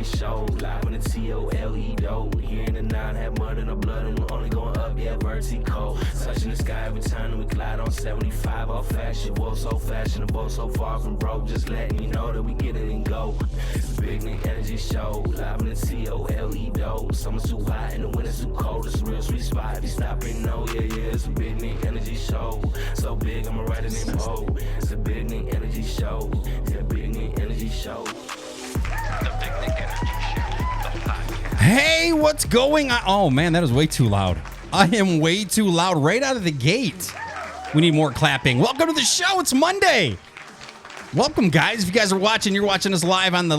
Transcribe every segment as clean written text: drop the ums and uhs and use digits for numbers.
show. Live on the TOLE dough. Here in the 9, have mud in the blood, and we're only going up, yeah, vertical. Touching the sky every time that we glide on 75, all fashionable, so fashionable, so far from broke. Just letting you know that we get it and go. It's a Big Nick Energy Show. Live on the TOLE dough. Summer's too hot and the winter's too cold. It's a real sweet spot. You stop and know, yeah, it's a Big Nick Energy Show. So big, I'ma write it in bold. It's a Big Nick Energy Show. It's a Big Nick Energy Show. The Big Nick Energy Show, the podcast. Hey, what's going on? Oh, man, that is way too loud. I am way too loud right out of the gate. We need more clapping. Welcome to the show. It's Monday. Welcome, guys. If you guys are watching, you're watching us live on the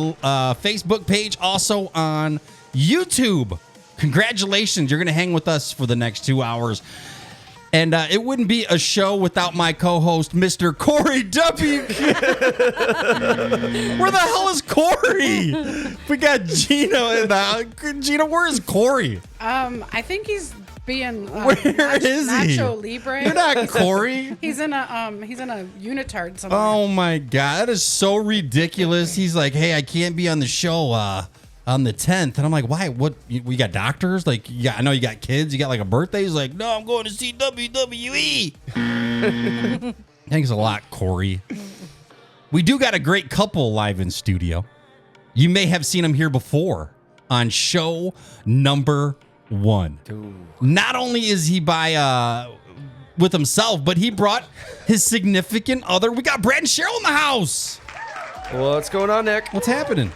Facebook page, also on YouTube. Congratulations. You're going to hang with us for the next 2 hours. And it wouldn't be a show without my co-host, Mr. Corey W. Where the hell is Corey? We got Gina. Gina, where is Corey? I think he's being Where is he? Nacho Libre. You're not Corey. He's in a unitard somewhere. Oh my God, that is so ridiculous. He's like, hey, I can't be on the show on the 10th. And I'm like, why? What? We got doctors? Like, yeah, I know you got kids. You got like a birthday. He's like, no, I'm going to see WWE. Thanks a lot, Corey. We do got a great couple live in studio. You may have seen them here before on show number 1. Ooh. Not only is he with himself, but he brought his significant other. We got Brad and Cheryl in the house. What's going on, Nick? What's happening?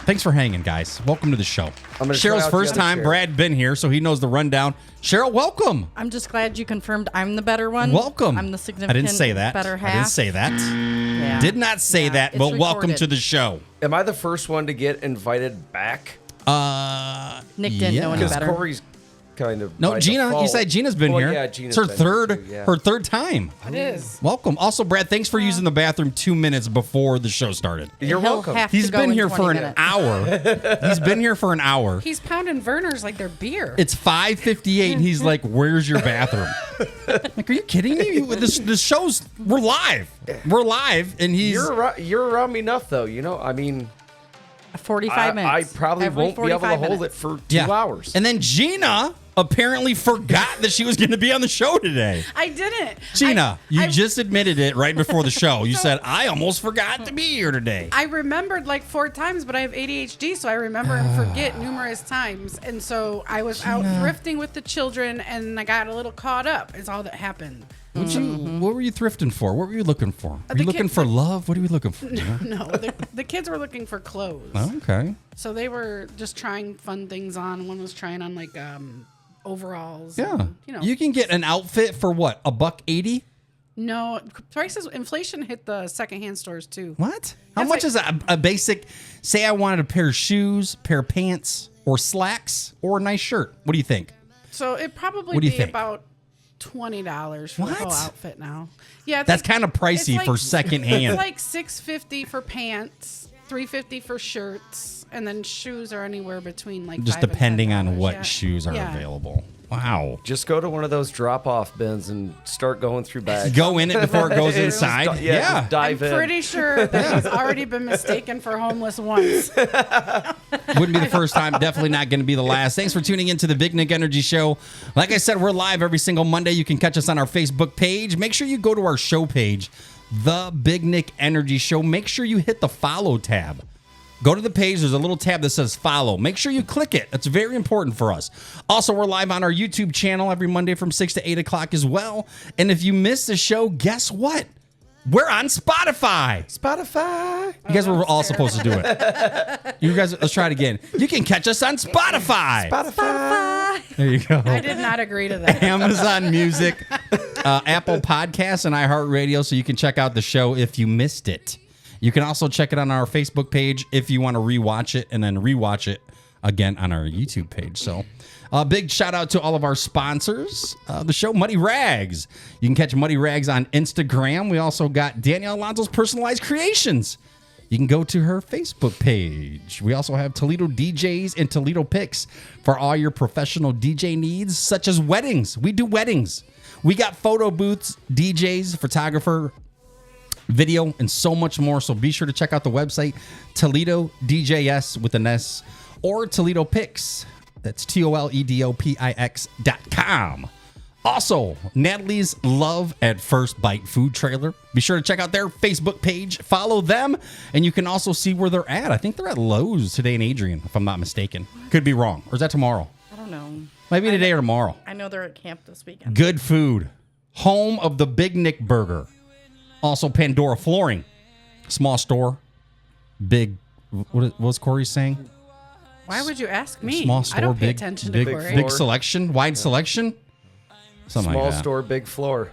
Thanks for hanging, guys. Welcome to the show. Cheryl's first time. Brad been here, so he knows the rundown. Cheryl, welcome. I'm just glad you confirmed I'm the better one. Welcome. I'm the significant I didn't say that. better half. I didn't say that. Yeah. Did not say that, it's but welcome recorded. to the show. Am I the first one to get invited back? Nick didn't know any Because better. Corey's kind of No, by Gina. default. You said Gina's been Well, here. Yeah, Gina's it's her been third. here too, yeah. Her third time. It is. Welcome. Also, Brad, thanks for using the bathroom 2 minutes before the show started. You're He'll welcome. have He's to go been in here 20 for an minutes. hour. He's been here for an hour. He's pounding Vernors like they're beer. It's 5:58, and he's like, "Where's your bathroom?" Like, are you kidding me? This show's we're live. We're live, and he's You're around me enough, though. You know, I mean, 45 I minutes. probably Every won't be able to 45 hold minutes. it for 2 hours. And then Gina apparently forgot that she was going to be on the show today. I didn't. Gina, you I just admitted it right before the show. You said, I almost forgot to be here today. I remembered like 4 times, but I have ADHD, so I remember and forget numerous times. And so I was out thrifting with the children, and I got a little caught up. Is all that happened. What were you thrifting for? What were you looking for? Were The you looking kids- for love? What are we looking for? Gina? No, the kids were looking for clothes. Oh, okay. So they were just trying fun things on. One was trying on like overalls. Yeah. and, you know. You can get an outfit for what? $180? No, prices, inflation hit the secondhand stores too. What? How That's much like- is a basic, say I wanted a pair of shoes, pair of pants, or slacks, or a nice shirt? What do you think? So it'd probably What do you be think? about $20 for the whole What? outfit now. Yeah, it's That's like- kind of pricey it's for like- secondhand. It's like $650 for pants, $350 for shirts, and then shoes are anywhere between like Just $5 and depending on $10, what yeah. shoes are Yeah. available. Wow. Just go to one of those drop-off bins and start going through bags. Go in it before it goes Just inside. just I'm dive in. pretty sure that he's already been mistaken for homeless once. Wouldn't be the first time. Definitely not going to be the last. Thanks for tuning in to the Big Nick Energy Show. Like I said, we're live every single Monday. You can catch us on our Facebook page. Make sure you go to our show page, The Big Nick Energy Show. Make sure you hit the follow tab. Go to the page. There's a little tab that says follow. Make sure you click it. It's very important for us. Also, we're live on our YouTube channel every Monday from 6 to 8 o'clock as well. And if you missed the show, guess what? We're on Spotify. Spotify. You guys were all supposed to do it. You guys, let's try it again. You can catch us on Spotify. Spotify. There you go. I did not agree to that. Amazon Music, Apple Podcasts, and iHeartRadio, so you can check out the show if you missed it. You can also check it on our Facebook page if you want to rewatch it, and then rewatch it again on our YouTube page. So big shout out to all of our sponsors. The show Muddy Rags. You can catch Muddy Rags on Instagram. We also got Danielle Alonso's Personalized Creations. You can go to her Facebook page. We also have Toledo DJs and Toledo Picks for all your professional DJ needs, such as weddings. We do weddings. We got photo booths, DJs, photographer, video, and so much more. So be sure to check out the website, Toledo DJS with an S, or Toledo Pix. That's TOLEDOPIX.com. Also, Natalie's Love at First Bite food trailer. Be sure to check out their Facebook page. Follow them, and you can also see where they're at. I think they're at Lowe's today in Adrian, if I'm not mistaken. Could be wrong. Or is that tomorrow? I don't know. Maybe today or tomorrow. I know they're at camp this weekend. Good food. Home of the Big Nick Burger. Also, Pandora Flooring. Small store. Big. What was Corey saying? Why would you ask me? Small store. I don't pay big, attention big, to Corey. big selection. Wide selection. Something Small like that. store, big floor.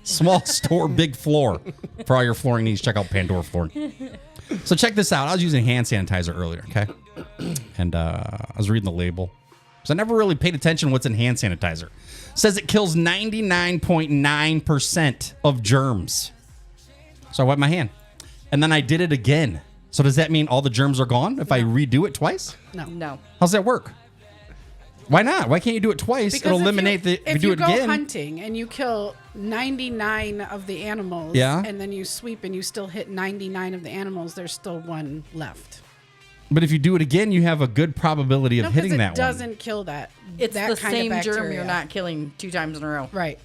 Small store, big floor. For all your flooring needs, check out Pandora Flooring. So check this out. I was using hand sanitizer earlier, okay? And I was reading the label. So I never really paid attention to what's in hand sanitizer. It says it kills 99.9% of germs. So I wiped my hand. And then I did it again. So does that mean all the germs are gone if I redo it twice? No. How's that work? Why not? Why can't you do it twice? Because It'll eliminate if you do it go again. hunting and you kill 99 of the animals, Yeah. and then you sweep and you still hit 99 of the animals, there's still one left. But if you do it again, you have a good probability of No, hitting 'cause that it doesn't kill that. It's that the kind same of germ bacteria. you're not killing 2 times in a row. Right. one.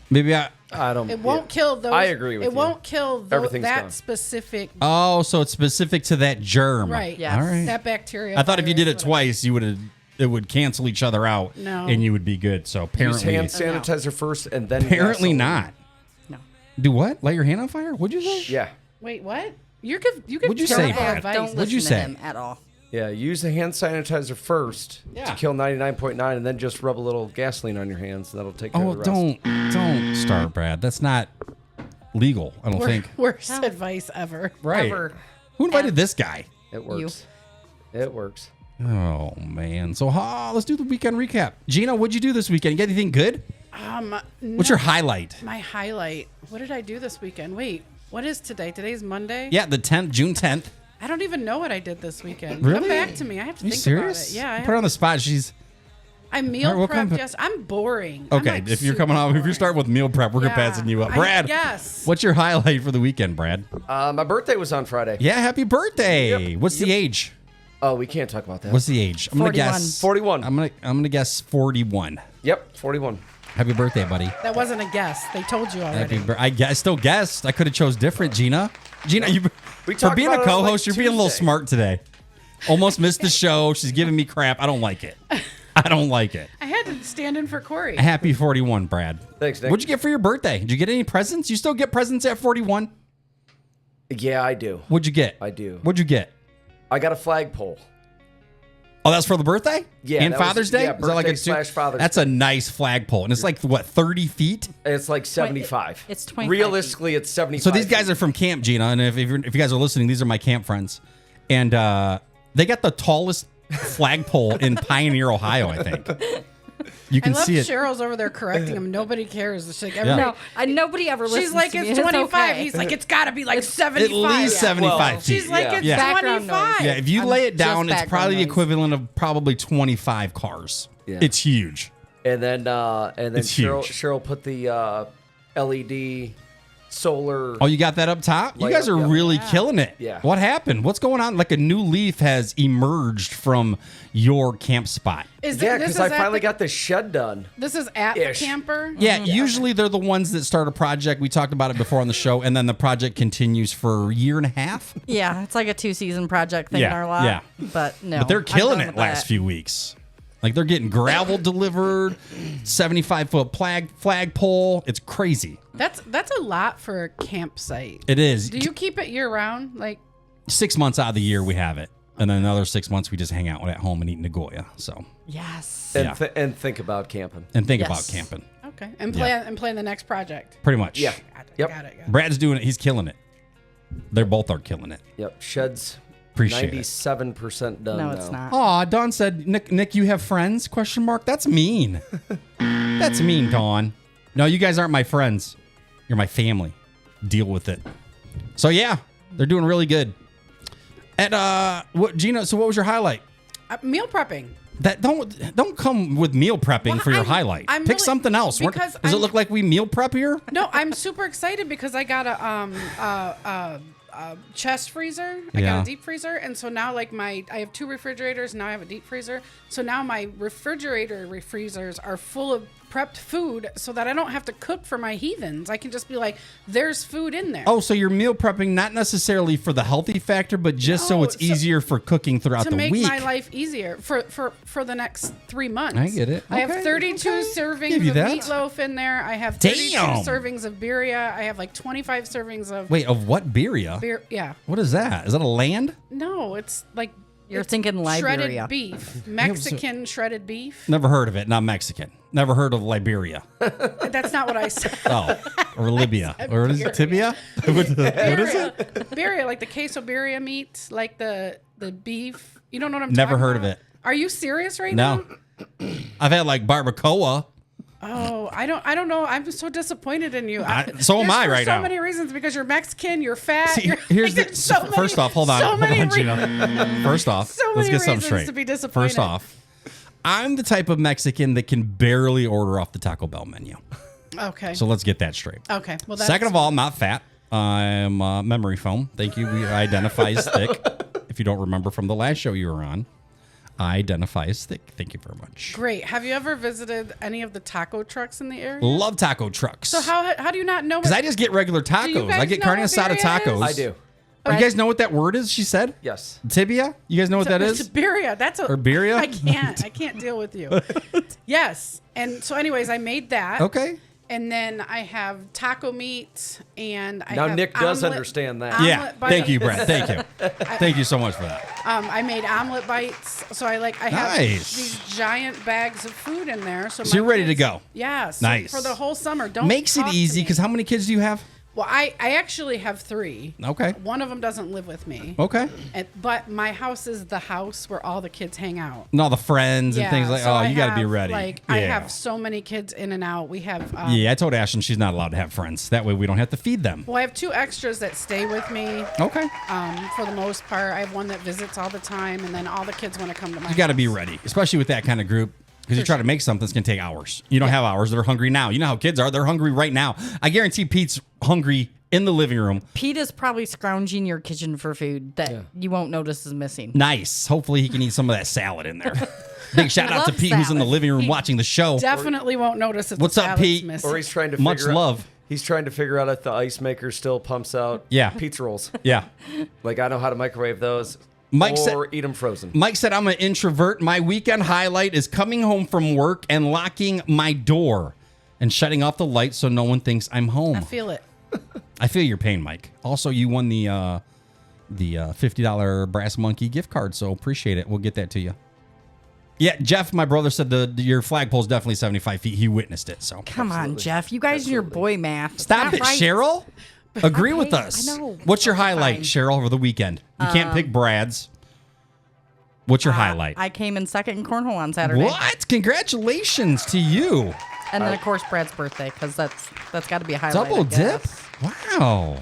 Maybe I. I don't. It won't kill those. I agree with it you. won't kill Everything's that gone. specific. Oh, so it's specific to that germ. Right. Yes. All right. That bacteria. I thought if you did it virus, twice, you would have. It would cancel each other out. No. And you would be good. So Use apparently, hand sanitizer first and then apparently gasoline. not. No. Do what? Light your hand on fire? What'd you say? Yeah. Wait, what? You give What'd you say, terrible Brad? advice. Don't What'd listen you to say? him at all. Yeah, use the hand sanitizer first Yeah. to kill 99.9, and then just rub a little gasoline on your hands. That'll take care Oh, of the rest. don't start, Brad. That's not legal. I don't think. Worst advice ever. Right. Ever. Who invited this guy? It works. It works. Oh man. So let's do the weekend recap. Gina, what'd you do this weekend? You got anything good? What's your highlight? My highlight. What did I do this weekend? Wait, what is today? Today's Monday? Yeah, the 10th, June 10th. I don't even know what I did this weekend. Really? Come back to me. I have to You think serious? about it. Yeah, Put her on the spot. She's I meal All right, we'll come prepped. back. Yes, I'm boring. I'm okay. like If you're super coming off, if you're boring. starting with meal prep, we're Yeah. passing you up. Brad, yes. what's your highlight for the weekend, Brad? My birthday was on Friday. Yeah, happy birthday. Yep. What's the age? Oh, we can't talk about that. What's the age? I'm gonna 41. guess 41. I'm gonna guess 41. Yep, 41. Happy birthday, buddy. That wasn't a guess. They told you already. I still guessed. I could have chose different, Gina. Gina, you We for talked being a about it on, co-host, like, you're being a little Tuesday. smart today. Almost missed the show. She's giving me crap. I don't like it. I don't like it. I had to stand in for Corey. Happy 41, Brad. Thanks, Nick. What'd you get for your birthday? Did you get any presents? You still get presents at 41? Yeah, I do. What'd you get? I do. What'd you get? I got a flagpole. Oh, that's for the birthday? Yeah, And that was- Father's Day? yeah, Is that like a birthday / Father's That's Day. a nice flagpole. And it's like, what, 30 feet? It's like 75. It's 25 Realistically, it's 75. So these guys are from camp, Gina. And if you guys are listening, these are my camp friends. And they got the tallest flagpole in Pioneer, Ohio, I think. You I can love see it. Cheryl's over there correcting him. Nobody cares. She's like, Yeah. everybody, No, nobody ever listens she's like, to me. it's 25. okay. He's like, it's got to be like At 75. least 75 Well, feet. She's like, Yeah. it's Yeah. Background 25. Yeah, if you I'm lay it just down, it's background probably the noise. equivalent of probably 25 cars. Yeah. It's huge. And then It's Cheryl, huge. Cheryl put the LED solar. Oh, you got that up top? You Light guys up, are yeah. really killing it. Yeah. What happened? What's going on? Like a new leaf has emerged from your camp spot. Is Yeah, this because is I at finally the- got the shed done. This is at Ish. the camper. Yeah, usually they're the ones that start a project. We talked about it before on the show, and then the project continues for a year and a half. Yeah, it's like a 2-season project thing in Yeah, our lot. yeah. But no. But they're I'm killing done it with last that. few weeks. Like they're getting gravel delivered, 75-foot flagpole. It's crazy. That's a lot for a campsite. It is. Do you keep it year round? Like, 6 months out of the year we have it, and then another 6 months we just hang out at home and eat Nagoya. So Yes. And, Yeah. and think about camping. and think Yes. about camping. okay, and plan the next project. Pretty much. Yeah. Got it. Yep. Got it. Brad's doing it. He's killing it. They both are killing it. Yep. Shed's Appreciate it. 97% done No, now. it's not. Aw, Dawn said, Nick, you have friends? Question mark. That's mean. That's mean, Dawn. No, you guys aren't my friends. You're my family. Deal with it. So yeah, they're doing really good. And what, Gina? So what was your highlight? Meal prepping. That don't come with meal prepping Well, for your I'm- highlight. I'm Pick really- something else. because Does it I'm- look like we meal prep here? No, I'm super excited because I got a chest freezer. I Yeah. got a deep freezer, and so now like I have 2 refrigerators. Now I have a deep freezer. So now my freezers are full of prepped food, so that I don't have to cook for my heathens. I can just be like, "There's food in there." Oh, so you're meal prepping not necessarily for the healthy factor, but just so No, it's so- easier for cooking throughout to the make week. my life easier for the next 3 months. I get it. I have Okay, 32 okay. servings Give you of that. meatloaf in there. I have 32 Damn. servings of birria. I have like 25 servings of Wait, of what birria? beer. Yeah. What is that? Is that a land? No, it's like You're it's thinking Liberia. shredded beef, Mexican shredded beef. Never heard of it. Not Mexican. Never heard of Liberia. That's not what I said. Oh, or Libya. Or is it tibia? what is it? Birria, like the queso birria meat, like the beef. You don't know what I'm Never talking heard about? of it. Are you serious right now? No. I've had like barbacoa. Oh, I don't know. I'm so disappointed in you. So am There's I for right so now. many reasons, because you're Mexican, you're fat. See, you're, here's like, the there's so many- first off. Hold on, so hold many on, re- Gina. First off, So let's many get something reasons straight. to be disappointed. First off, I'm the type of Mexican that can barely order off the Taco Bell menu. Okay. So let's get that straight. Okay. Well, that's Second of all, I'm not fat. I'm memory foam. Thank you. We identify as thick. If you don't remember from the last show you were on, I identify as thick. Thank you very much. great. Have you ever visited any of the taco trucks in the area? Love taco trucks. So how do you not know? Because I just get regular you tacos. I guys get know carne what asada birria is? tacos. I do. Oh, you guys know what that word is? She said Yes. tibia. You guys know what that It's is? birria. That's a Or birria? I can't deal with you. Yes. And so, anyways, I made that. Okay. And then I have taco meat, and I Now have Nick does omelet- understand that. Yeah. omelet Thank you, bites. Brett. Thank you. Thank you so much for that. I made omelet bites, so I have Nice. these giant bags of food in there. So, So you're ready to go? Yeah. So Nice. For the whole summer. Don't Makes it talk to easy me. because how many kids do you have? Well, I actually have 3. Okay. One of them doesn't live with me. Okay. But my house is the house where all the kids hang out. And all the friends and things like, so oh, I you got to be have, ready. Like yeah. I have so many kids in and out. We have Yeah, I told Ashlyn she's not allowed to have friends. That way we don't have to feed them. Well, I have 2 extras that stay with me. Okay. For the most part, I have one that visits all the time, and then all the kids want to come to my. You got to be house. ready, especially with that kind of group. Because you try to make something that's going to take hours. You don't have hours. They're hungry now. You know how kids are. They're hungry right now. I guarantee Pete's hungry in the living room. Pete is probably scrounging your kitchen for food that you won't notice is missing. Nice. Hopefully he can eat some of that salad in there. Big shout out to love Pete who's in the salad. living room watching the show. Definitely won't notice if What's the up, salad's Pete? missing. Or he's trying to Much figure out, love. He's trying to figure out if the ice maker still pumps out Yeah. pizza rolls. Yeah. Like I know how to microwave those. Mike or said- eat them frozen. Mike said, I'm an introvert. My weekend highlight is coming home from work and locking my door and shutting off the lights so no one thinks I'm home. I feel it. I feel your pain, Mike. Also, you won the $50 Brass Monkey gift card, so appreciate it. We'll get that to you. Yeah, Jeff, my brother said your flagpole is definitely 75 feet. He witnessed it, so. Come on, Absolutely. Jeff. You guys and your boy math. It's Stop not it, right. Cheryl. Agree with Okay, us. I know. What's your Okay, highlight, fine. Cheryl, over the weekend? You can't pick Brad's. What's your highlight? I came in second in cornhole on Saturday. What? Congratulations to you. And then, of course, Brad's birthday, because that's got to be a highlight. Double I dip? guess. Wow.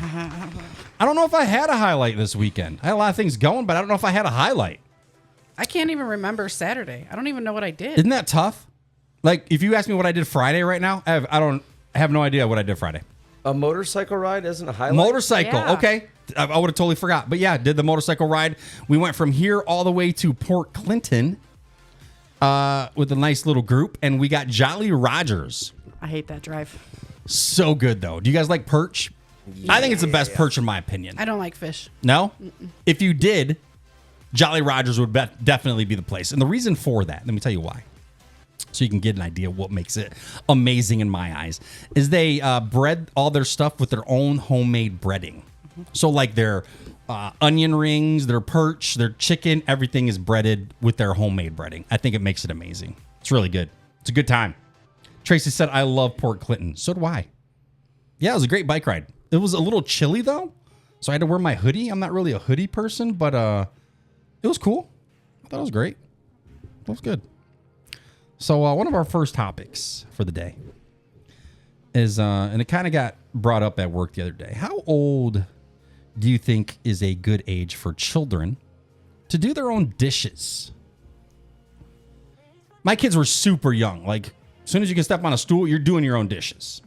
I don't know if I had a highlight this weekend. I had a lot of things going, but I don't know if I had a highlight. I can't even remember Saturday. I don't even know what I did. Isn't that tough? Like, if you ask me what I did Friday right now, I have no idea what I did Friday. A motorcycle ride isn't a highlight. Motorcycle. Yeah. Okay. I would have totally forgot. But yeah, did the motorcycle ride. We went from here all the way to Port Clinton with a nice little group, and we got Jolly Rogers. I hate that drive. So good, though. Do you guys like perch? I think it's the best perch in my opinion. I don't like fish. No? If you did, Jolly Rogers would definitely be the place. And the reason for that, let me tell you why. So you can get an idea of what makes it amazing in my eyes, is they bread all their stuff with their own homemade breading. So like their onion rings, their perch, their chicken, everything is breaded with their homemade breading. I think it makes it amazing. It's really good. It's a good time. Tracy said, I love Port Clinton. So do I. Yeah, it was a great bike ride. It was a little chilly though, so I had to wear my hoodie. I'm not really a hoodie person, but it was cool. I thought it was great. It was good. So one of our first topics for the day is, and it kind of got brought up at work the other day. How old do you think is a good age for children to do their own dishes? My kids were super young. Like, as soon as you can step on a stool, you're doing your own dishes.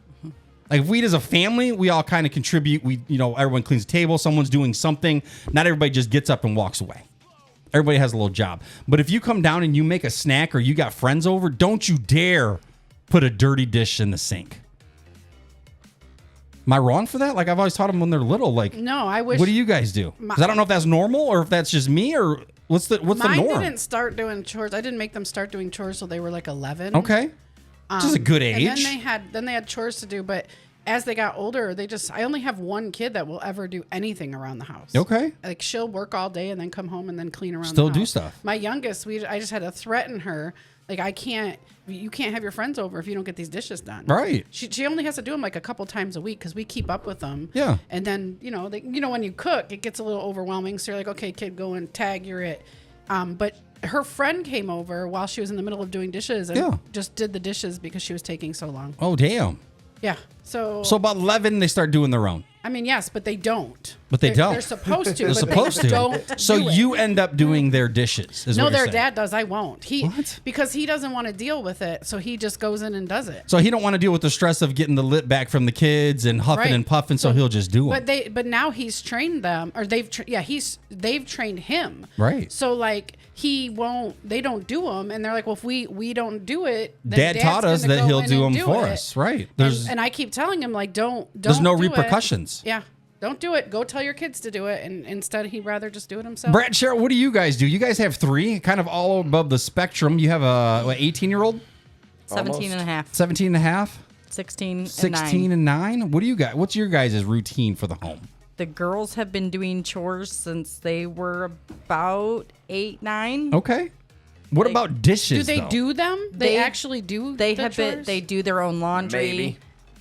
Like, if we as a family, we all kind of contribute. Everyone cleans the table. Someone's doing something. Not everybody just gets up and walks away. Everybody has a little job. But if you come down and you make a snack or you got friends over, don't you dare put a dirty dish in the sink. Am I wrong for that? Like, I've always taught them when they're little. Like, No, I wish. what do you guys do? Because I don't know if that's normal or if that's just me or what's the norm? Mine didn't start doing chores. I didn't make them start doing chores till they were like 11. Okay. Which is a good age. And then they had chores to do, but as they got older, I only have one kid that will ever do anything around the house. Okay. Like, she'll work all day and then come home and then clean around Still the house. do stuff. My youngest, I just had to threaten her. Like, you can't have your friends over if you don't get these dishes done. Right. She only has to do them like a couple times a week because we keep up with them. Yeah. And then, when you cook, it gets a little overwhelming. So you're like, okay, kid, go and tag, you're it. But her friend came over while she was in the middle of doing dishes and just did the dishes because she was taking so long. Oh, damn. Yeah. So about 11, they start doing their own. I mean, yes, but they don't. But they don't. They're supposed to. They're but supposed they to. Don't So do it. you end up doing their dishes. Is No, what you're their saying. dad does. I won't. What? Because he doesn't want to deal with it, so he just goes in and does it. So he don't want to deal with the stress of getting the lip back from the kids and huffing Right. and puffing, so he'll just do them. But now he's trained them, or they've trained him. Right. So like they don't do them, and they're like, well, if we don't do it, then Dad Dad's taught us gonna that go he'll in do and them for it. us. Right. And I keep telling him like, don't. There's no do it. repercussions. Yeah. Don't do it. Go tell your kids to do it, and instead he'd rather just do it himself. Brad, Cheryl, what do you guys do? You guys have 3, kind of all above the spectrum. You have a 18-year-old, 17 and a half, 17 and a half, 16, 16 and 9. and 9. What do you got? What's your guys' routine for the home? The girls have been doing chores since they were about 8, 9. Okay. What about dishes? Do they though? do them? They actually do. They the have chores? they do their own laundry,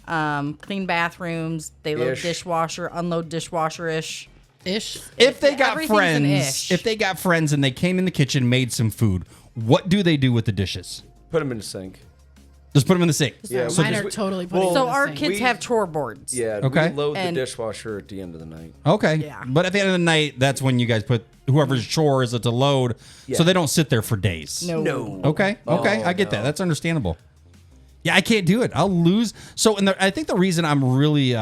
Maybe. clean bathrooms. They load Ish. dishwasher, unload dishwasher ish. If they got Everything's an friends, ish. if they got friends and they came in the kitchen, made some food, what do they do with the dishes? Put them in the sink. Just put them in the sink. Yeah, So Mine just- are totally putting. So in the our sink. kids have chore boards. Yeah. Okay. We load And- the dishwasher at the end of the night. Okay. Yeah. But at the end of the night, that's when you guys put whoever's chore is it to load, Yeah. so they don't sit there for days. No. Okay. Okay. I get that. That's understandable. Yeah, I can't do it. I'll lose. So, I think the reason I'm really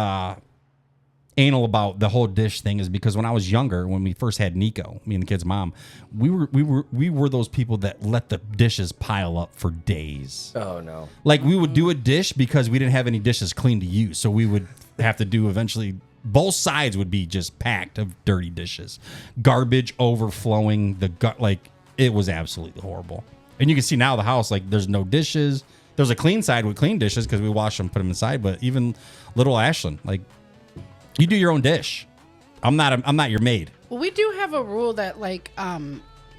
anal about the whole dish thing is because when I was younger, when we first had Nico, me and the kid's mom, we were those people that let the dishes pile up for days. Oh no. Like we would do a dish because we didn't have any dishes clean to use, so we would have to do eventually. Both sides would be just packed of dirty dishes, garbage overflowing the gut. Like it was absolutely horrible. And you can see now the house, like there's no dishes. There's a clean side with clean dishes because we wash them, put them inside. But even little Ashlyn, like you do your own dish. I'm not your maid. Well, we do have a rule that like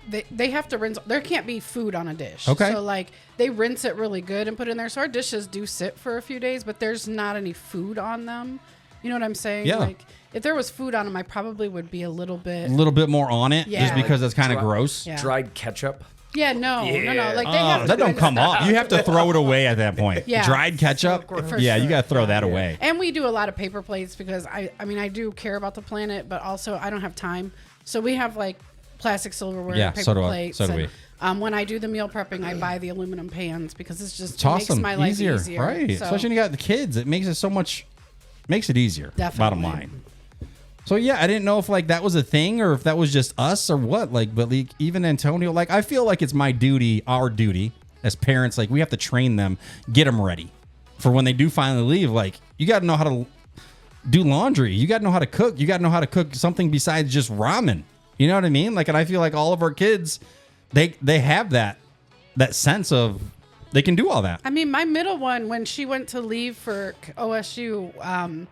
they have to rinse. There can't be food on a dish. Okay. So like they rinse it really good and put it in there. So our dishes do sit for a few days, but there's not any food on them. You know what I'm saying? Yeah. Like if there was food on them, I probably would be a little bit. A little bit more on it, Yeah. just because that's kind of Dry- gross. Yeah. Dried ketchup. Yeah. No. Like they Oh, have. that don't come up. You have to throw it away at that point. Yeah. Dried ketchup. For Yeah, you sure. got to throw that away. And we do a lot of paper plates because I mean I do care about the planet, but also I don't have time. So we have like plastic silverware, Yeah, paper so do I. plates. So do and, we. when I do the meal prepping, I buy the aluminum pans because it's just It's awesome. makes my life easier. Right. So, Especially when you got the kids. It makes it so much, makes it easier. Definitely. Bottom line. So yeah, I didn't know if like that was a thing or if that was just us or what. Like, but like even Antonio, like I feel like it's my duty, our duty as parents. Like we have to train them, get them ready for when they do finally leave. Like you got to know how to do laundry. You got to know how to cook. You got to know how to cook something besides just ramen. You know what I mean? Like, and I feel like all of our kids, they have that sense of they can do all that. I mean, my middle one, when she went to leave for OSU,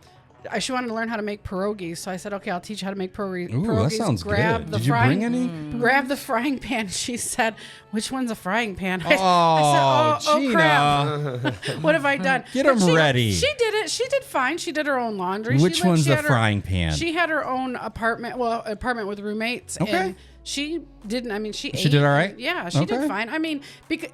she wanted to learn how to make pierogies. So I said, okay, I'll teach you how to make pierogies. Ooh, that sounds grab good. The Did you bring any? Grab the frying pan. She said, which one's a frying pan? Oh, I said, oh crap. Gina. What have I done? Get But 'em ready. She did it. She did fine. She did her own laundry. Which one's she the had frying pan? She had her own apartment with roommates. Okay. And she didn't. I mean, she ate. did all right? Yeah, she Okay. did fine. I mean, because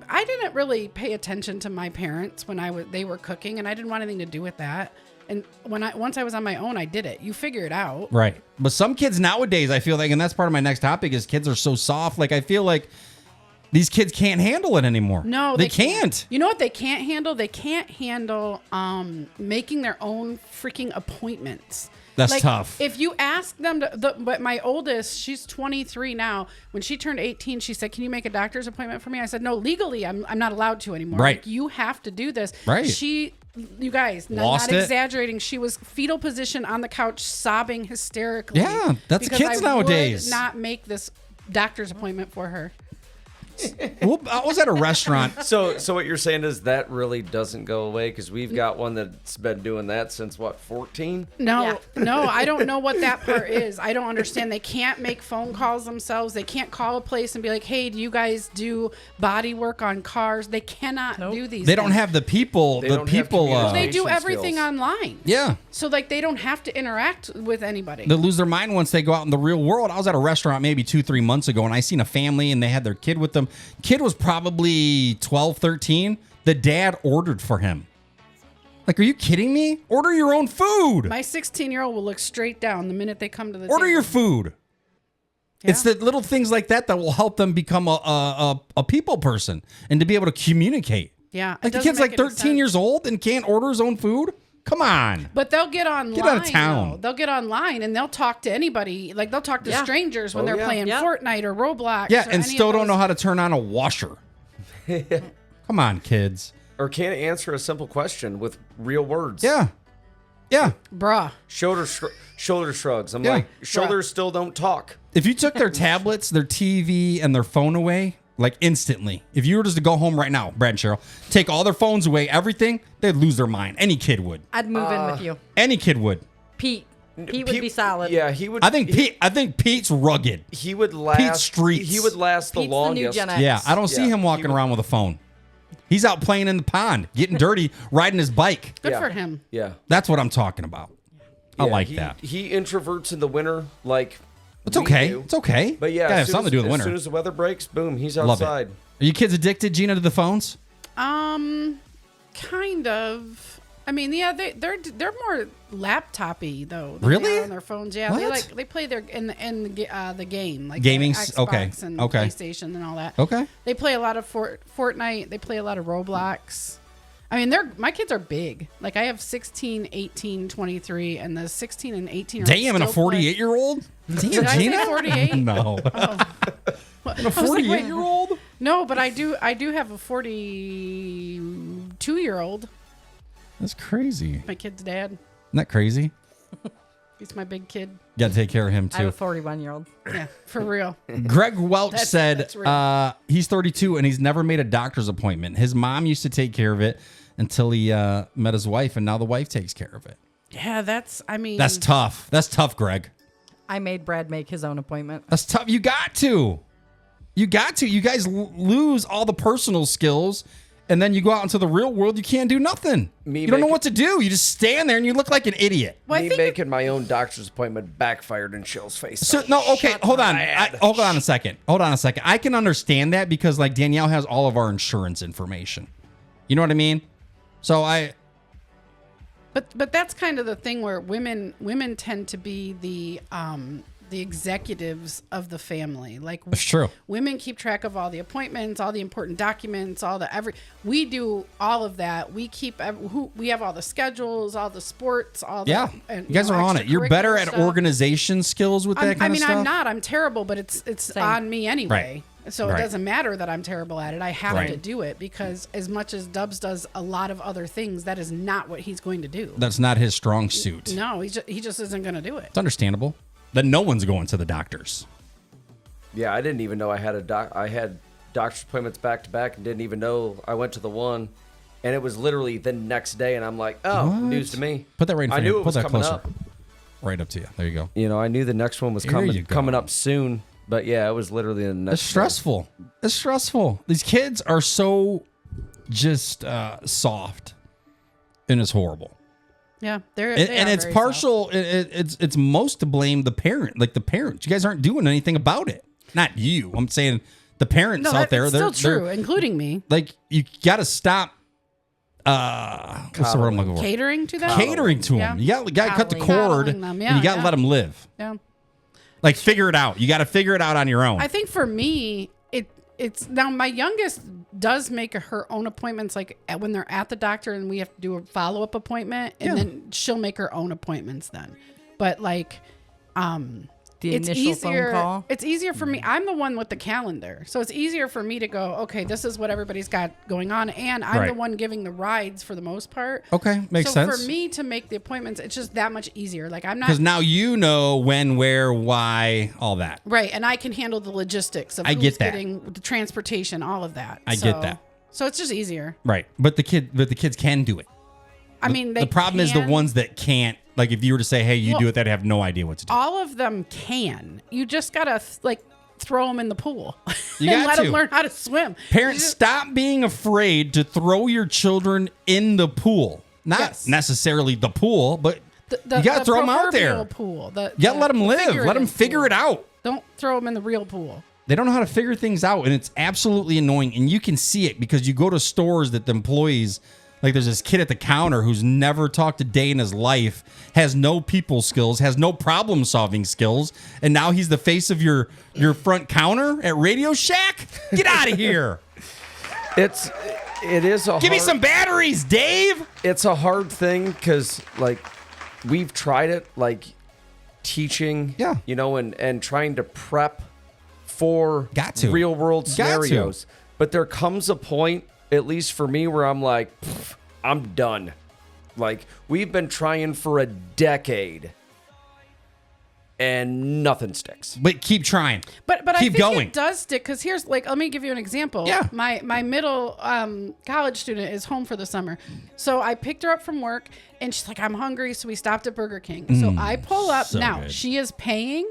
I didn't really pay attention to my parents when they were cooking, and I didn't want anything to do with that. And once I was on my own, I did it. You figure it out. Right. But some kids nowadays, I feel like, and that's part of my next topic is kids are so soft. Like I feel like These kids can't handle it anymore. No, they can't. You know what they can't handle? They can't handle making their own freaking appointments. That's tough. If you ask them to, but my oldest, she's 23 now. When she turned 18, she said, "Can you make a doctor's appointment for me?" I said, "No, legally, I'm not allowed to anymore. Right. Like, you have to do this." Right. You guys, Lost not it. exaggerating. She was fetal position on the couch, sobbing hysterically. Yeah, that's because kids I nowadays. would not make this doctor's appointment for her. Well, I was at a restaurant. So what you're saying is that really doesn't go away because we've got one that's been doing that since what, 14? No, I don't know what that part is. I don't understand. They can't make phone calls themselves. They can't call a place and be like, "Hey, do you guys do body work on cars?" They cannot do these. They don't things. have the people. They The don't have people. They do communication everything skills. online. Yeah. So like they don't have to interact with anybody. They lose their mind once they go out in the real world. I was at a restaurant maybe 2-3 months ago, and I seen a family, and they had their kid with them. Kid was probably 12, 13. The dad ordered for him. Like, are you kidding me? Order your own food. My 16-year-old will look straight down the minute they come to the Order table. your food. Yeah. It's the little things like that that will help them become a people person and to be able to communicate. Yeah. it Like, the doesn't kid's like make any 13 years old and can't order his own food? Come on. But they'll get online. Get out of town. though. They'll get online and they'll talk to anybody. Like they'll talk to strangers when Oh, they're yeah. playing Yeah. Fortnite or Roblox. Yeah, or and any still of don't know those. how to turn on a washer. Come on, kids. Or can't answer a simple question with real words. Yeah. Yeah. Bruh. Shoulder shrugs. I'm Yeah. like, shoulders still don't talk. If you took their tablets, their TV, and their phone away, like instantly, if you were just to go home right now, Brad and Cheryl, take all their phones away, everything, they'd lose their mind. Any kid would. I'd move in with you. Any kid would. Pete would be solid. Yeah, he would. I think Pete's rugged. he would last. Streets. He would last the Pete's the new longest. Gen X. Yeah, I don't see Yeah, him walking he would- around with a phone. He's out playing in the pond, getting dirty, riding his bike. Good Yeah. for him. Yeah. That's what I'm talking about. I Yeah, like he, that. He introverts in the winter like It's we okay. do. It's okay. But yeah, Gotta have as soon something to do in the as winter. soon as the weather breaks, boom, he's Love outside. it. Are you kids addicted, Gina, to the phones? Kind of. I mean, yeah, they're more laptopy though. than Really? they are on their phones. Yeah, What? they play their in the game like Gaming, Xbox okay, and okay. PlayStation and all that. Okay. They play a lot of Fortnite. They play a lot of Roblox. I mean, my kids are big. Like I have 16, 18, 23, and the 16 and 18 are Damn, and a still playing- 48-year-old? Damn, Did I say Gina? 48? No. What? A I was like, wait, 48-year-old? no, but I do have a 42-year-old. That's crazy. My kid's dad. Isn't that crazy? He's my big kid. Got to take care of him, I have too. a 41-year-old. Yeah, for real. Greg Welch That's said real. he's 32 and he's never made a doctor's appointment. His mom used to take care of it until he met his wife, and now the wife takes care of it. Yeah, that's tough. That's tough, Greg. I made Brad make his own appointment. That's tough. You got to. You got to. You guys lose all the personal skills, and then you go out into the real world. You can't do nothing. Me you don't know making- what to do. You just stand there and you look like an idiot. Well, I Me think making my own doctor's appointment backfired in Shell's face. So no, okay, hold on. Hold on a second. I can understand that because like Danielle has all of our insurance information. You know what I mean? So But that's kind of the thing where women tend to be the executives of the family. Like That's true. Women keep track of all the appointments, all the important documents, we do all of that. We keep we have all the schedules, all the sports, all the yeah, and, you guys are on it. You're better extracurricular at stuff. organization skills with that kind of stuff. I'm not. I'm terrible, but it's on me anyway. So Right. it doesn't matter that I'm terrible at it. I have Right. to do it because as much as Dubs does a lot of other things, that is not what he's going to do. That's not his strong suit. No, he just isn't going to do it. It's understandable. Then no one's going to the doctors. Yeah, I didn't even know I had I had doctor's appointments back to back and didn't even know I went to the one, and it was literally the next day, and I'm like, oh, What? news to me. Put that right in I front knew of you. it Put was that coming closer. up. Right up to you. There you go. You know, I knew the next one was There you go. coming up soon, but yeah, it was literally the next. It's stressful. It's stressful. These kids are so just soft, and it's horrible. Yeah, And it's partial. It's most to blame the parent. Like the parents, you guys aren't doing anything about it. Not you. I'm saying the parents out there. It's still true, including me. Like you got to stop. What's the word I'm looking for? Catering to them. Catering to them. Yeah. You got to cut the Coddling. cord, Coddling them. and Yeah, you got to yeah. let them live. Yeah. Like figure it out. You got to figure it out on your own. I think for me, it's now my youngest does make her own appointments, like when they're at the doctor and we have to do a follow-up appointment, and then she'll make her own appointments then. But like, The initial phone call. It's easier for me. I'm the one with the calendar. So it's easier for me to go, okay, this is what everybody's got going on. And I'm the one giving the rides for the most part. Okay, makes sense. So for me to make the appointments, it's just that much easier. Like I'm not. Because now you know when, where, why, all that. Right. And I can handle the logistics of who's getting the transportation, all of that. I get that. So it's just easier. Right. But the kids can do it. I mean, the problem is the ones that can't. Like if you were to say, "Hey, you do it," they'd have no idea what to do. All of them can. You just gotta throw them in the pool You and got let to. them learn how to swim. Parents, stop being afraid to throw your children in the pool. Not necessarily the pool, but you gotta throw them out there. Pool. You gotta let them live. Let them figure it out. Don't throw them in the real pool. They don't know how to figure things out, and it's absolutely annoying. And you can see it because you go to stores that the employees. Like there's this kid at the counter who's never talked a day in his life, has no people skills, has no problem solving skills, and now he's the face of your front counter at Radio Shack? Get out of here. It is a Give me some batteries, Dave. It's a hard thing because like we've tried it like teaching, you know, and trying to prep for real world scenarios. But there comes a point, at least for me, where I'm like, I'm done. Like, we've been trying for a decade and nothing sticks. But keep trying. But keep I think going. It does stick because here's let me give you an example. Yeah. My middle college student is home for the summer, so I picked her up from work and she's like, I'm hungry, so we stopped at Burger King. So I pull up. so now good. she is paying.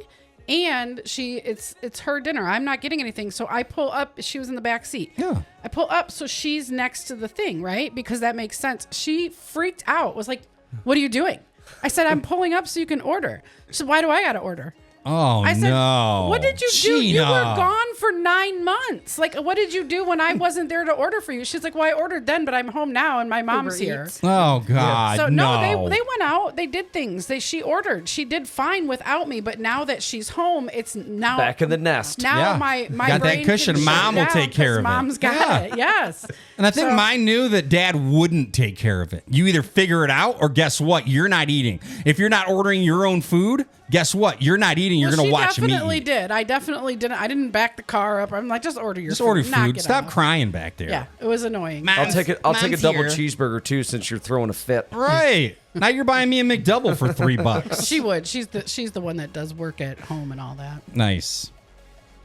And it's her dinner. I'm not getting anything. So I pull up. She was in the back seat. Yeah. I pull up so she's next to the thing, right? Because that makes sense. She freaked out. Was like, "What are you doing?" I said, "I'm pulling up so you can order." She said, "Why do I got to order?" Oh, I said, no. "What did you do? You Gina. were gone for 9 months. Like, what did you do when I wasn't there to order for you?" She's like, "Well, I ordered then, but I'm home now and my mom's Uber here." Eats. Oh, God. So no. they went out. They did things. She ordered. She did fine without me. But now that she's home, it's now Back in the nest. Now Yeah. my Got that brain cushion. can Mom shut will take down care 'cause of it. Mom's got Yeah. it. Yes. And I think So- mine knew that Dad wouldn't take care of it. You either figure it out or guess what? You're not eating. If you're not ordering your own food, guess what? You're not eating. You're Well, going to she watch me definitely eat. did. I definitely didn't. I didn't back the car up. I'm like, just order your Just food. order Knock food. it Stop off. crying back there. Yeah, it was annoying. I'll take it. I'll take a Mom's double here. cheeseburger too, since you're throwing a fit. Right. Now you're buying me a McDouble for $3. She would. She's the one that does work at home and all that. Nice.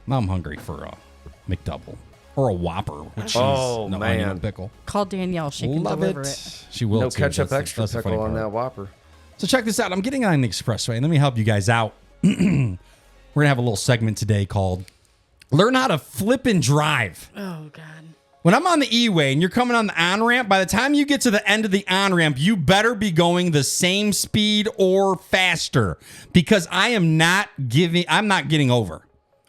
Now I'm hungry for a McDouble or a Whopper with cheese. Oh, no man. onion and pickle. Call Danielle. She can Love deliver it. it. She will. No too. ketchup, That's extra the funny pickle on part. that Whopper. So check this out. I'm getting on the expressway, and let me help you guys out. We're going to have a little segment today called Learn How to Flip and Drive. Oh God. When I'm on the E-way and you're coming on the on-ramp, by the time you get to the end of the on-ramp, you better be going the same speed or faster because I'm not getting over.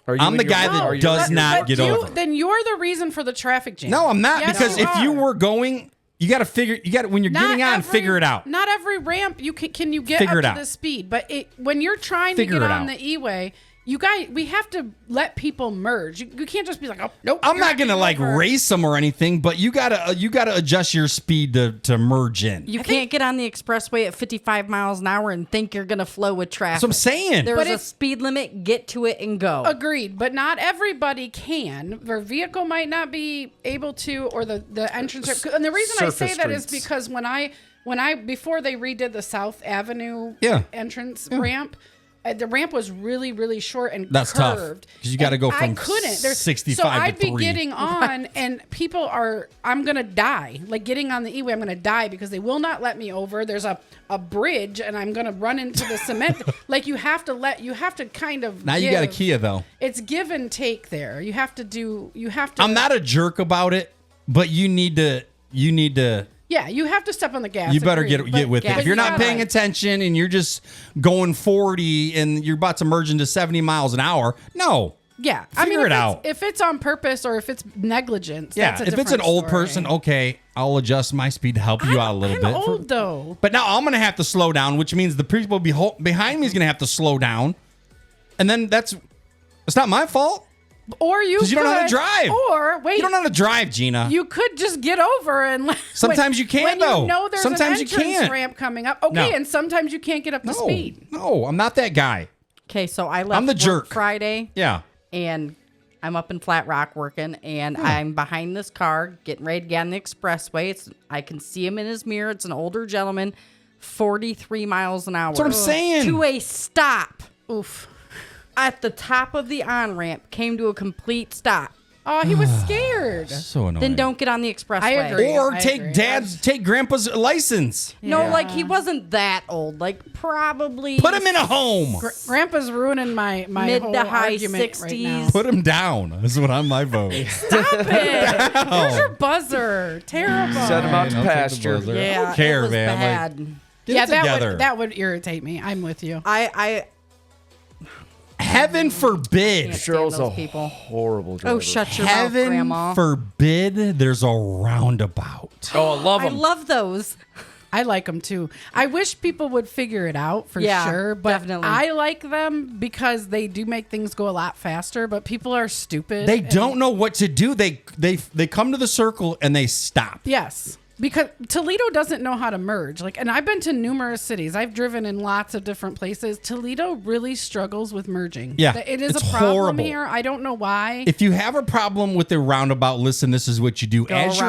Are you I'm in the your- guy are that you- does not get over. Then you're the reason for the traffic jam. No, I'm not Yes, because if you are. were going, you got to when you're getting on, figure it out. Not every ramp you can you get Figure up it to out. the speed, but when you're trying Figure to it get on out. the E-way, we have to let people merge. You can't just be like, oh nope. I'm you're not gonna getting like over. race them or anything, but you gotta adjust your speed to merge in. You can't get on the expressway at 55 miles an hour and think you're going to flow with traffic. That's what I'm saying. There's But a if- speed limit. Get to it and go. Agreed, but not everybody can. Their vehicle might not be able to, or the entrance. And the reason I say Surface that is streets. because when I before they redid the South Avenue entrance ramp. The ramp was really, really short and That's tough, curved. 'cause you gotta And go I from couldn't. 65 so to I'd be 3. getting on, and people I'm gonna die. Like getting on the E-way, I'm gonna die because they will not let me over. There's a bridge, and I'm gonna run into the cement. Like you have to kind of. Now you got a give. Kia though. It's give and take there. You have to. I'm not a jerk about it, but you need to. Yeah, you have to step on the gas. You better agreed, get with it. gas If you're is not not paying right. attention and you're just going 40 and you're about to merge into 70 miles an hour, no. Yeah, Figure it out. If it's on purpose or if it's negligence, Yeah, that's a if it's an different old story. person, okay, I'll adjust my speed to help you out a little I'm bit. old though. But now I'm going to have to slow down, which means the people behind me is going to have to slow down. And then it's not my fault. Or you Because you don't know how to drive. Or wait, You don't know how to drive, Gina. you could just get over and. Sometimes you can't, when though. You know there's Sometimes an you entrance can't. ramp coming up. Okay, No. and sometimes you can't get up to speed. No, I'm not that guy. Okay, so I left I'm the work jerk. Friday. Yeah. And I'm up in Flat Rock working, and I'm behind this car getting ready to get on the expressway. I can see him in his mirror. It's an older gentleman, 43 miles an hour. That's what I'm saying. To a stop. Oof. At the top of the on-ramp, came to a complete stop. Oh, he was scared. So annoying. Then don't get on the expressway. I agree. Or I take agree. take grandpa's license. No, like he wasn't that old. Like probably Put him in a home. Grandpa's ruining my Mid whole to high argument right 60s. now. Put him down. Is what I'm my vote. Stop it! Where's your buzzer? Terrible. Set him out to I'll take the pasture. buzzer. Yeah, I don't care, it was man. I'm bad. like, get it that together. that would irritate me. I'm with you. I Heaven forbid. Can't stand Cheryl's those a people. horrible driver. Oh, shut your mouth, Heaven Grandma. forbid there's a roundabout. Oh, I love I him. love those. I like them too. I wish people would figure it out for Yeah, sure, but definitely. I like them because they do make things go a lot faster. But people are stupid. They and- don't know what to do. They come to the circle and they stop. Yes. Because Toledo doesn't know how to merge. And I've been to numerous cities. I've driven in lots of different places. Toledo really struggles with merging. Yeah, It is it's a problem horrible. here. I don't know why. If you have a problem with the roundabout, listen, this is what you do. Go As around.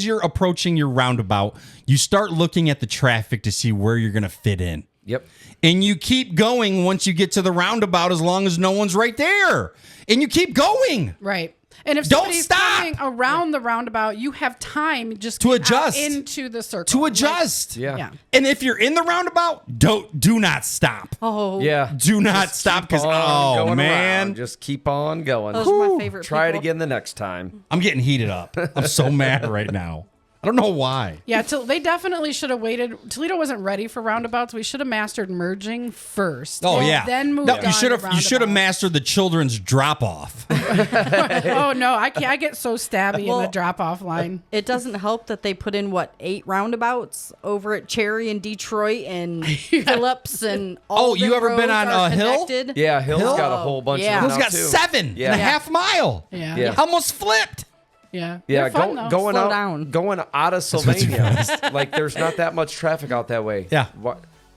you're approaching your roundabout, you start looking at the traffic to see where you're going to fit in. Yep. And you keep going once you get to the roundabout as long as no one's right there. And you keep going. Right. And if Don't somebody's stop! coming around the roundabout, you have time just To get out adjust. into the circle. To adjust. Yeah. Yeah. And if you're in the roundabout, do not stop. Oh, Yeah. Do not Just stop keep because on oh going man, around. Just keep on going. those are my favorite Try it people. again the next time. I'm getting heated up. I'm so mad right now. I don't know why. Yeah, they definitely should have waited. Toledo wasn't ready for roundabouts. We should have mastered merging first. Oh and yeah. Then moved No, on you should have. to You should have roundabouts. mastered the children's drop off. Oh no, I can't. I get so stabby in the Well, drop off line. It doesn't help that they put in 8 roundabouts over at Cherry and Detroit and Phillips and all. Oh, you them ever been roads on, are Hill? connected. Yeah, Hill's Hill? got a whole bunch Yeah. of them Who's now, got too. 7 Yeah. and a half mile? Yeah. Yeah. Almost flipped. Yeah. Yeah, They're fun, though. going Slow out, down. going out of Sylvania. Like there's not that much traffic out that way. Yeah.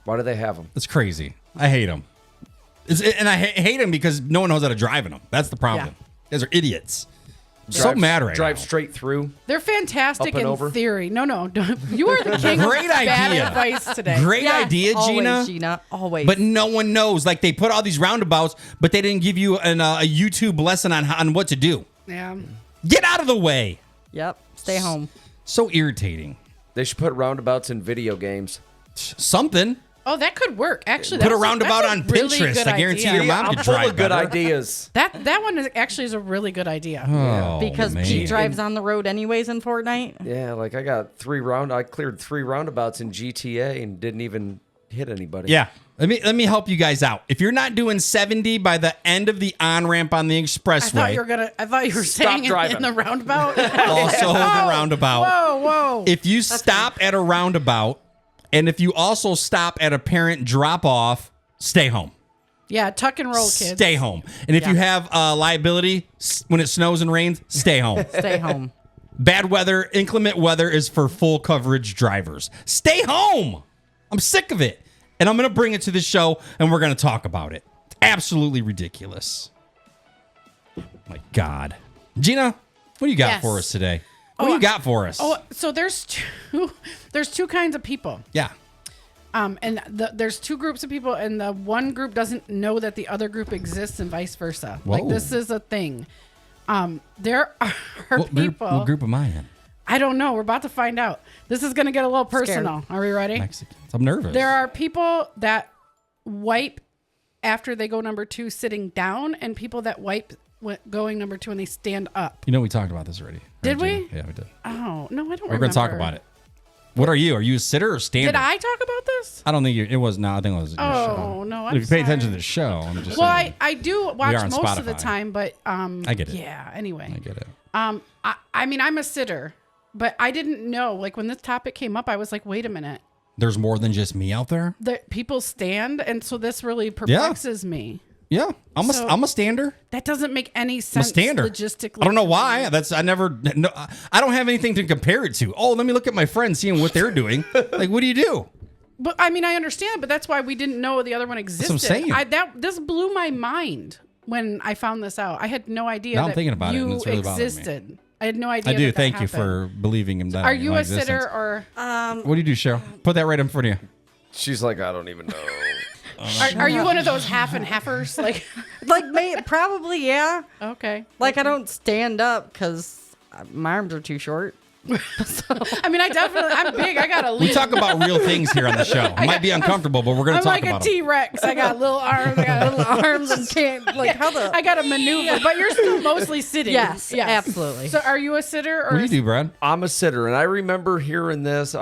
Why do they have them? It's crazy. I hate them. And I hate them because no one knows how to drive in them. That's the problem. Yeah. Guys are idiots. So mad right Drive now. straight through. They're fantastic Up and in over. theory. No, don't. You are the king Great of bad idea. advice today. Great Yes, idea, Gina. Always, Gina. Always. But no one knows. Like they put all these roundabouts, but they didn't give you a YouTube lesson on what to do. Yeah. Get out of the way. Yep. Stay home. So irritating. They should put roundabouts in video games. Something. Oh, that could work. Actually, Put a that's roundabout that's on really Pinterest. good I guarantee idea. your mom I'm could full drive of good better. ideas. That one is actually a really good idea. Oh, Because man. Pete drives on the road anyways in Fortnite. Yeah, like I cleared 3 roundabouts in GTA and didn't even hit anybody. Yeah. Let me help you guys out. If you're not doing 70 by the end of the on-ramp on the I thought you were expressway, saying it driving. in the roundabout. also the roundabout. Whoa. If you stop at a roundabout, and if you also stop at a parent drop-off, stay home. Yeah, tuck and roll, kids. Stay home. And if you have liability when it snows and rains, stay home. Stay home. Bad weather, inclement weather is for full coverage drivers. Stay home. I'm sick of it. And I'm going to bring it to the show and we're going to talk about it. It's absolutely ridiculous. My God. Gina, what do you got Yes. for us today? What do you got for us? Oh, so there's two kinds of people. Yeah. And there's 2 groups of people, and the one group doesn't know that the other group exists, and vice versa. Whoa. Like this is a thing. There are What group am I in? I don't know. We're about to find out. This is going to get a little personal. Are we ready? Mexicans. I'm nervous. There are people that wipe after they go number 2 sitting down, and people that wipe going number 2 and they stand up. You know we talked about this already. Did right, Gina? we? Yeah, we did. Oh, no, I don't remember. We're going to talk about it. What are you? Are you a sitter or standard? Did I talk about this? I don't think it was. No, I think it was. Your show. Oh, no, If I'm you pay sorry. attention to the show, I'm just Well, saying. I do are watch on most of the Spotify. time, but I get it. Yeah. Anyway, I get it. I mean, I'm a sitter, but I didn't know. Like when this topic came up, I was like, wait a minute. There's more than just me out there. The people stand, and so this really perplexes me. Yeah, I'm a stander. That doesn't make any I'm a sense stander. logistically. I don't know why. I don't have anything to compare it to. Oh, let me look at my friends, seeing what they're doing. Like, what do you do? But I mean, I understand, but that's why we didn't know the other one existed. That's what I'm saying. This blew my mind when I found this out. I had no idea Now I'm that thinking about it, and you it's really bothering me. existed. I had no idea. I do. that Thank you happened. for believing him. That Are in you my a sitter existence. or? What do you do, Cheryl? Put that right in front of you. She's like, I don't even know. Are you one of those half and heifers? Like, Probably, yeah. okay. Like, I don't stand up because my arms are too short. I mean, I'm big. I got a We lean. talk about real things here on the show. It might be uncomfortable, but we're going to I'm talk like a about them. T-Rex. I got little arms. I got little arms and can't How the? I got to maneuver, but you're still mostly sitting. Yes, absolutely. So, are you a sitter or? What do you do, Brad? I'm a sitter, and I remember hearing this. Am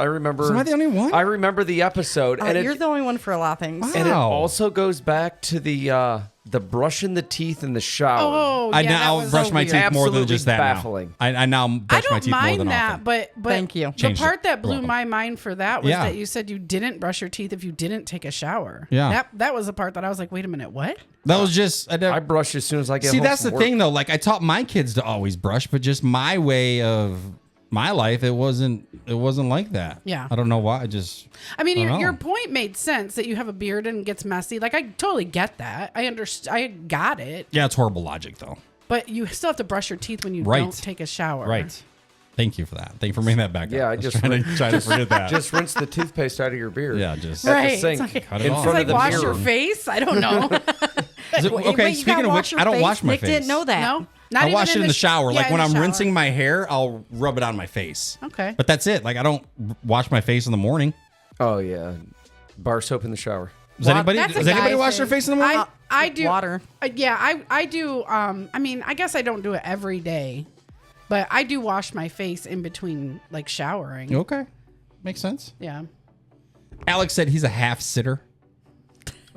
I the only one? I remember the episode, and You're the only one for a lot of things. and it Wow. also goes back to the brushing the teeth in the shower. Oh, yeah, I that now was brush so my weird. teeth more than Absolutely just that. baffling. Now. I now I brush my don't teeth more than mind that, often. but Thank you. The Changed part it. that blew You're welcome. my mind for that was Yeah. that you said you didn't brush your teeth if you didn't take a shower. Yeah. That was the part that I was like, wait a minute, what? That was just. I brush as soon as I get See, home that's from the work. thing, though. Like, I taught my kids to always brush, but just my way of my life, it wasn't like that. Yeah. I don't know why. I just. I mean, I don't your know. point made sense that you have a beard and it gets messy. Like, I totally get that. I understand. I got it. Yeah, it's horrible logic, though. But you still have to brush your teeth when you Right. don't take a shower. Right. Thank you for that. Thank you for bringing that back. Yeah, up. I just trying to forget that. Just rinse the toothpaste out of your beard. Yeah, just at Right. the sink It's like- cut it in off. It's front like of the wash mirror. your face. I don't know. Is it- Wait, okay, you speaking gotta of wash which, your I don't face? wash my Nick face. didn't know that. No, not I even wash it in the shower. Yeah, Like when in I'm the shower. rinsing my hair, I'll rub it on my face. Okay. But that's it. Like I don't wash my face in the morning. Oh yeah, bar soap in the shower. Does Well, anybody that's a does anybody guy wash their thing. face in the morning? I do. Water. Yeah, I do. I mean, I guess I don't do it every day, but I do wash my face in between like showering. Okay, makes sense. Yeah. Alex said he's a half sitter.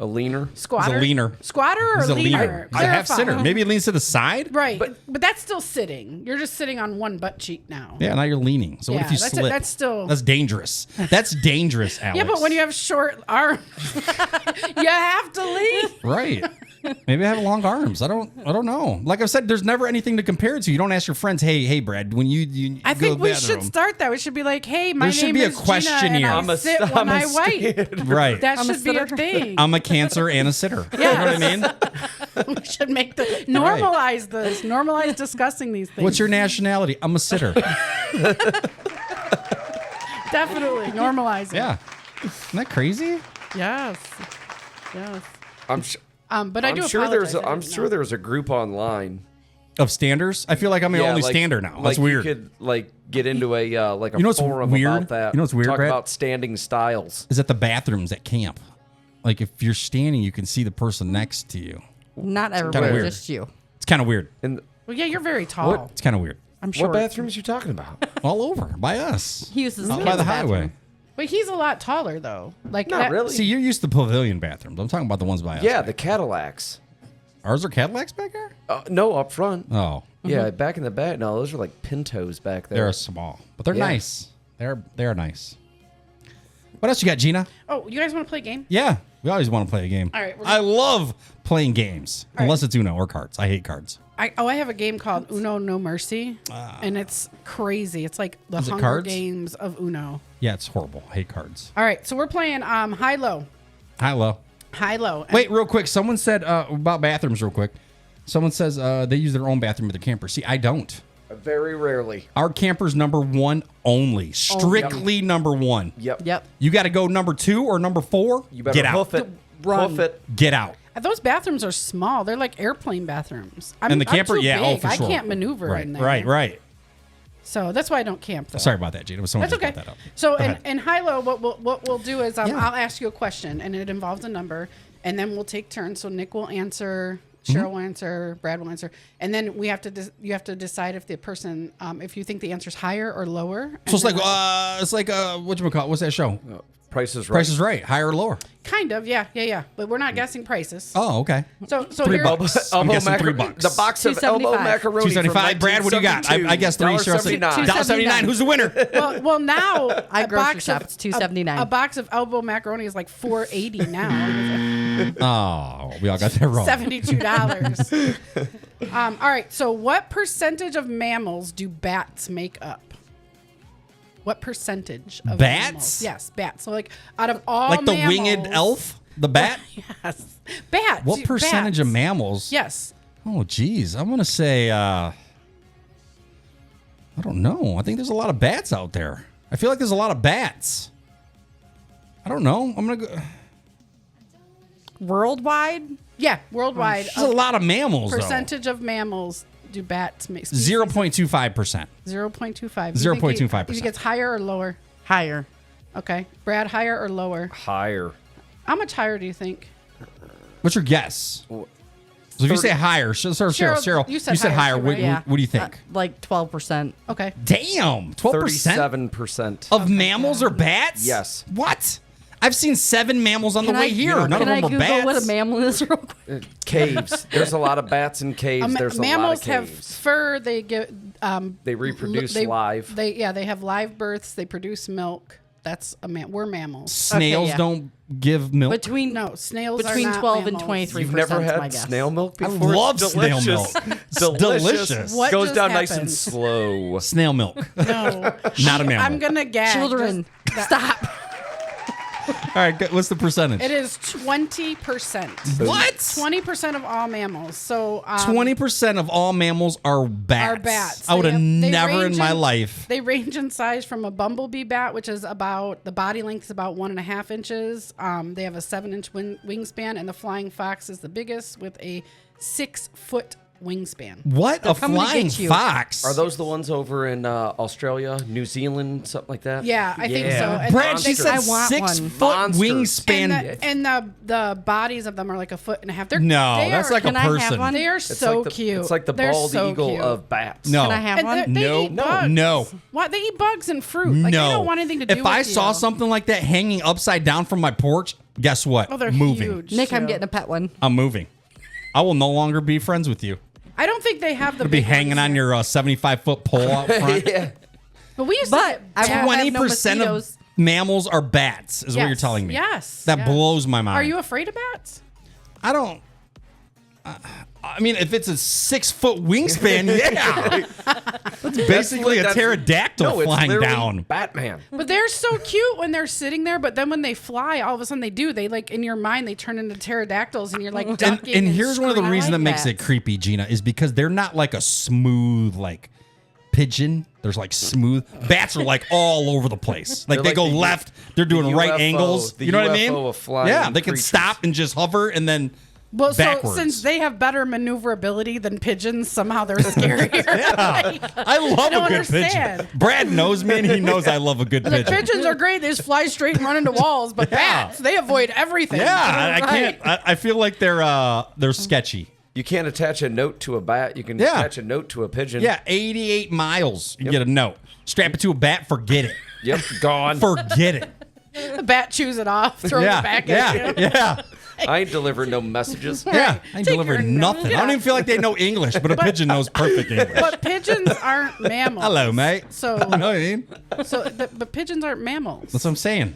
A leaner. Squatter. He's a leaner. Squatter or He's a leaner? leaner. He's a half Clarify. sitter. Maybe he leans to the side. Right, but that's still sitting. You're just sitting on one butt cheek now. Yeah, now you're leaning. So what Yeah, if you that's slip? that's still. That's dangerous. That's dangerous, Alex. Yeah, but when you have short arms, you have to lean. right. Maybe I have long arms. I don't know. Like I said, there's never anything to compare it to. You don't ask your friends, hey, Brad, when you I go think to the we bathroom. should start that. We should be like, hey, my There should name be a is Gina, questionnaire. and I sit when I'm a I wipe. Right. That I'm a should be a sitter. thing. I'm a cancer and a sitter. You know what I mean? We should make normalize this. Normalize discussing these things. What's your nationality? I'm a sitter. Definitely normalize it. Yeah. Isn't that crazy? Yes. Yes. But I do I'm sure apologize. there's I I'm didn't sure know. there's a group online. Of standers? I feel like I'm the only like- stander now. Like That's weird. You could like get into a like a You know what's forum weird? about that. You know what's weird, Talk Brett? about standing styles. Is at the bathrooms at camp. Like if you're standing, you can see the person next to you. Not kinda everybody, weird. just you. It's kind of weird. And Well, yeah, you're very tall. It's kind of weird. I'm sure. what bathrooms you talking about? All over by us. He uses Out the by the kids' bathroom. highway. But he's a lot taller, though. Like Not really. See, you're used to pavilion bathrooms. I'm talking about the ones by us. Yeah, the Cadillacs. Ours are Cadillacs back there? No, up front. Oh, Yeah, back in the back. No, those are like Pintos back there. they're small, but they're Yeah. nice. They're nice. What else you got, Gina? Oh, you guys want to play a game? Yeah, we always want to play a game. All right, we're I love playing games, right. unless it's Uno or cards. I hate cards. I have a game called Uno No Mercy, and it's crazy. It's like the Is it Hunger cards? Games of Uno. Yeah, it's horrible. I hate cards. All right, so we're playing high-low. Hello. High-low. Wait, real quick. Someone said about bathrooms, real quick. Someone says they use their own bathroom at their camper. See, I don't. Very rarely. Our camper's number one only. Strictly number one. Yep. Yep. You got to go number 2 or number 4. You better get out. hoof it. Run. Hoof it. Get out. Those bathrooms are small. They're like airplane bathrooms. And the camper, I'm too yeah, big. for sure. I can't maneuver right, in there. Right. So that's why I don't camp. Though. Sorry about that, Gina. Someone That's just okay. brought that up. So Go in, ahead. in high-low, what we'll do is Yeah. I'll ask you a question, and it involves a number, and then we'll take turns. So Nick will answer, Mm-hmm. Cheryl will answer, Brad will answer, and then we have to you have to decide if the person if you think the answer's higher or lower. So it's And like then whatchamacallit? What's that show? Price is right. Price is Right. Higher or lower? kind of yeah, but we're not guessing prices. Oh, okay. So $3. here, I'm guessing $3. The box of elbow $2.75. macaroni. from $2.75. Brad, what do you got? I guess 3. Cheryl said $1.79. $1.79. Who's the winner? well now I a grocery box shop. of It's $2.79. A box of elbow macaroni is like $4.80 now. Oh, fault. We all got that wrong. $72. All right. So, what percentage of mammals do bats make up? What percentage of Bats? mammals? Yes, bats. So, like, out of all Like the mammals, winged elf, the bat. Yes, bats. What percentage of bats. mammals? Yes. Oh, geez. I'm going to say, I don't know. I think there's a lot of bats out there. I feel like there's a lot of bats. I don't know. I'm going to go. Worldwide? Yeah, worldwide. There's a lot of mammals, Percentage of mammals do bats make? though. 0.25%. 0.25. 0.25%. If it gets higher or lower? Higher. Okay. Brad, higher or lower? Higher. How much higher do you think? What's your guess? So if you say higher, Cheryl, you said higher. higher, What, right? Yeah. what do you think? Like 12%. Okay. Damn, 12% 37%. of mammals are bats? Yes. What? I've seen 7 mammals on the way here. None of Can I them are Google bats. what a mammal is real quick? Caves. There's a lot of bats in caves. There's a lot mammals of have caves. fur. They get. They reproduce they, live. They have live births. They produce milk. That's we're mammals. Snails Okay, yeah. don't give milk. Between No, snails between are not 12 and mammals. 23%. You've never my had guess. snail milk I before? love It's snail delicious. milk. It's delicious. What Goes just down nice happened? and slow. Snail milk. No, Not a mammal. I'm gonna gag. Children, stop. All right, good. What's the percentage? It is 20%. What? 20% of all mammals. So 20% of all mammals are bats. are bats. I would have They never range in my life. They range in size from a bumblebee bat, which is about the body length is about 1.5 inches. They have a 7-inch wingspan, and the flying fox is the biggest with a 6-foot wingspan. What? A coming to flying get you. fox? Are those the ones over in Australia, New Zealand, something like that? Yeah, I think so. And Brad, they she said I want 6 one. foot Monsters. wingspan. and the bodies of them are like 1.5 feet. No, they that's are, like a Can I have person. one? They are It's so like the, cute. It's like the They're bald so eagle cute. of bats. No. Can I have And one? they No. eat bugs. No. What? They eat bugs and fruit. Like, no. they don't want anything to do if with I you. saw something like that hanging upside down from my porch, guess what? Oh, they're moving. huge. Nick, I'm too. getting a pet one. I'm moving. I will no longer be friends with you. I don't think they have the I'll be big hanging ones on here. your 75-foot pole out front. Yeah. But we used But to I get won't have no 20% of mosquitoes. mammals are bats, is what you're Yes, telling me. yes, That yes. blows my mind. Are you afraid of bats? I don't. I mean, if it's a 6-foot wingspan, yeah. That's basically a That's- pterodactyl no, it's flying literally down. Batman. But they're so cute when they're sitting there. But then when they fly, all of a sudden they do. They like in your mind they turn into pterodactyls, and you're like And, ducking. and here's one of the screaming. reasons that like makes it bats. creepy, Gina, is because they're not like a smooth, like, pigeon. There's like smooth. Bats are like all over the place. Like They're they like go the left, they're doing the right UFO angles. the You know what I mean? UFO of flying Yeah, they can creatures. stop and just hover and then Well, backwards. so since they have better maneuverability than pigeons, somehow they're scarier. I love don't a good understand. pigeon. Brad knows me and he knows I love a good The pigeon. pigeons are great. They just fly straight and run into walls. But bats, they avoid everything. Yeah, I Right. can't. I feel like they're sketchy. You can't attach a note to a bat. You can Yeah. attach a note to a pigeon. Yeah, 88 miles. You get a note. Strap it to a bat. Forget it. Yep. Gone. Forget it. The bat chews it off, throws yeah, it back yeah, at you. yeah, I ain't delivering no messages. yeah. I Take deliver your nothing. note. I don't even feel like they know English, but a pigeon knows perfect English. But pigeons aren't mammals. Hello, mate. So, You know what I mean? but pigeons aren't mammals. That's what I'm saying.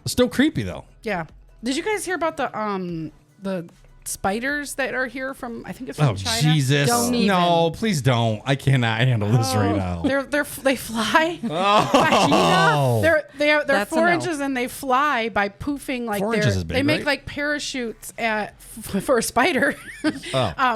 It's still creepy though. Yeah. Did you guys hear about the spiders that are here from? I think it's from Oh China. Jesus! Don't even. No, please don't. I cannot handle this right now. They fly. Oh. They're That's a 4 no. inches and they fly by poofing like 4 inches is big, they make right? like parachutes for a spider. Oh.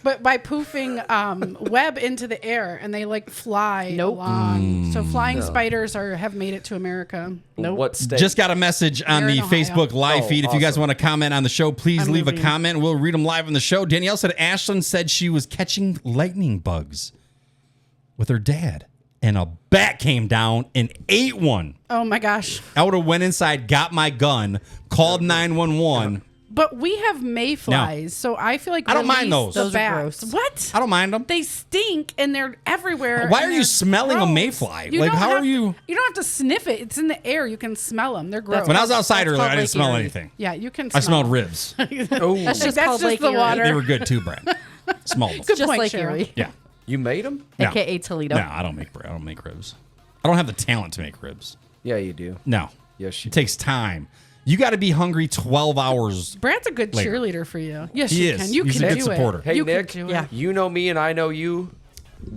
But by poofing web into the air and they like fly Nope. along. So flying spiders have made it to America. What state? Just got a message on You're the in Ohio. Facebook live Oh, feed. If you guys awesome. want to comment on the show, please I'm leave a moving. comment. We'll read them live on the show. Danielle said Ashlyn said she was catching lightning bugs with her dad, and a bat came down and ate one. Oh my gosh. I would have went inside, got my gun, called 911. But we have mayflies, so I feel like I don't mind release those. the Those are bats. gross. What? I don't mind them. They stink and they're everywhere. Why and are you they're smelling a gross. mayfly? You Like, don't how have are you- You don't have to sniff it. It's in the air. You can smell them. They're gross. When I was outside That's earlier, I called didn't Lake smell Erie. anything. Yeah, you can. I smell smelled them. ribs. That's just just called Lake the Erie. water. They were good too, Brad. Smelled them. Good Just point, like Cheryl. Erie. Yeah. You made them? No. AKA Toledo. No, I don't make ribs. I don't have the talent to make ribs. Yeah, you do. No. Yes, you It takes time. You got to be hungry 12 hours. Brad's a good later. cheerleader for you. Yes, He you is. can. You He's can a do good supporter. it. Hey, you Nick, can do Yeah. it. you know me and I know you.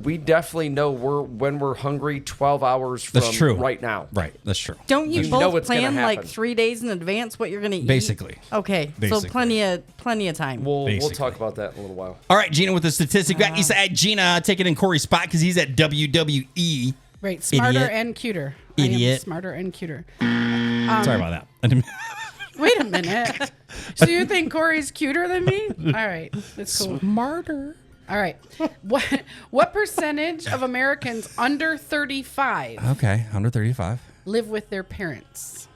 We definitely know when we're hungry 12 hours from That's true. right now. Right. That's true. Don't you You know both what's gonna plan like happen. 3 days in advance what you're gonna eat? Basically. Okay, Basically. so plenty of time. We'll Basically. talk about that in a little while. All right, Gina with the statistic. We got Eastside Gina taking in Corey's spot because he's at WWE. Right, smarter Idiot. and cuter. I am Idiot. smarter and cuter. Sorry about that. I didn't- Wait a minute. So you think Corey's cuter than me? All right, that's cool. Smarter. All right, what percentage of Americans under 35 Okay, under 35. live with their parents?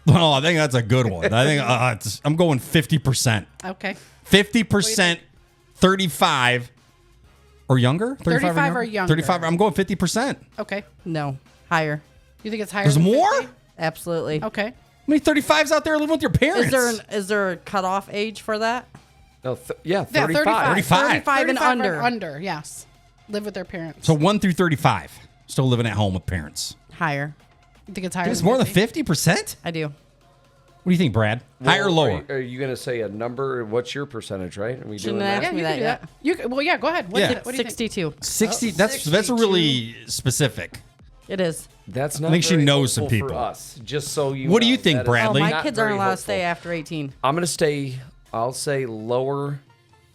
Well, I think that's a good one. I think I'm going 50%. Okay, 50%, 35 or younger. 35 or younger. 35. I'm going 50%. okay. No, higher. You think it's higher? There's than more? 50? Absolutely. Okay. How many 35s out there living with your parents? Is there a cutoff age for that? No, Yeah, 35. 35. 35 and under. Under, yes. Live with their parents. So 1 through 35, still living at home with parents. Higher. You think it's higher? It's than more than 50? 50%? I do. What do you think, Brad? Higher or Well, lower? Are you going to say a number? What's your percentage, right? Are we Shouldn't doing ask that? me Yeah, you that can do yet. that. You can, well, yeah, go ahead. What, Yeah. do you- what do you think? 62. 60. That's really specific. It is. That's not I think she very knows some helpful people. For us, just so you What do know, you think, that is Bradley? Oh, my not kids very aren't allowed to helpful. stay after 18. I'm going to stay, I'll say lower,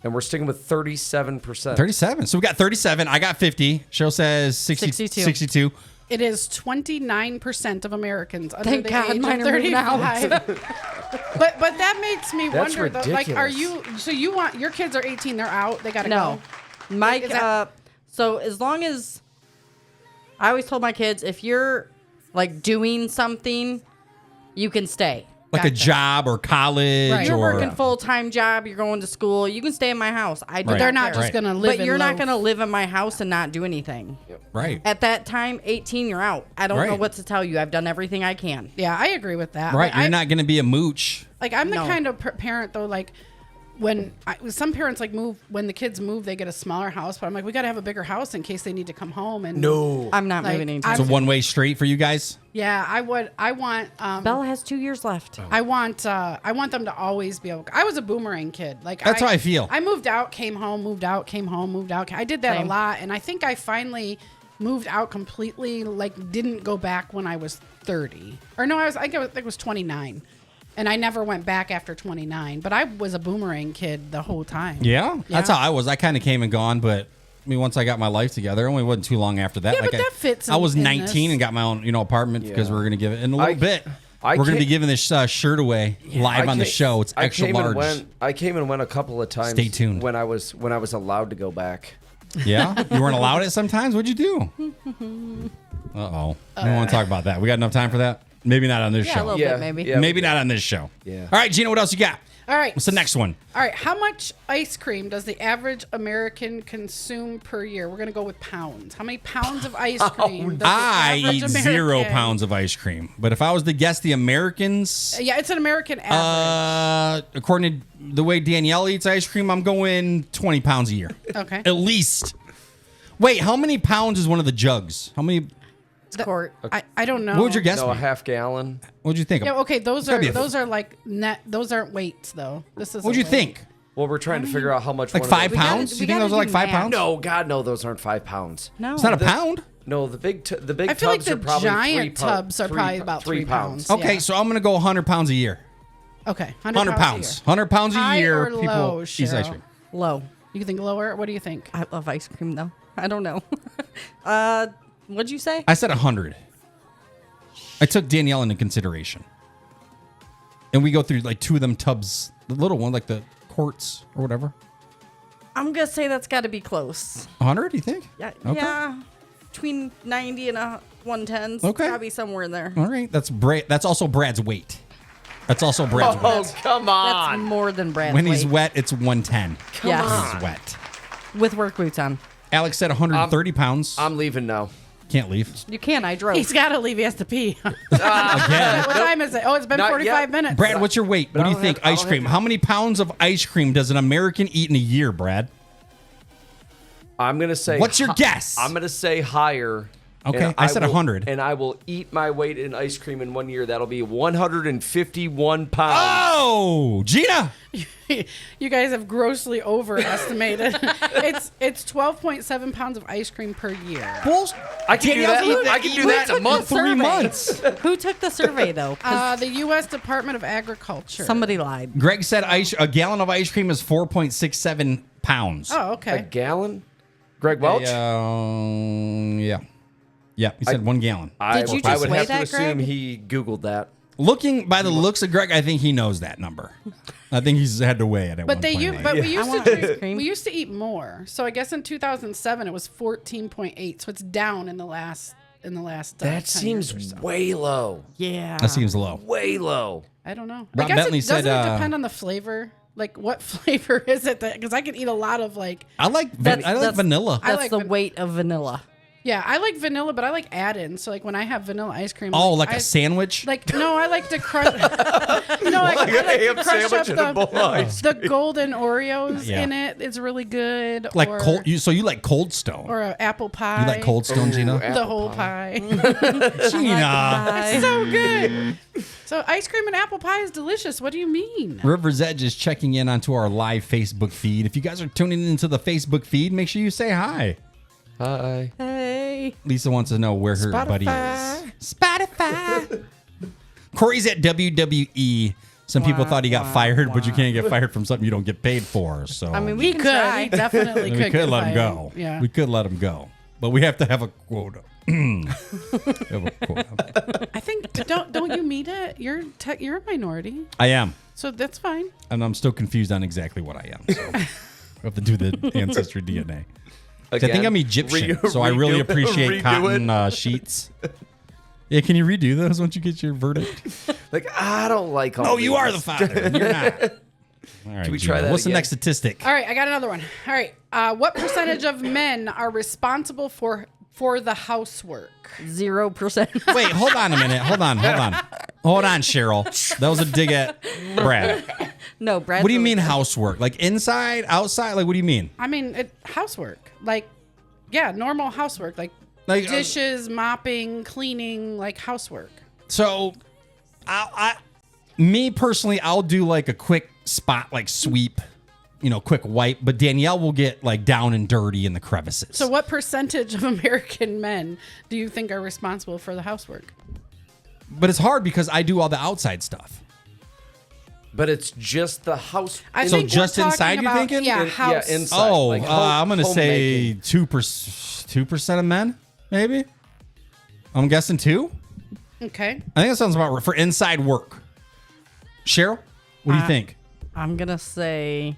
and we're sticking with 37%. 37. So we got 37. I got 50. Cheryl says 62. 62. It is 29% of Americans under Thank the God age mine of are moving out. 35. but that makes me That's wonder though, like, are ridiculous. you? So you want your kids are 18? They're out. They gotta No. go. Mike, Is that- so as long as I always told my kids, if you're like doing something, you can stay. Like a Gotcha. job or college Right. You're or working full time job. You're going to school. You can stay in my house. I do. Right. They're not care. just gonna live. But you're in not low- going to live in my house and not do anything. right. At that time, 18, you're out. I don't know Right. what to tell you. I've done everything I can. Yeah, I agree with that. Right. Like, You're not going to be a mooch. Like I'm the No. kind of parent though, like when some parents like move when the kids move, they get a smaller house. But I'm like, we got to have a bigger house in case they need to come home. And I'm not Like, moving anytime. It's a one-way street for you guys. yeah, I would. I want. Bella has 2 years left. I want them to always be able. I was a boomerang kid. Like That's how I feel. I moved out, came home, moved out, came home, moved out. I did that Same. a lot, and I think I finally moved out completely. Like didn't go back when I was 30, or no, I think it was 29, and I never went back after 29. But I was a boomerang kid the whole time. Yeah. That's Yeah. how I was. I kind of came and gone, but I mean, once I got my life together, it only wasn't too long after that. Yeah, but that fits I was in 19 this. and got my own, apartment because Yeah. we were going to give it in a little bit. I We're going to be can't- giving this shirt away live on the show. It's extra large. I came and went a couple of times. Stay tuned. When I was allowed to go back. Yeah, you weren't allowed it sometimes. What'd you do? Uh-oh. I don't want to talk about that. We got enough time for that? Maybe not on this Yeah, a show. little Yeah, bit maybe. yeah. Maybe not on this show. Yeah. All right, Gina, what else you got? All right. What's the next one? All right. How much ice cream does the average American consume per year? We're gonna go with pounds. How many pounds of ice cream? Does the I average eat American- 0 pounds of ice cream. But if I was to guess the Americans, Yeah, it's an American average. according to the way Danielle eats ice cream, I'm going 20 pounds a year. Okay. At least. Wait, how many pounds is one of the jugs? How many? It's court. I don't know. What would your guess No, be? a half gallon. What'd you think? Yeah, okay, those gotta are be a- those are like net. Those aren't weights though. This is. What'd a you weight. think? Well, we're trying to figure out how much. Like one of 5 those- pounds? we You think gotta those are like do 5 math. pounds? No, God, no, those aren't 5 pounds. No. It's not a pound? No, the big I feel like tubs the are probably giant tubs are probably about 3 pounds. Okay, Yeah. so I'm going to go 100 pounds a year. Okay, 100 pounds. 100 pounds a High year. or People low, eat ice Cheryl? cream. Low. You think lower? What do you think? I love ice cream though. I don't know. What'd you say? I said 100. I took Danielle into consideration. And we go through like 2 of them tubs, the little one, like the quarts or whatever. I'm gonna say that's got to be close. 100, you think? Yeah, Okay. yeah, between 90 and 110. Okay. Gotta be somewhere in there. All right. That's also Brad's weight. That's also Brad's weight. Oh, come That's on. more than Brad's When he's weight. wet, it's 110. Yes, When he's wet. with work boots on. Alex said 130 pounds. I'm leaving now. Can't leave. You can. I drove. He's got to leave. He has to pee. Again. What time is it? Oh, it's been Not 45 yet. minutes. Brad, what's your weight? What do I you don't think? have- I Ice don't cream. have- How many pounds of ice cream does an American eat in a year, Brad? I'm gonna say. What's your guess? I'm gonna say higher Okay, And I said will- 100. And I will eat my weight in ice cream in 1 year. That'll be 151 pounds. Oh, Gina. You guys have grossly overestimated. it's 12.7 pounds of ice cream per year. I can do that. Danielle's I can do that in a month. 3 months. Who took the survey though? 'Cause The U.S. Department of Agriculture. somebody lied. Greg said a gallon of ice cream is 4.67 pounds. Oh, A okay. gallon? Greg Welch? Yeah. Yeah, he said 1 gallon. I, Did you I just would weigh have to that, assume Greg? he Googled that. Looking by the looks of Greg, I think he knows that number. I think he's had to weigh it at But one they point. u- maybe. but we used want to ice do, cream. we used to eat more. So I guess in 2007 it was 14.8. So it's down in the last That 10 seems years or so. way low. Yeah. That seems low. Way low. I don't know. Rob I guess Bentley it doesn't said, it depend on the flavor. Like what flavor is it? Because I can eat a lot of like. I like That's- vanilla. I That's like the van- weight of vanilla. Yeah, I like vanilla, but I like add-ins. So like when I have vanilla ice cream. Oh, like I- a sandwich? Like no, I like to crush. no, I like ham to crush sandwich up and a bowl of ice the golden Oreos Yeah. in it. It's really good. like or, cold. So you like Cold Stone? or an apple pie. You like Cold Stone, Gina? The whole pie. Gina. It's so good. So ice cream and apple pie is delicious. What do you mean? River's Edge is checking in onto our live Facebook feed. If you guys are tuning into the Facebook feed, make sure you say hi. Hi. Hey. Lisa wants to know where her buddy is. Spotify. Corey's at WWE. Some people thought he got fired, but you can't get fired from something you don't get paid for. So I mean, He we can could. try. He definitely we could. could get let him fired. go. Yeah. We could let him go, but we have to have a quota. Have a quota. I think don't you meet it? You're a minority, I am, so that's fine. and I'm still confused on exactly what I am. So we have to do the ancestry DNA. I think Again, I'm Egyptian, re- so I really redo- appreciate redo cotton sheets. Yeah, can you redo those once you get your verdict? Like, I don't like all No, you these. are the father. You're not. All right, Can we Gina, try that what's the again? next statistic? All right, I got another one. All right, what percentage of men are responsible for the housework? 0%. Wait, hold on a minute. Hold on, Cheryl. That was a dig at Brad. No, Brad. What do you mean housework? Like inside, outside? Like what do you mean? I mean, housework, like, yeah, normal housework, like Like dishes, mopping, cleaning, like housework. So, me personally, I'll do like a quick spot, like sweep, quick wipe. But Danielle will get like down and dirty in the crevices. So, what percentage of American men do you think are responsible for the housework? But it's hard because I do all the outside stuff. But it's just the house. I So think we're just talking inside, you're about, thinking? Yeah, Yeah, house. inside. Oh, like I'm gonna say homemaking. 2% of men, maybe. I'm guessing 2. Okay. I think that sounds about right for inside work. Cheryl, what do you think? I'm going to say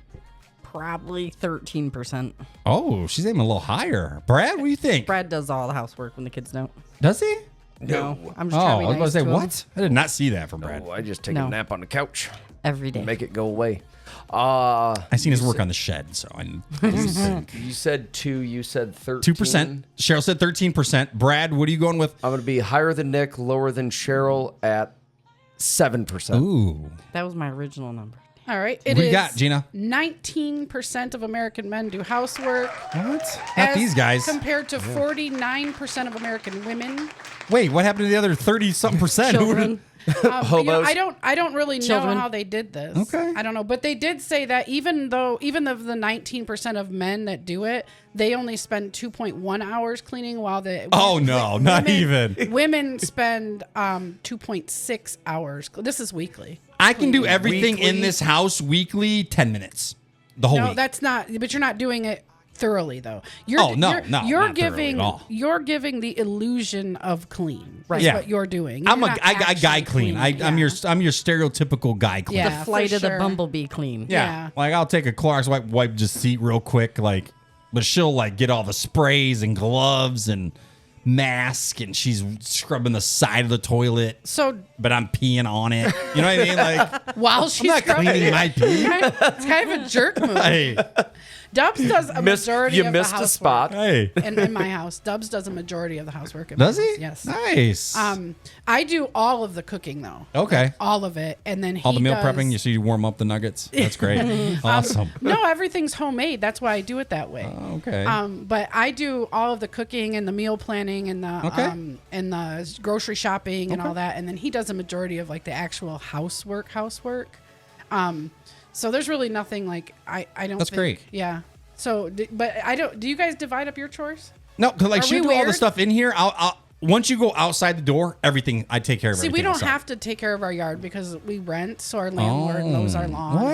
probably 13%. Oh, she's aiming a little higher. Brad, what do you think? Brad does all the housework when the kids don't. Does he? No. I'm just Oh, trying to be I was about to nice say to him what? I did not see that from Brad. Oh, I just take No. a nap on the couch. every day. Make it go away. I seen his work on the shed, so I You said 2. You said 13. 2%. Cheryl said 13%. Brad, what are you going with? I'm going to be higher than Nick, lower than Cheryl at 7%. Ooh. That was my original number. All right. What do you got, Gina? 19% of American men do housework. What? Not as these guys. Compared to 49% of American women. Wait, what happened to the other 30-something percent? Children. Hobos. I don't really Children. know how they did this. Okay. I don't know, but they did say that even of the 19% of men that do it, they only spend 2.1 hours cleaning, while the Oh, no, not even. women spend 2.6 hours. This is weekly. I can do everything in Weekly? this house weekly 10 minutes. The whole No, week. that's not. But you're not doing it thoroughly though. Oh, no, you're not thoroughly giving at all. you're giving the illusion of clean. Right. Yeah. What you're doing. I'm You're a not I guy actually clean. cleaning. I'm Yeah. your stereotypical guy clean. Yeah. The flight for of the sure. bumblebee clean. Yeah. Like I'll take a Clorox wipe just seat real quick, like, but she'll like get all the sprays and gloves and mask, and she's scrubbing the side of the toilet, So but I'm peeing on it. You know what I mean? Like while I'm she's not scrubbing- cleaning my pee. it's kind of a jerk move. Hey, Dubs does a majority You of missed the a housework. spot. Hey. In my house, Dubs does a majority of the housework. In Does my he? house, yes. Nice. I do all of the cooking though. Okay. Like, all of it, and then All the meal does, prepping, you warm up the nuggets. That's great. Awesome. No, everything's homemade. That's why I do it that way. Okay. But I do all of the cooking and the meal planning and the grocery shopping and all that, and then he does a majority of like the actual housework. So there's really nothing like I don't. That's think, great. Yeah. So, but I don't. Do you guys divide up your chores? No, because like Are she we do all the weird? stuff in here. I'll once you go outside the door, everything I take care of. See, everything we don't outside. have to take care of our yard because we rent, so our landlord mows our lawn. What?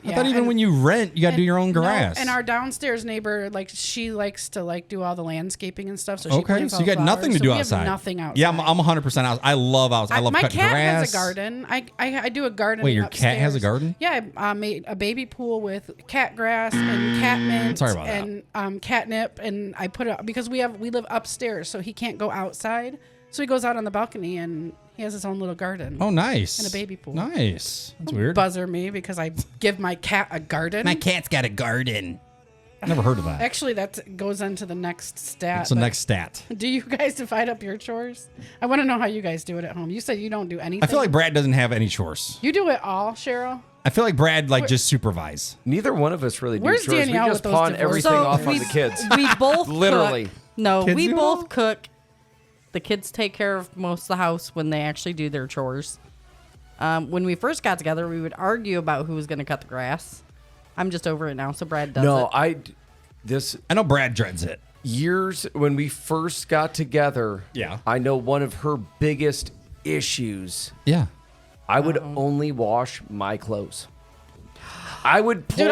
and- I thought even when you rent, you got to do your own grass. No, and our downstairs neighbor, like she likes to like do all the landscaping and stuff. So she okay, plants so all you got flowers. nothing to So do we have outside. nothing outside. Yeah, I'm 100% out. I love outside. I love my cutting cat grass. has a garden. I do a garden. Wait, your cat has a upstairs. garden? Yeah, I made a baby pool with cat grass and catmint Sorry about that. and catnip, and I put it because we live upstairs, so he can't go outside. So he goes out on the balcony and he has his own little garden. Oh, nice. And a baby pool. Nice. That's weird. Buzzer me because I give my cat a garden. My cat's got a garden. Never heard of that. Actually, that goes into the next stat. What's the but next stat? Do you guys divide up your chores? I want to know how you guys do it at home. You said you don't do anything. I feel like Brad doesn't have any chores. you do it all, Cheryl. I feel like Brad just supervise. Neither one of us really do Where's chores. Danielle We with just those pawn divorces? everything off on the kids. We both Literally. cook. No, Kids we do it both all? cook. The kids take care of most of the house when they actually do their chores. When we first got together, we would argue about who was going to cut the grass. I'm just over it now, so Brad does No, it. I know Brad dreads it. Years when we first got together, Yeah. I know one of her biggest issues. Yeah. I would only wash my clothes. I would pull. Dude,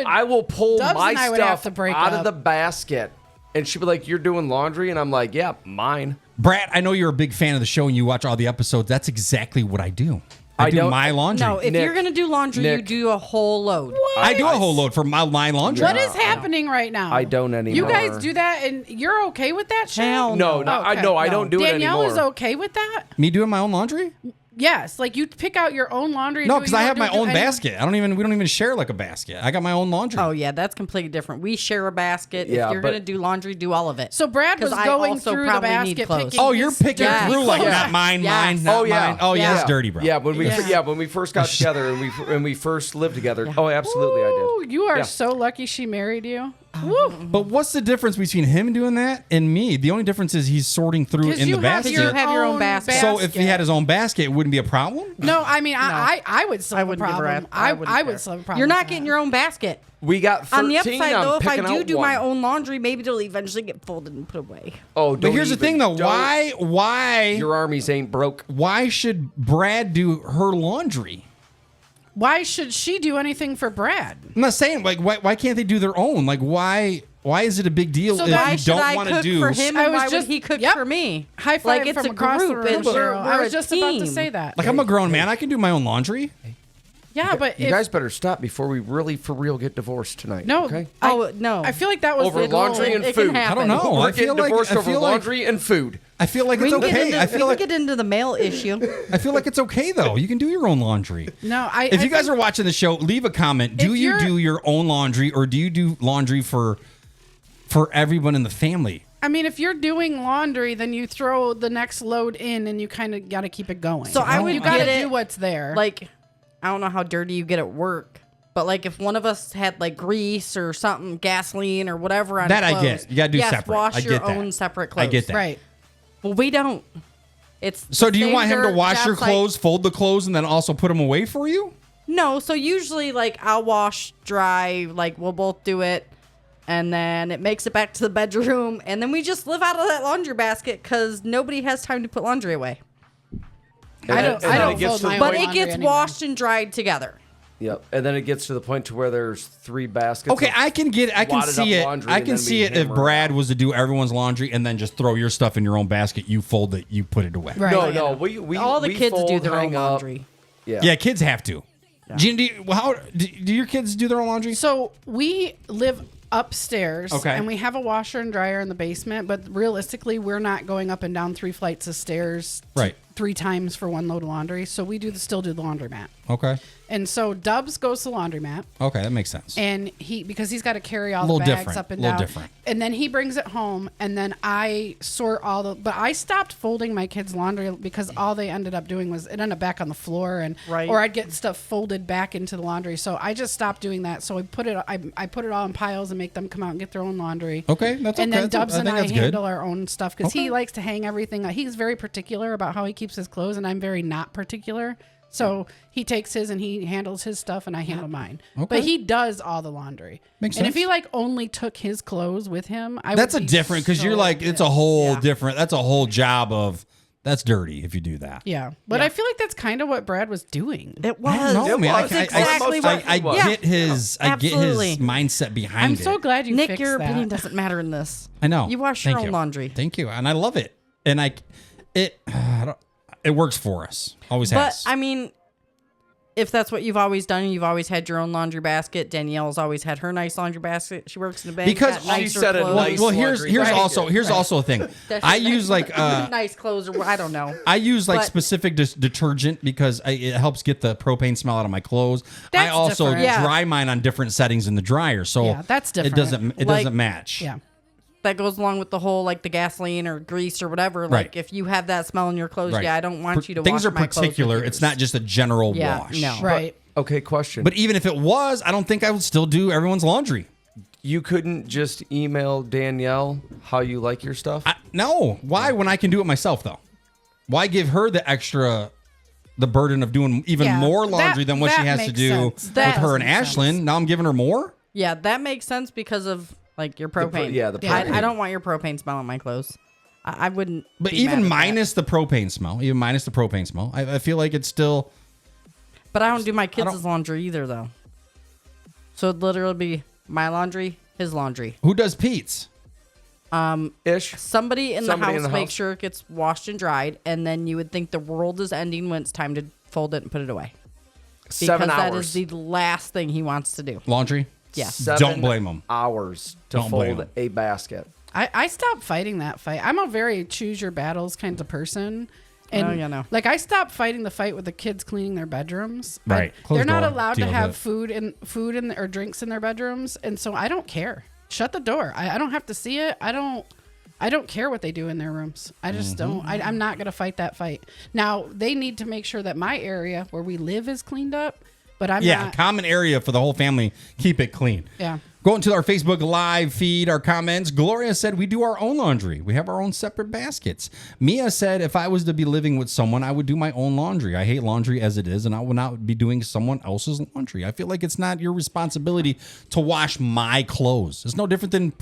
I will pull Dubs my and I would have stuff to break out up. of the basket, and she'd be like, "You're doing laundry," and I'm like, "Yeah, mine." Brad, I know you're a big fan of the show and you watch all the episodes. That's exactly what I do. I do don't- my laundry. No, if Nick, you're going to do laundry, you Nick. do a whole load. I do a whole load for my laundry. What is happening right now? I don't anymore. You guys do that, and you're okay with that, Cheryl? Hell No, no, I don't do it Danielle anymore. is okay with that. Me doing my own laundry? Yes, like you pick out your own laundry. and No, do what because you I want have to my do own any- basket. We don't even share like a basket. I got my own laundry. Oh, yeah, that's completely different. We share a basket. Yeah, if you're but- going to do laundry, do all of it. So Brad was 'Cause I going also through the probably need basket clothes. picking. Oh, you're his picking dirty through like clothes. not mine, Yes. not mine. Oh, yeah, Yeah. it's dirty, bro. Yeah, when we Yeah. when we first got together and we first lived together. Oh, absolutely, I Ooh, did. you are Yeah. so lucky she married you. Woo. But what's the difference between him doing that and me? The only difference is he's sorting through 'Cause in you the have basket. You have your own basket. So if he had his own basket, it wouldn't be a problem? No, I mean, I would still I have a wouldn't give a problem. rap. I I wouldn't would care. still have a problem. You're with not that. getting your own basket. We got 13. On the upside, I'm though, if I picking do out do my one. own laundry, maybe it'll eventually get folded and put away. Oh, But don't here's the even- thing, though. don't- Why Your armies ain't broke. why should Brad do her laundry? Why should she do anything for Brad? I'm not saying like why can't they do their own? Like why is it a big deal So if why you should don't I want to cook do? for him I and was why just- would he cook yep. for me? High five Like it's from a across the group. room, and we're- Cheryl. I we're was a just about to team. say that. Like I'm a grown man, I can do my own laundry. Yeah, but You if, guys better stop before we really, for real, get divorced tonight. no. Okay. Oh, no. I feel like that was Over the goal. laundry and It food. can happen. I don't know. We're I feel getting divorced like I over feel like laundry and food. I feel like We it's can, get okay. into, I we feel can like get into the male issue. I feel like it's okay though. You can do your own laundry. No, If you guys think- are watching the show, leave a comment. Do If you you're- do your own laundry or do you do laundry for everyone in the family? I mean, if you're doing laundry, then you throw the next load in, and you kind of got to keep it going. So I would you got to get do it, what's there. Like, I don't know how dirty you get at work, but like if one of us had like grease or something, gasoline or whatever on That I clothes, get. You gotta do yes, separate. wash I your get that. own separate clothes. I get that. right. Well, we don't. It's So the do you same want him to dirt, wash your jobs like- clothes, fold the clothes, and then also put them away for you? No, so usually like I'll wash, dry, like we'll both do it, and then it makes it back to the bedroom, and then we just live out of that laundry basket because nobody has time to put laundry away. I don't. and I then don't it gets fold to the my But own it laundry gets anyway. washed and dried together. Yep. And then it gets to the point to where there's 3 baskets. Okay, of I can wadded see up it. laundry I and can then see we it if hammer Brad out. was to do everyone's laundry and then just throw your stuff in your own basket. You fold it, you put it away. Right. No, we All the we kids do fold, their own hang up. laundry. Yeah. Yeah, kids have to. Gina, do your kids do their own laundry? So we live upstairs, Okay. and we have a washer and dryer in the basement. But realistically, we're not going up and down 3 flights of stairs, Right. 3 times for one load of laundry. So we still do the laundromat. Okay. And so Dubs goes to the laundromat. Okay, that makes sense. And because he's got to carry all the Little bags different, up and little down. different. And then he brings it home, and then I sort but I stopped folding my kids' laundry because all they ended up doing was it ended up back on the floor, or I'd get stuff folded back into the laundry. So I just stopped doing that. So I put it all in piles and make them come out and get their own laundry. Okay, that's okay. And then Dubs and I think that's handle good. our own stuff because he likes to hang everything. He's very particular about how he keeps his clothes, and I'm very not particular. So he takes his and he handles his stuff, and I handle mine. Okay. But he does all the laundry. Makes and sense. if he only took his clothes with him, that's a different because you're like it's a whole Yeah. different. That's a whole job of that's dirty if you do that. Yeah, but I feel like that's kind of what Brad was doing. It was. I don't know, man. was. exactly I get his absolutely. mindset behind I'm it. so glad you Nick, fixed your that. opinion doesn't matter in this. I know. You wash Thank your own laundry. Thank you, and I love it. And it works for us. Always But has. I mean, if that's what you've always done, you've always had your own laundry basket. Danielle's always had her nice laundry basket. She works in a bank. Because got she nicer said it clothes. nice. well, here's laundry basket. here's also a thing. I use like nice clothes, or I don't know. I use like But- specific detergent because it helps get the propane smell out of my clothes. I That's also different. Yeah. dry mine on different settings in the dryer, so Yeah, that's different. It Like- doesn't match. Yeah. That goes along with the whole like the gasoline or grease or whatever. Like Right. if you have that smell in your clothes, Right. yeah, I don't want you to Things wash are my clothes with particular. yours. It's not just a general Yeah, wash. no. Right. Okay, question. But even if it was, I don't think I would still do everyone's laundry. You couldn't just email Danielle how you like your stuff? No. Why? When I can do it myself, though. Why give her the burden of doing even Yeah, more laundry that- than what she that has to makes do sense. with That her and does make Ashlyn? sense. Now I'm giving her more. Yeah, that makes sense because of like your propane. the propane. I don't want your propane smell on my clothes. I wouldn't. But be even mad at that. minus the propane smell, I feel like it's still. But I don't do my kids' laundry either, though. So it'd literally be my laundry, his laundry. Who does Pete's? Ish. Somebody in the house house. makes sure it gets washed and dried, and then you would think the world is ending when it's time to fold it and put it away. Because 7 that hours. is the last thing he wants to do. Laundry? Yeah. 7 Don't blame him. Hours to Don't blame fold him. a basket. I stopped fighting that fight. I'm a very choose your battles kind of person. And Oh, yeah, no. like I stopped fighting the fight with the kids cleaning their bedrooms. Right. Close They're not door. allowed Deal to with have it. food or drinks in their bedrooms, and so I don't care. Shut the door. I don't have to see it. I don't care what they do in their rooms. I just Mm-hmm. don't. I'm not gonna fight that fight. Now they need to make sure that my area where we live is cleaned up. But I'm Yeah, not. common area for the whole family. Keep it clean. Yeah. Going to our Facebook Live feed, our comments. Gloria said, we do our own laundry. We have our own separate baskets. Mia said, if I was to be living with someone, I would do my own laundry. I hate laundry as it is, and I would not be doing someone else's laundry. I feel like it's not your responsibility to wash my clothes. It's no different than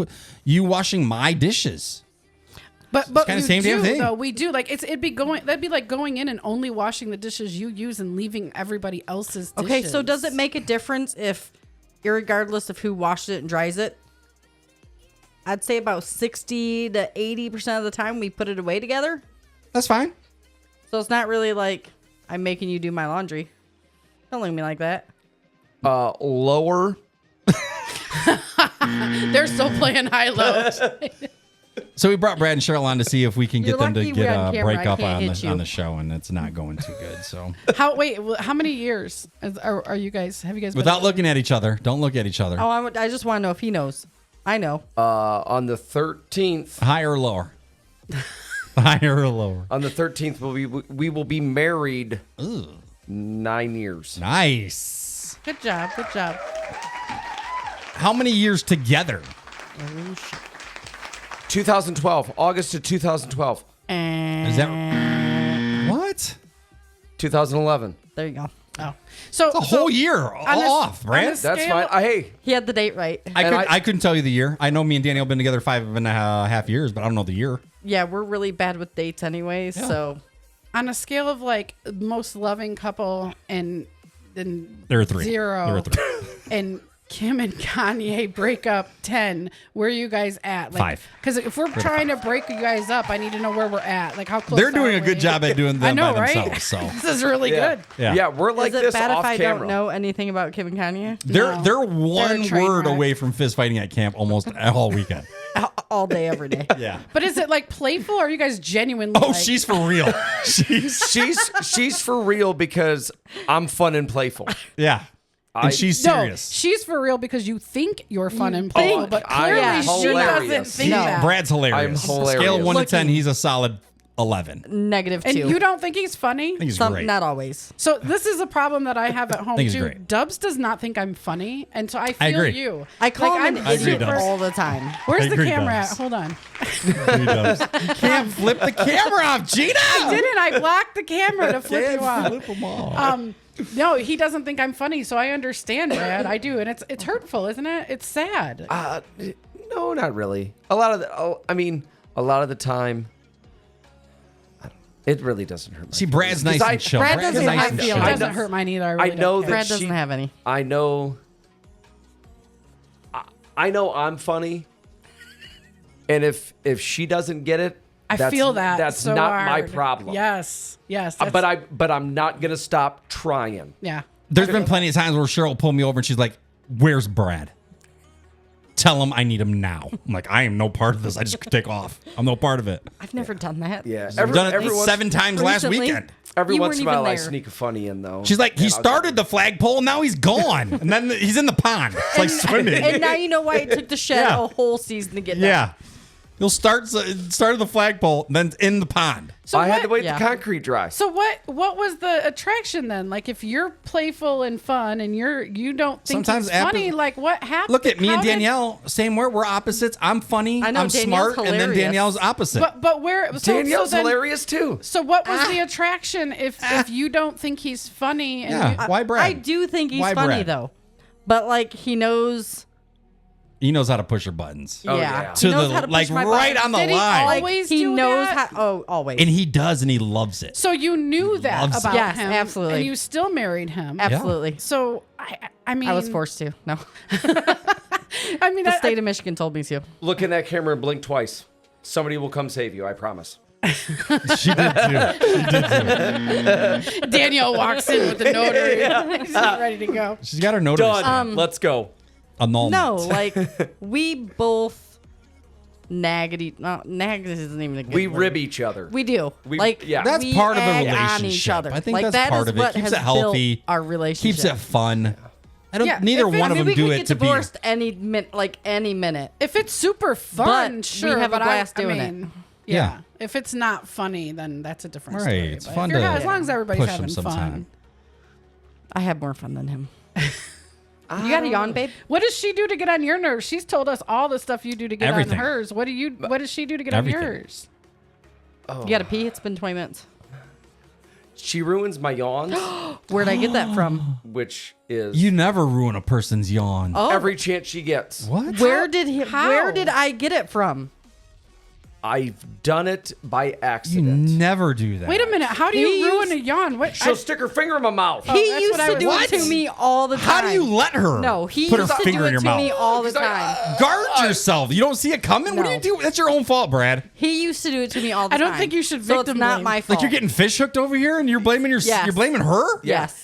you washing my dishes. But kinda we same damn do, thing. though. We do like that'd be like going in and only washing the dishes you use and leaving everybody else's dishes. Okay, so does it make a difference if, irregardless of who washes it and dries it, I'd say about 60 to 80% of the time we put it away together? That's fine. So it's not really like I'm making you do my laundry. Don't look at me like that. Lower. They're still playing high low. So we brought Brad and Cheryl on to see if we can get You're them to lucky get we're on a camera. break I up can't hit you. on the show, and it's not going too good. So How many years are you guys? Have you guys? been without together? looking at each other, don't look at each other. Oh, I just want to know if he knows. I know. On the 13th. Higher or lower? Higher or lower? On the 13th, we will be married 9 years. Nice. Good job. Good job. How many years together? 2012. August of 2012. Is that what? 2011. There you go. Oh, so It's a whole year on a- off, on Brad. a That's scale- fine. Hey, He had the date right. I couldn't tell you the year. I know me and Danielle have been together 5.5 years, but I don't know the year. Yeah, we're really bad with dates anyway, so On a scale of like most loving couple and then There are 3. 0 There are 3. and Kim and Kanye break up 10, where are you guys at? Like, 5. Because if we're trying to break you guys up, I need to know where we're at. Like how close They're doing are a good we? job at doing them I know, by right? themselves. So This is really yeah. good. Yeah. we're like is it this bad if off I camera. don't know anything about Kim and Kanye? they're one train word wreck. away from fist fighting at camp almost all weekend. all day, every day. Yeah. But is it like playful, or are you guys genuinely? Oh, like, she's for real. She's for real because I'm fun and playful. Yeah. And she's no, serious. she's for real because you think you're fun and playful, but I clearly am she hilarious. doesn't think No. that. Brad's hilarious. I'm hilarious. Scale of 1 to Looking- 10, he's a solid 11. -2. And you don't think he's funny? I think he's Some, great. not always. So this is a problem that I have at home think he's too. great. Dubs does not think I'm funny, and so I feel agree. you. I call Like, him I'm an idiot Dubs. all the time. Where's I the agree, camera Dubs. at? Hold on. He does. You can't flip the camera off, Gina. Didn't I block the camera to flip you off? Flip 'em off. No, he doesn't think I'm funny, so I understand, Brad. I do, and it's hurtful, isn't it? It's sad. No, not really. A lot of the time, it really doesn't hurt. My See, Brad's feelings. nice 'Cause and chill. Brad Brad's doesn't nice have and feelings. It chill. doesn't hurt mine either. I really know don't that care. Brad doesn't have any. I know I'm funny, and if she doesn't get it, I that's, feel that. that's so not hard. my problem. Yes. But I'm not gonna stop trying. Yeah. There's been plenty of times where Cheryl will pull me over and she's like, "Where's Brad? Tell him I need him now." I'm like, "I am no part of this. I just take off. I'm no part of it." I've never done that. Yeah, I've done it once- 7 times last Recently. weekend. Every You once in weren't a while, I even there. sneak a funny in though. She's like, "He And I'll started the flagpole, and now he's gone, and then he's in the pond. It's like swimming." And now you know why it took the shed Yeah. a whole season to get done. Yeah, you'll start at the flagpole, and then in the pond. So I what, had to wait Yeah. the concrete dry. So what was the attraction then? Like if you're playful and fun and you don't think Sometimes it's funny, after- like what happened? Look at me How and did- Danielle. Same where we're opposites. I'm funny. I know, I'm Danielle's smart, and then hilarious. Danielle's opposite. But where? So, Danielle's so then, hilarious too. So what was the attraction if you don't think he's funny? And Yeah. you, Why Brad? I do think he's Why funny Brad? though. But like he knows. He knows how to push her buttons. Oh, yeah. yeah. To He knows the how to push like my right buttons. on the Did he line. Like, always he do knows that? how. Oh, always. And he does, and he loves it. So you knew that loves about it. Yes, him, absolutely. and you still married him. Absolutely. So I mean, I was forced to. No. I mean, The state of Michigan told me to. Look in that camera and blink twice. Somebody will come save you. I promise. She did too. Danielle walks in with the notary. She's ready to go. She's got her notary Done. stamp. Let's go. Annulment. No, like we both nag at each. No, nag isn't even a good We word. rib each other. We do. Yeah. That's we part of a egg on relationship. each other. I think like, that's that part is of it. what Keeps has it healthy. built our relationship. Keeps it fun. I don't. Yeah, neither if it- one I of mean, them we do could it get to be. divorced any minute. If it's super fun, But we sure, have a but blast I doing it. mean, Yeah. Yeah. If it's not funny, then that's a different Right, story. it's But fun if you're- to as long as everybody's push 'em having sometime. fun. I have more fun than him. You got a yawn, babe? What does she do to get on your nerves? She's told us all the stuff you do to get Everything. on hers. What does she do to get Everything. on yours? You got to pee? It's been 20 minutes. She ruins my yawns, Where'd I get that from? which is You never ruin a person's yawn. Oh, every chance she gets. What? where did How? where did I get it from? I've done it by You accident. never do that. Wait a minute. How do He you ruin used- a yawn? What? She'll stick her finger in my mouth. He that's used what I to was do it thinking. to me all the time. How do you let her? No, he put used her to finger do in it your to mouth. me all the He's like, time. Guard yourself. You don't see it coming. What do No. you do? That's your own fault, Brad. He used to do it to me all the I time. don't think you should So it's victim not blame. my fault. Like you're getting fish hooked over here, and you're blaming Yes. you're blaming her. Yes.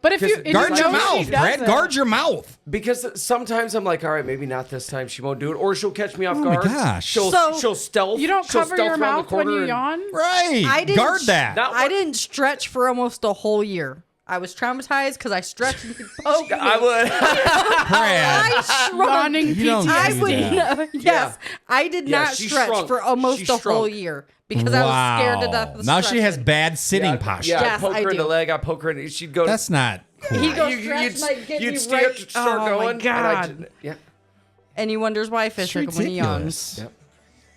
But if you Because if Guard you your know she mouth, Brad. doesn't- Guard your mouth. Because sometimes I'm like, all right, maybe not this time. She won't do it, or she'll catch me off Oh my guard. gosh. She'll So- stealth. You don't she'll cover stealth your around the mouth when corner you and- yawn. Right. I didn't Guard that. Not I what- didn't stretch for almost a whole year. I was traumatized because I stretched and poked me. I would. Brad. I shrunk. Yawning You don't I do would that. no, yes. I did Yeah, not she stretch shrunk. for almost She a whole shrunk. year because I was scared to death of Now she has stretching. bad sitting posture. Yeah, Yes, I poke I her in the do. leg. I poke her in. She'd go. That's not cool. He goes you, stretch you'd, like get you'd me start, right. start Oh my going. And God. yeah. And he wonders why I fish hook him when he yawns. Ridiculous. Yep.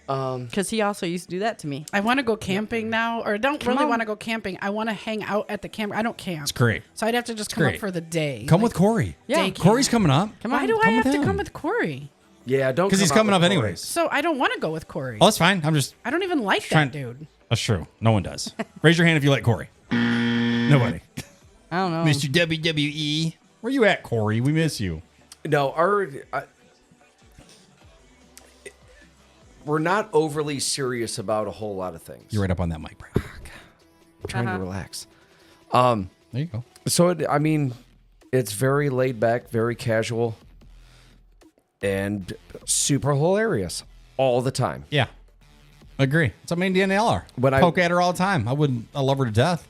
Because he also used to do that to me. I want to go camping now, or don't Come really on. want to go camping. I want to hang out at the camp. I don't camp. It's great. So I'd have to just come great. up for the day. Come Like, with Corey. Yeah. day Corey's camp. coming up. Come on. Why do I come have with to him. come with Corey? Yeah, don't. Because he's come out coming up with anyways. So I don't want to go with Corey. Oh, that's fine. I'm just. I don't even like trying- that dude. That's true. No one does. Raise your hand if you like Corey. Nobody. I don't know. Mr. WWE. Where you at, Corey? We miss you. No, we're not overly serious about a whole lot of things. You're right up on that mic, Brad. I'm trying to relax. There you go. So I mean, it's very laid back, very casual, and super hilarious. all the time. Yeah. Agree. It's a main DNLR. When I poke at her all the time. I love her to death.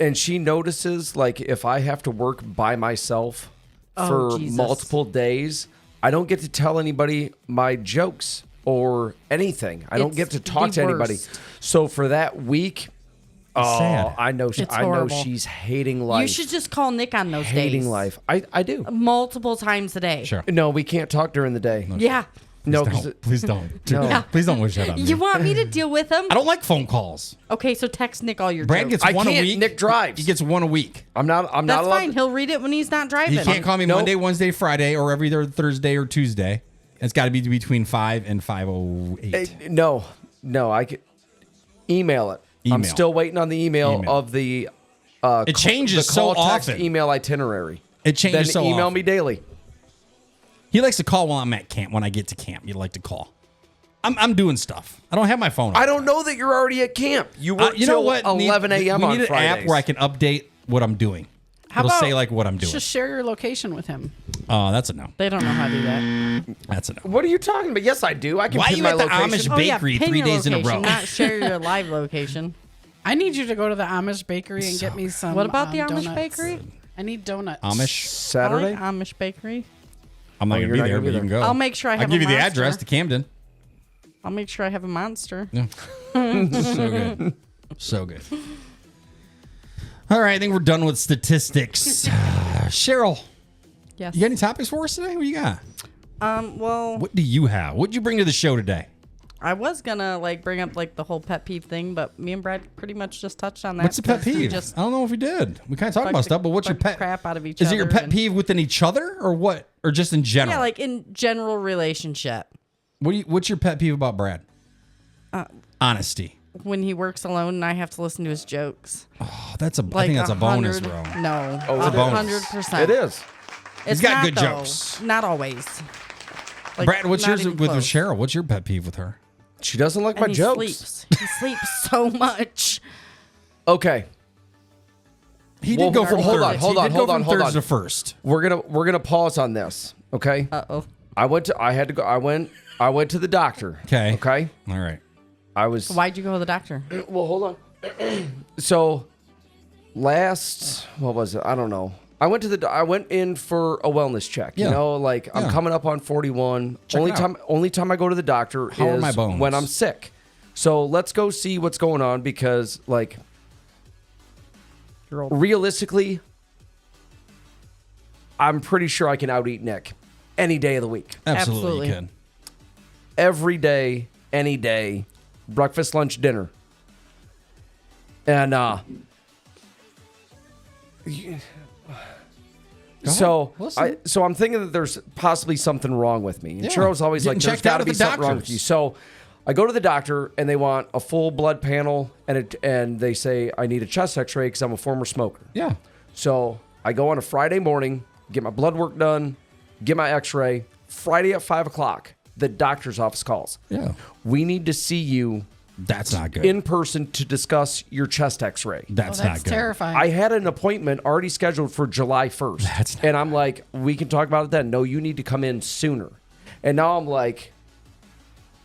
And she notices, like, if I have to work by myself for Jesus. multiple days, I don't get to tell anybody my jokes or anything. I don't get to talk to anybody. worst. So for that week, sad. I know It's I know horrible. she's hating life. You should just call Nick on those hating days. life. I do. Multiple times a day. Sure. No, we can't talk during the day. Yeah. No, Please 'cause don't. Please don't. No. Yeah. Please don't wish that on me. You want me to deal with him? I don't like phone calls. Okay, so text Nick all your Brad jokes. gets I one a can't. week. Nick drives. He gets one a week. I'm not That's allowed. fine. He'll read it when he's not driving. He can't call me Nope. Monday, Wednesday, Friday, or every other Thursday or Tuesday. It's got to be between 5 and 5:08. No, I can email it. I'm Email. still waiting on the email. Of the. It changes the call, so text, often. email itinerary. It changes then so email often. me daily. He likes to call while I'm at camp. When I get to camp, he'd like to call. I'm doing stuff. I don't have my phone. I don't know that you're already at camp. You work You know till what? 11 a.m. We on need an Fridays. app where I can update what I'm doing. How It'll about say like what I'm doing. Just share your location with him. Oh, that's a no. They don't know how to do that. That's a no. What are you talking about? Yes, I do. I can Why pin you my at the location. Amish bakery pin 3 your days in a location, row? Not share your live location. I need you to go to the Amish bakery and get me some. What about the Amish donuts. bakery? I need donuts. Amish. Saturday? I like Amish bakery. I'm not Oh, gonna you're be not there, gonna be but you can there. go. I'll make sure I I'll have give a you the monster. address to Camden. I'll make sure I have a monster. Yeah. So good. So good. All right, I think we're done with statistics. Cheryl, Yes. you got any topics for us today? What do you got? Well, What do you have? What'd you bring to the show today? I was gonna bring up the whole pet peeve thing, but me and Brad pretty much just touched on that. What's the pet because we peeve? Just I don't know if we did. We kind of talked fucked about the- stuff, but what's your fucked the pet? crap out of each Is it your other pet and- peeve within each other, or what, or just in general? yeah, like in general relationship. What's your pet peeve about Brad? Honesty. When he works alone and I have to listen to his jokes. Oh, I think that's a bonus, bro. No, Oh, it is. 100%. It is. It's got not, good though. jokes. Not always. Brad, what's not yours even with close. Cheryl? What's your pet peeve with her? She doesn't like And my he jokes. sleeps. He sleeps so much. Okay. He Well, did go from hold on, thirds. hold He on, did hold go on, from hold thirds on. to first. We're gonna pause on this. Okay. Uh-oh. I had to go. I went to the doctor. Okay. Okay. All right. I was. Why'd you go to the doctor? Well, hold on. So, what was it? I don't know. I went in for a wellness check. Yeah. You know, like I'm Yeah. coming up on 41. Check it Only time I go to the doctor How are is my bones? when I'm sick. So let's go see what's going on because, like, You're old. realistically, I'm pretty sure I can out eat Nick any day of the week. Absolutely, Absolutely. you can. Every day, any day, breakfast, lunch, dinner. And so Listen. so I'm thinking that there's possibly something wrong with me. And Yeah. Cheryl's always Getting like, there's checked out got to at be the something wrong with doctors. you. So I go to the doctor and they want a full blood panel and they say I need a chest X-ray because I'm a former smoker. Yeah. So I go on a Friday morning, get my blood work done, get my X-ray. Friday at 5:00, the doctor's office calls. Yeah. We need to see you That's not good. in person to discuss your chest X-ray. That's, That's not good. terrifying. I had an appointment already scheduled for July 1st. That's not- and I'm like, we can talk about it then. No, you need to come in sooner. And now I'm like,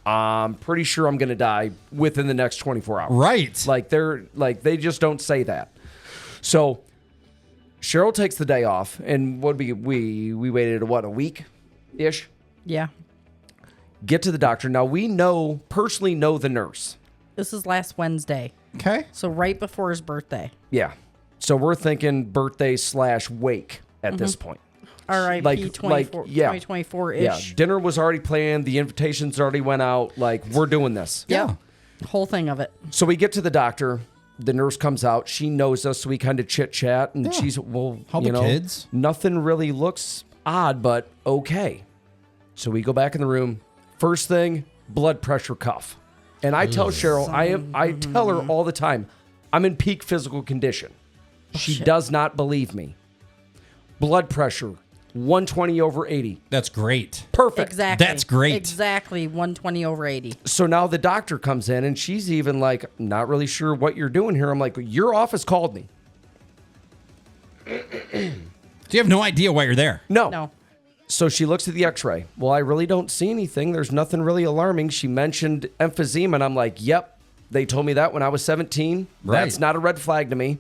I'm pretty sure I'm going to die within the next 24 hours. Right. They just don't say that. So Cheryl takes the day off, and we waited a week ish. Yeah. Get to the doctor. Now we personally know the nurse. This is last Wednesday. Okay. So right before his birthday. Yeah. So we're thinking birthday / wake at this point. R.I.P. Like, 2024-ish. Yeah. Dinner was already planned. The invitations already went out. Like, we're doing this. Yeah. Whole thing of it. So we get to the doctor. The nurse comes out. She knows us. So we kind of chit chat. And she's, well, How the kids? Nothing really looks odd, but okay. So we go back in the room. First thing, blood pressure cuff. And I tell Cheryl, I tell her all the time, I'm in peak physical condition. She does not believe me. Blood pressure, 120/80. That's great. Perfect. Exactly. That's great. Exactly. 120/80. So now the doctor comes in and she's even like, not really sure what you're doing here. I'm like, your office called me. So you have no idea why you're there. No. No. So she looks at the x-ray. Well, I really don't see anything. There's nothing really alarming. She mentioned emphysema, and I'm like, yep. They told me that when I was 17. Right. That's not a red flag to me.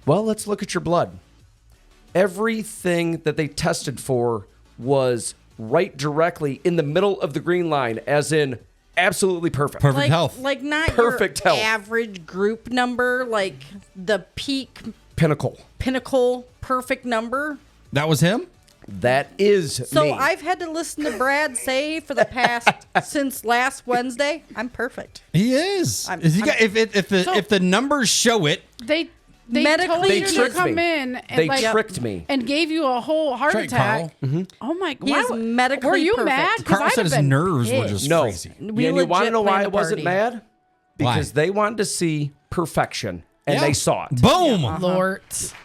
Well, let's look at your blood. Everything that they tested for was right directly in the middle of the green line, as in absolutely perfect. Perfect health. Like not Perfect your health. average group number, like the peak Pinnacle. pinnacle perfect number. That was him? That is So me. I've had to listen to Brad say for the past since last Wednesday, I'm perfect. He is. If the numbers show it, They Medically, told They you to tricked come me. in and They like tricked me. and gave you a whole heart Right, attack. Carl? Oh my god! He is medically Were you perfect. mad? 'Cause Carl I'd said have his been nerves were pissed. just No. crazy. We and you want to legit know why planned I a wasn't party. mad? Why? Because they wanted to see perfection, and Yeah. they saw it. Boom. Lord.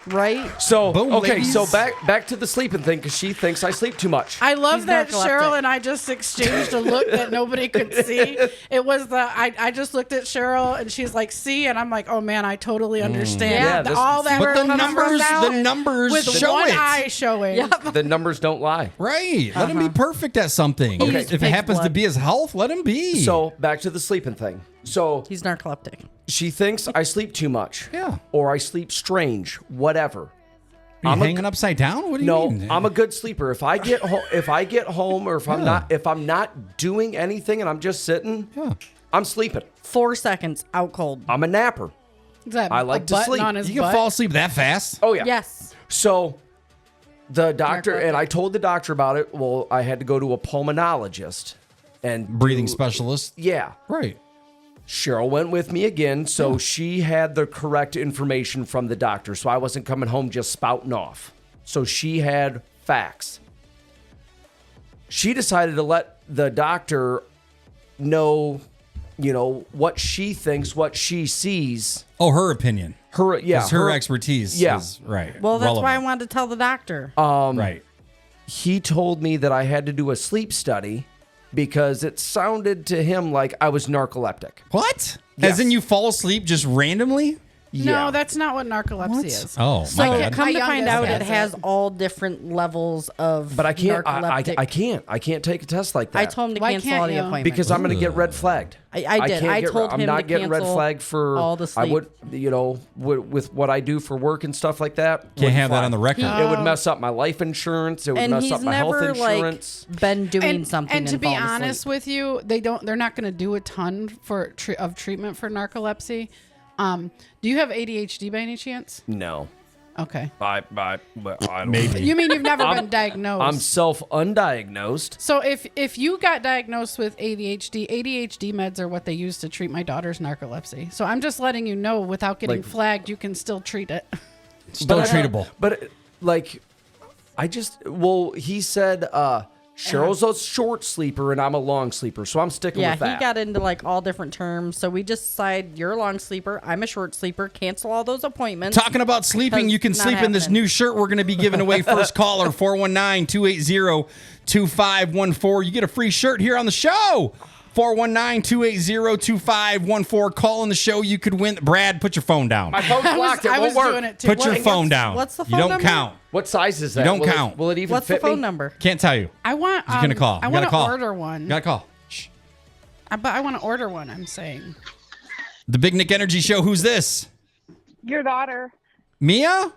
Right? So, Boom, okay, ladies. so back to the sleeping thing, because she thinks I sleep too much. I love He's that narcoleptic. Cheryl and I just exchanged a look that nobody could see. It was I just looked at Cheryl and she's like, see, and I'm like, oh man, I totally understand. Yeah, this- all that But the comes numbers, out the numbers with show one it. eye showing. The numbers don't lie. Right. Let him be perfect at something. Okay. If it Pig's happens to blood. be his health, let him be. So, back to the sleeping thing. So, He's narcoleptic. she thinks I sleep too much. Yeah. Or I sleep strange, whatever. Are you I'm a- hanging upside down? What do you No, mean? I'm a good sleeper. If I get home, or if I'm not doing anything and I'm just sitting, I'm sleeping. 4 seconds out cold. I'm a napper. Is that I like a to button sleep. on his You can butt? fall asleep that fast? Oh yeah. Yes. So the doctor, Narcoleptic. and I told the doctor about it. Well, I had to go to a pulmonologist and Breathing do- specialist? Yeah. Right. Cheryl went with me again, so she had the correct information from the doctor, so I wasn't coming home just spouting off. So she had facts. She decided to let the doctor know, what she thinks, what she sees. Oh, her opinion. Her Her expertise Yeah. is right. Well, that's why I relevant. wanted to tell the doctor. Right. He told me that I had to do a sleep study because it sounded to him like I was narcoleptic. What? Yes. As in you fall asleep just randomly? No, that's not what narcolepsy is. Oh, So my bad. come My to find youngest out, it has has it. all different levels of But I can't. narcoleptic. I can't take a test like that. I told him to Why cancel can't all the you? appointments. because I'm going to get red flagged. I did. can't I get- told I'm him not to getting red cancel flagged for all the I sleep. would, with what I do for work and stuff like that. Can't wouldn't have that fly. on the record. It would mess up my life insurance. It would and mess he's up my health never insurance. been doing And, something. and to be fallen honest asleep. with you, they're not going to do a ton of treatment for narcolepsy. Do you have ADHD by any chance? No, Okay. I don't. Maybe. You mean you've never been diagnosed? I'm self-undiagnosed. So if you got diagnosed with ADHD meds are what they use to treat my daughter's narcolepsy. So I'm just letting you know, without getting Like- flagged, you can still treat it. Still treatable. But he said Cheryl's a short sleeper and I'm a long sleeper, so I'm sticking Yeah, with that. he got into like all different terms. So we just decided you're a long sleeper. I'm a short sleeper. Cancel all those appointments. Talking about sleeping, you can Not sleep in this happening. new shirt we're going to be giving away. First caller, 419-280-2514. You get a free shirt here on the show. 419-280-2514. Call in the show. You could win. Brad, put your phone down. My phone's locked. It I won't was work. doing it too. Put your What- phone down. what's the You phone don't number? count. What size is that? don't Will count. Will it even What's the fit phone me? number? Can't tell you. I want. You're going to call. I You want gotta to call. order one. You got to call. Shh. But I want to order one. I'm saying. The Big Nick Energy Show. Who's this? Your daughter. Mia?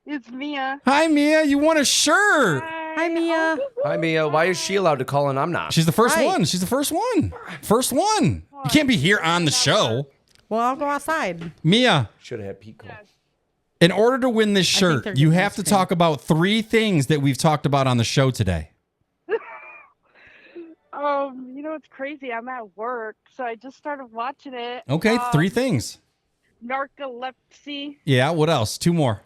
It's Mia. Hi, Mia. You want a shirt. Hi, Mia. Hi, Mia. Why is she allowed to call and I'm not? She's the first Right. one. She's the first one. First one. You can't be here on the show. Well, I'll go outside. Mia, Should have had Pete call. in order to win this think shirt, they're you getting have to ice cream. talk about 3 things that we've talked about on the show today. It's crazy. I'm at work, so I just started watching it. Okay, 3 things. Narcolepsy. Yeah, what else? 2 more.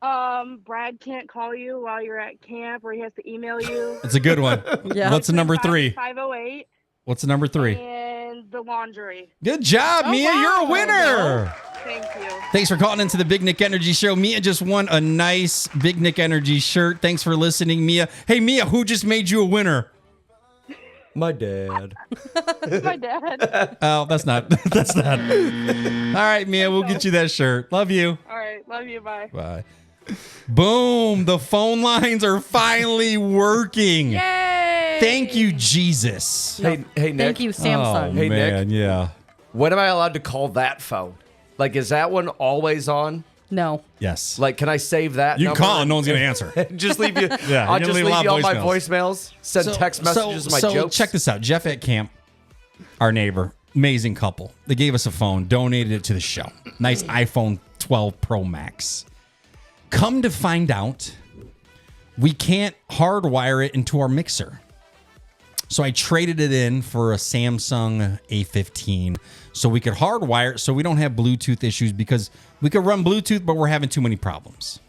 Brad can't call you while you're at camp, or he has to email you. It's a good one. Yeah. What's the number 3? 508. What's the number 3? And the laundry. Good job, Mia. You're a winner. Thank you. Thanks for calling into the Big Nick Energy Show. Mia just won a nice Big Nick Energy shirt. Thanks for listening, Mia. Hey, Mia, who just made you a winner? My dad. My dad. Oh, that's not. All right, Mia, we'll get you that shirt. Love you. All right. Love you. Bye. Bye. Boom. The phone lines are finally working. Yay! Thank you, Jesus. Hey, Nick. Thank you, Samsung. Hey, Nick. Man, yeah. When am I allowed to call that phone? Like, is that one always on? No. Yes. Like, can I save that You can number call and no one's going to answer. Just leave you. Yeah, I'll you're just gonna leave leave you a all lot my of voicemails. Send text messages of my jokes. Check this out. Jeff at camp, our neighbor, amazing couple. They gave us a phone, donated it to the show. Nice iPhone 12 Pro Max. Come to find out, we can't hardwire it into our mixer. So I traded it in for a Samsung A15 so we could hardwire it so we don't have Bluetooth issues because we could run Bluetooth, but we're having too many problems.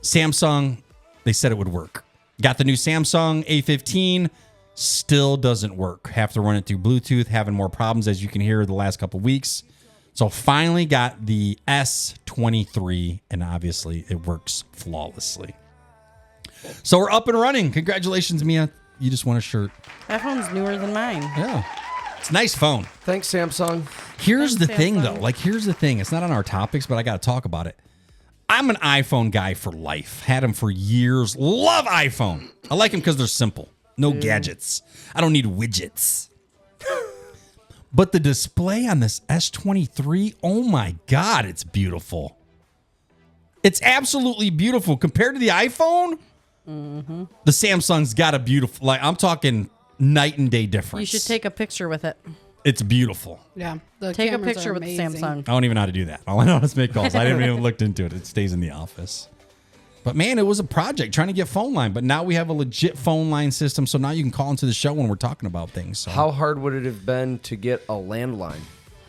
Samsung, they said it would work. Got the new Samsung A15, still doesn't work. Have to run it through Bluetooth, having more problems as you can hear the last couple weeks. So finally got the S23, and obviously it works flawlessly. So we're up and running. Congratulations, Mia. You just won a shirt. That phone's newer than mine. Yeah. It's a nice phone. Thanks, Samsung. Here's the Thanks, thing, Samsung. though. Like, here's the thing. It's not on our topics, but I got to talk about it. I'm an iPhone guy for life. Had them for years. Love iPhone. I like them because they're simple. No gadgets. I don't need widgets. But the display on this S23, oh my God, it's beautiful. It's absolutely beautiful. Compared to the iPhone, the Samsung's got a beautiful, like, I'm talking night and day difference. You should take a picture with it. It's beautiful. Yeah. The Take a cameras picture are with the amazing. Samsung. I don't even know how to do that. All I know is make calls. I didn't even looked into it. It stays in the office. But man, it was a project trying to get phone line. But now we have a legit phone line system. So now you can call into the show when we're talking about things. So. How hard would it have been to get a landline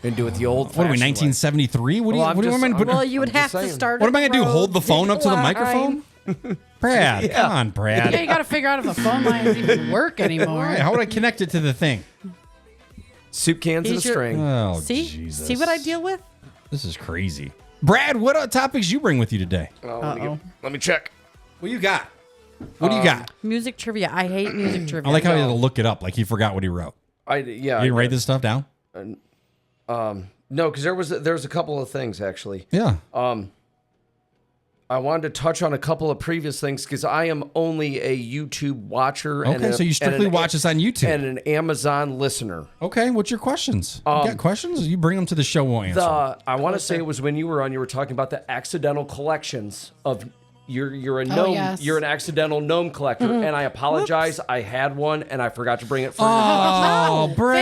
and do it the old? What are we, 1973? What do you? Well, I'm what do you just- want me to put? Well, you would I'm just have to saying. start. What am I a gonna do? Hold the phone up to the line. microphone? Brad, come on, Brad. Yeah, you got to figure out if the phone lines even work anymore. All right, how would I connect it to the thing? Soup cans and a He's your- string. Oh, See? Jesus. See what I deal with? This is crazy. Brad, what topics you bring with you today? Let me check. What you got? What do you got? Music trivia. I hate music trivia. I like how he had to look it up, like he forgot what he wrote. Yeah. You didn't write this stuff down? No, because there was a couple of things actually. Yeah. I wanted to touch on a couple of previous things because I am only a YouTube watcher. Okay, so you strictly watch us on YouTube. and an Amazon listener. Okay, what's your questions? You got questions? You bring them to the show, we'll answer. I want to say it was when you were on. You were talking about the accidental collections of. You're a gnome. yes. You're an accidental gnome collector, and I apologize. I had one and I forgot to bring it for you. Oh, Brad.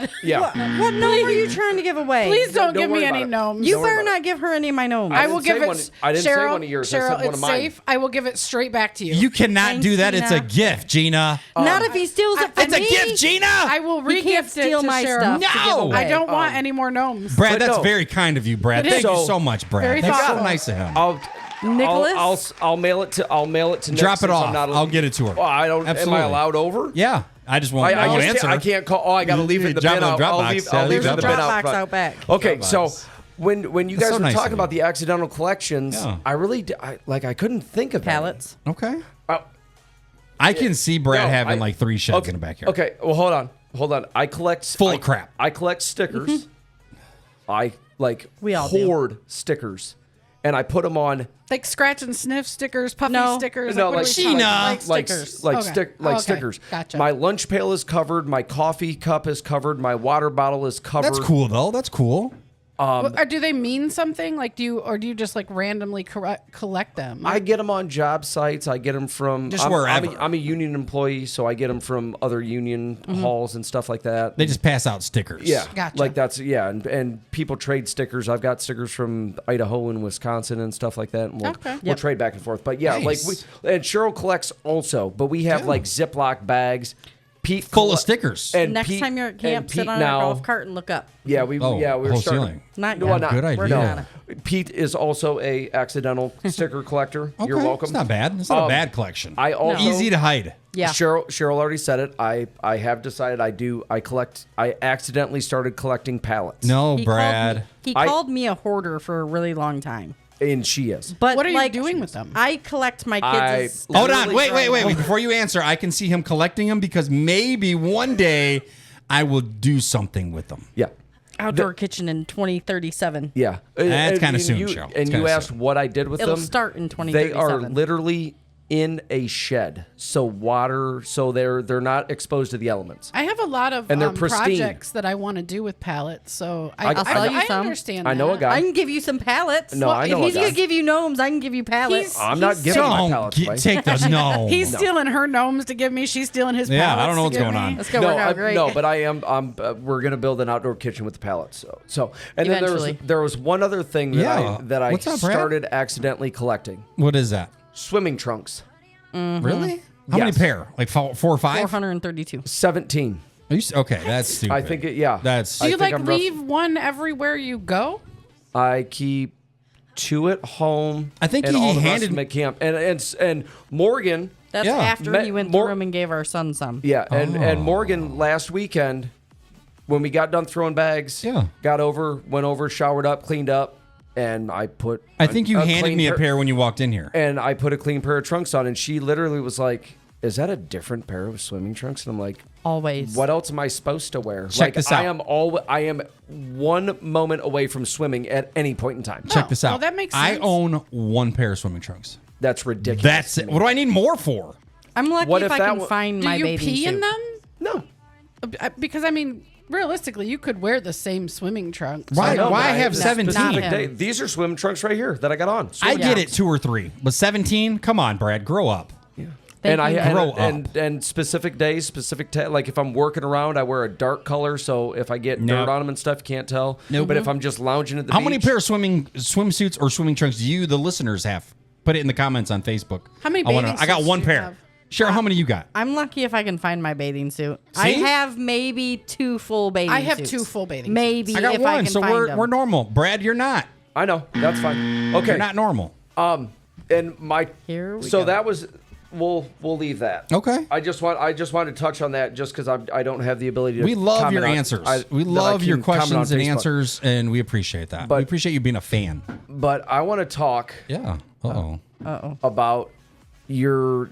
Thank God. Yeah. What gnome are you trying to give away? Please don't give worry me about any it. gnomes. You Don't worry better about not give her any of my gnomes. I will didn't give say it. one- I didn't say Cheryl, one of yours. I Cheryl, said one it's of mine. safe. I will give it straight back to you. You cannot Thanks, do that. It's a Gina. gift, Gina. Not if he steals it from It's a me. gift, Gina. I will You re-gift can't it steal to my Cheryl. stuff. to give No. away. I don't want any more gnomes. Brad, But that's no. very kind of you, Brad. It Thank is. you so much, Brad. Very That's so thoughtful. nice of him. Nicholas? I'll mail it to Nick Drop it since I'm off. not I'll get it to her. Well, I don't. Absolutely. Am I allowed over? Yeah, I just won't. I, I won't just answer. can't, I can't call. Oh, I got to leave it in the Drop bin. it in the I'll Dropbox. leave. Yeah, I'll leave leave it it in in the the bin Dropbox out front. out back. Okay, Dropbox. so when you guys so were nice of talking you. about the accidental collections, Yeah. I really I couldn't think of any. Pallets. Okay. Oh, I can see Brad No, having I- like 3 sheds okay, in the backyard. Okay, well hold on. I collect Full of crap. I collect stickers. I We all do. hoard stickers, and I put them on. Like scratch and sniff stickers, puffy No. stickers. No, what like are we talking about? Sheena. like stickers. like Okay. stick like Okay. stickers. Gotcha. My lunch pail is covered. My coffee cup is covered. My water bottle is covered. That's cool though. That's cool. Or do they mean something? Like, do you just like randomly collect them? I get them on job sites. I get them from Just I'm wherever. I'm a union employee, so I get them from other union halls and stuff like that. They just pass out stickers. Yeah, Gotcha. like that's and people trade stickers. I've got stickers from Idaho and Wisconsin and stuff like that. And we'll, Okay. we'll Yep. trade back and forth. But yeah, Nice. like and Cheryl collects also, but we have like Ziploc bags. Pete Full of stickers. And Next Pete- time you're at and camp, sit Pete on now, a golf cart and look up. Yeah, we Oh, we're whole starting. ceiling. Not Well, yet. not- Good idea. Working No. on it. Pete is also a accidental sticker collector. Okay. You're welcome. It's not bad. It's not a bad collection. I also Easy to hide. Yeah. Cheryl already said it. I have decided I collect. I accidentally started collecting pallets. No, He Brad. He called me a hoarder for a really long time. And she is. But What are you like, doing with them? I collect my I- kids' Hold on. Literally Wait. Before you answer, I can see him collecting them because maybe one day I will do something with them. Yeah. outdoor kitchen in 2037. Yeah. That's kind of soon, you, Cheryl. And It's you kinda asked soon. what I did with It'll them. start in They 2037. are literally in a shed, so water, so they're not exposed to the elements. I have a lot of And they're pristine. projects that I want to do with pallets, so I'll sell you I some. understand. I know a that. guy. I can give you some pallets. No, I know a He's guy. gonna give you gnomes. I can give you pallets. He's- I'm not he's giving my Don't pallets away. take those. No. He's stealing her gnomes to give me. She's stealing his Yeah, pallets. I don't know to what's give going me. on. That's gonna work out great. No, but I am. We're gonna build an outdoor kitchen with the pallets. So and then Eventually. there was one other thing Yeah. that I What's up, Brad? started accidentally collecting: What is that? swimming trunks. Really? How many Yes. pair? Like 4 or 5? 432. 17. Are you okay, that's stupid. I think it. Yeah. That's. Do you I think like I'm rough. leave one everywhere you go? I keep 2 at home. I think and he all the handed rest of them at camp. And Morgan. That's Yeah. after he went More- through them and gave our son some. Yeah, Oh. and Morgan last weekend, when we got done throwing bags, Yeah. went over, showered up, cleaned up, and I put. I think you handed clean me a pair when you walked in here. and I put a clean pair of trunks on, and she literally was like, "Is that a different pair of swimming trunks?" And I'm like, Always. "What else am I supposed to wear?" Check like, this out. I am 1 moment away from swimming at any point in time. Check this out. well, that makes I sense. own 1 pair of swimming trunks. That's ridiculous. That's to it. me. What do I need more for? I'm lucky What if if I that can wa- find Do my you bathing pee suit. in them? No. Because I mean, realistically, you could wear the same swimming trunks. Why? No, Why but I have it's a 17? specific Not day. him. These are swim trunks right here that I got on. I Swim get trunks. it 2 or 3, but 17? Come on, Brad, grow up. And I you. Grow and specific days, like if I'm working around, I wear a dark color, so if I get Nope. dirt on them and stuff, you can't tell. Nope. But if I'm just lounging at the How beach, many pair of swimsuits or swimming trunks do you, the listeners, have? Put it in the comments on Facebook. How many I wanna bathing know. I got suits 1 do you pair. have? Cheryl, how many you got? I'm lucky if I can find my bathing suit. I See? have maybe 2 full bathing I have suits. 2 full bathing Maybe I got if I 1, can so find we're them. we're normal. Brad, you're not. I know that's fine. Okay, You're not normal. and my Here we so go. that was we'll leave that. Okay. I just wanted to touch on that just because I don't have the ability to. We love comment your on- answers. that We I love your can comment on questions and Facebook. answers, and we appreciate that. But- we appreciate you being a fan. But I want to talk Yeah. Uh-oh. about your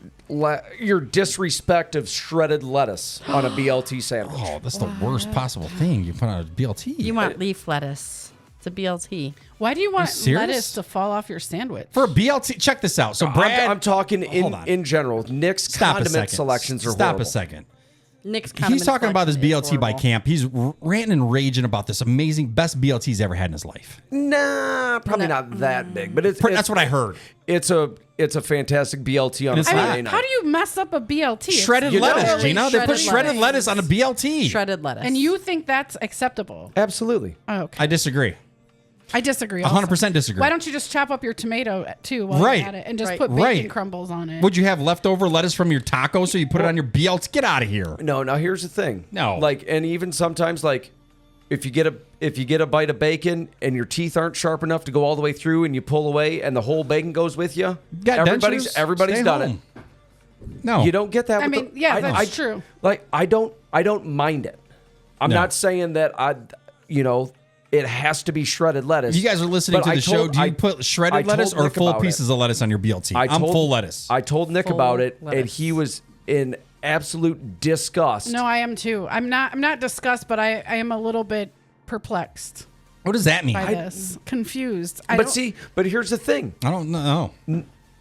disrespect of shredded lettuce on a BLT sandwich. Oh, that's the worst possible thing you put on a BLT. You want leaf lettuce. It's a BLT. Why do you want serious? lettuce to fall off your sandwich? For a BLT, check this out. So Brad, I'm talking Hold on. in general. Nick's stop a condiment second. selections are Stop horrible. a second. Nick's He's condiment talking about this selection is BLT by horrible. camp. He's ranting and raging about this amazing, best BLT he's ever had in his life. Nah, probably not that big, but That's what I heard. It's a fantastic BLT on a it's Friday not. night. How do you mess up a BLT? It's Shredded You know- lettuce, literally Gina. They put shredded shredded lettuce on a BLT. Shredded lettuce. And you think that's acceptable? Absolutely. Oh, okay. I disagree. I disagree. also. 100% disagree. Why don't you just chop up your tomato too while Right. you're at it and just Right. put bacon Right. crumbles on it? Would you have leftover lettuce from your taco so you put it on your BLT? Get out of here. No, now here's the thing. No. Like, and even sometimes, like, if you get a bite of bacon and your teeth aren't sharp enough to go all the way through, and you pull away, and the whole bacon goes with you, Got everybody's dentures? Stay done home. it. No. You don't get that. I with mean, yeah, that's true. Like, I don't mind it. I'm No. not saying that it has to be shredded lettuce. You guys are listening But to the I show. told- Do you I- put I shredded told lettuce or Nick full about pieces it. of lettuce on your BLT? I'm full lettuce. I told Nick Full about it, and lettuce. he was in absolute disgust. No, I am too. I'm not disgusted, but I am a little bit perplexed What does that mean? by this, confused. But here's the thing. I don't know.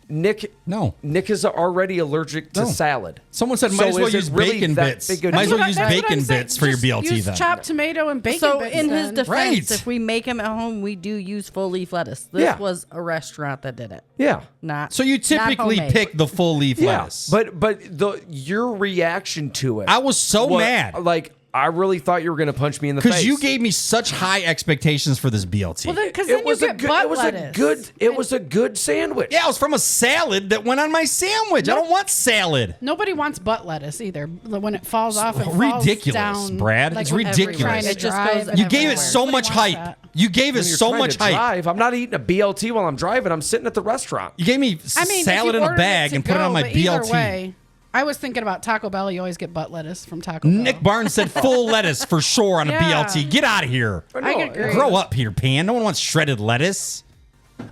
Nick No. is already allergic to No. salad. Someone said So might as well is it use really bacon that bits. big a Might as deal? well use That's what bacon I'm saying. bits for your Just BLT use then. chopped tomato and bacon So bits in his then. defense, Right. if we make them at home, we do use full leaf lettuce. This Yeah. was a restaurant that did it. Yeah. Not So you not typically homemade. pick the full leaf Yeah. lettuce. But your reaction to it. I was so wa- mad. Like, I really thought you were going to punch me in the face. Because you gave me such high expectations for this BLT. Well, then, because then it was you a get good. butt It was lettuce. a good. It was a good sandwich. yeah, it was from a salad that went on my sandwich. I don't want salad. Nobody wants butt lettuce either. When it falls off, it Ridiculous, falls down, Brad. like It's when ridiculous. you're trying to It just drive goes and You gave it everywhere. so Nobody much wants hype. that. You gave it When you're so trying much to hype. drive, I'm not eating a BLT while I'm driving. I'm sitting at the restaurant. You gave me I mean, if salad you in a ordered bag to and put it on go, my but either BLT. way, I was thinking about Taco Bell. You always get butt lettuce from Taco Bell. Nick Barnes said full lettuce for sure on a Yeah. BLT. Get out of here. I agree. Grow up, Peter Pan. No one wants shredded lettuce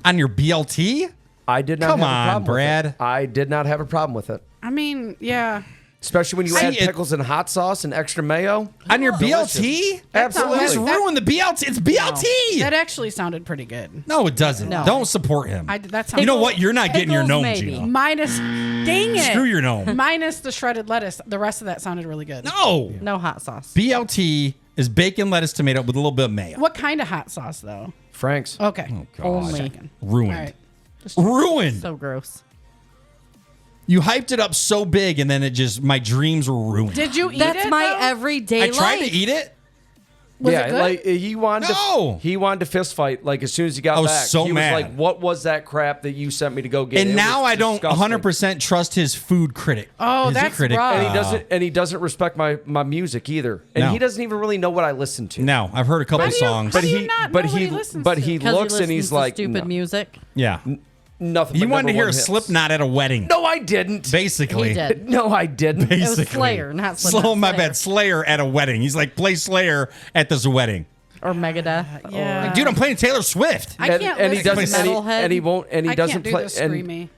on your BLT. I did not Come have a on, problem with Brad. it. I did not have a problem with it. I mean, yeah. Especially when you add pickles and hot sauce and extra mayo. On your BLT? Absolutely. Just ruin the BLT. It's BLT. That actually sounded pretty good. No, it doesn't. No. Don't support him. That sounds You know what? You're not getting your Pickles, gnome, maybe. Gina. Minus, dang it. Screw your gnome. Minus the shredded lettuce. The rest of that sounded really good. No. No hot sauce. BLT is bacon, lettuce, tomato with a little bit of mayo. What kind of hot sauce, though? Frank's. Okay. Oh, God. Only. Ruined. All right. Ruined. So gross. You hyped it up so big, and then it just, my dreams were ruined. Did you eat That's it, my though? everyday I life. tried to eat it. Was it good? like he wanted No. he wanted to fist fight like as soon as he got I was back. so he mad. was like, "What was that crap that you sent me to go get?" And It now was I don't disgusting. 100% trust his food critic. Oh, Is he that's critic? rough. And he doesn't respect my music either. And No. he doesn't even really know what I listen to. No, I've heard a couple songs. How do you not know what he listens but to? he 'Cause looks and listens he's to like stupid no, music. Yeah. nothing. You but wanted to number hear one a hits. Slipknot at a wedding. No, I didn't. Basically. He did. No, I didn't. It was Basically. Slayer, not Slipknot. Slow my Slayer. bad. Slayer at a wedding. He's like, play Slayer at this wedding. Or Megadeth. Yeah. Dude, I'm playing Taylor Swift. I can't and he listen doesn't to Metalhead. and he won't and he I doesn't can't do play the screamy.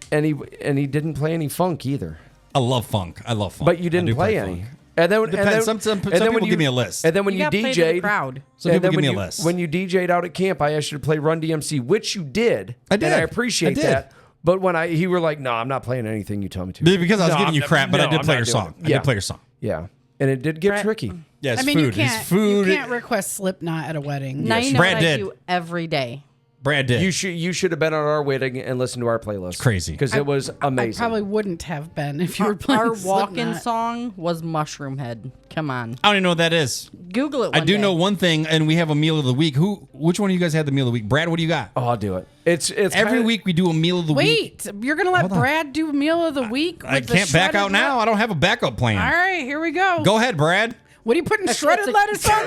and he didn't play any funk either. I love funk. I love funk. But you I didn't do play funk. any. And then Depends. and then, Some and then people when give me a list. And then when You you, got played to the DJ'd, crowd. Some and people then give when me a you, list. When you DJ'd out at camp, I asked you to play Run DMC, which you did. I did. And I appreciate I did. that. But when you were like, no, I'm not playing anything you tell me to. Because I was No, giving you I'm crap, but no, I did I'm play not your doing song. it. I did play your song. Yeah. And it did get tricky. Yeah, it's I mean, food. you It's food. can't request Slipknot at a wedding. Now you know Brad what did. I do every day. Brad did. You should have been on our wedding and listened to our playlist. Crazy. Because it was I amazing. probably wouldn't have been if you were playing Our walk-in Slipknot. song was Mushroom Head. Come on. I don't even know what that is. Google it I one do day. know one thing, and we have a meal of the week. Which one of you guys had the meal of the week? Brad, what do you got? Oh, I'll do it. It's Every kinda- week we do a meal of the week. Wait, you're gonna let Hold on. Brad do meal of the week? I with the can't back shredded out now. I don't have a backup plan. All right, here we go. Go ahead, Brad. What are you putting shredded a- lettuce on?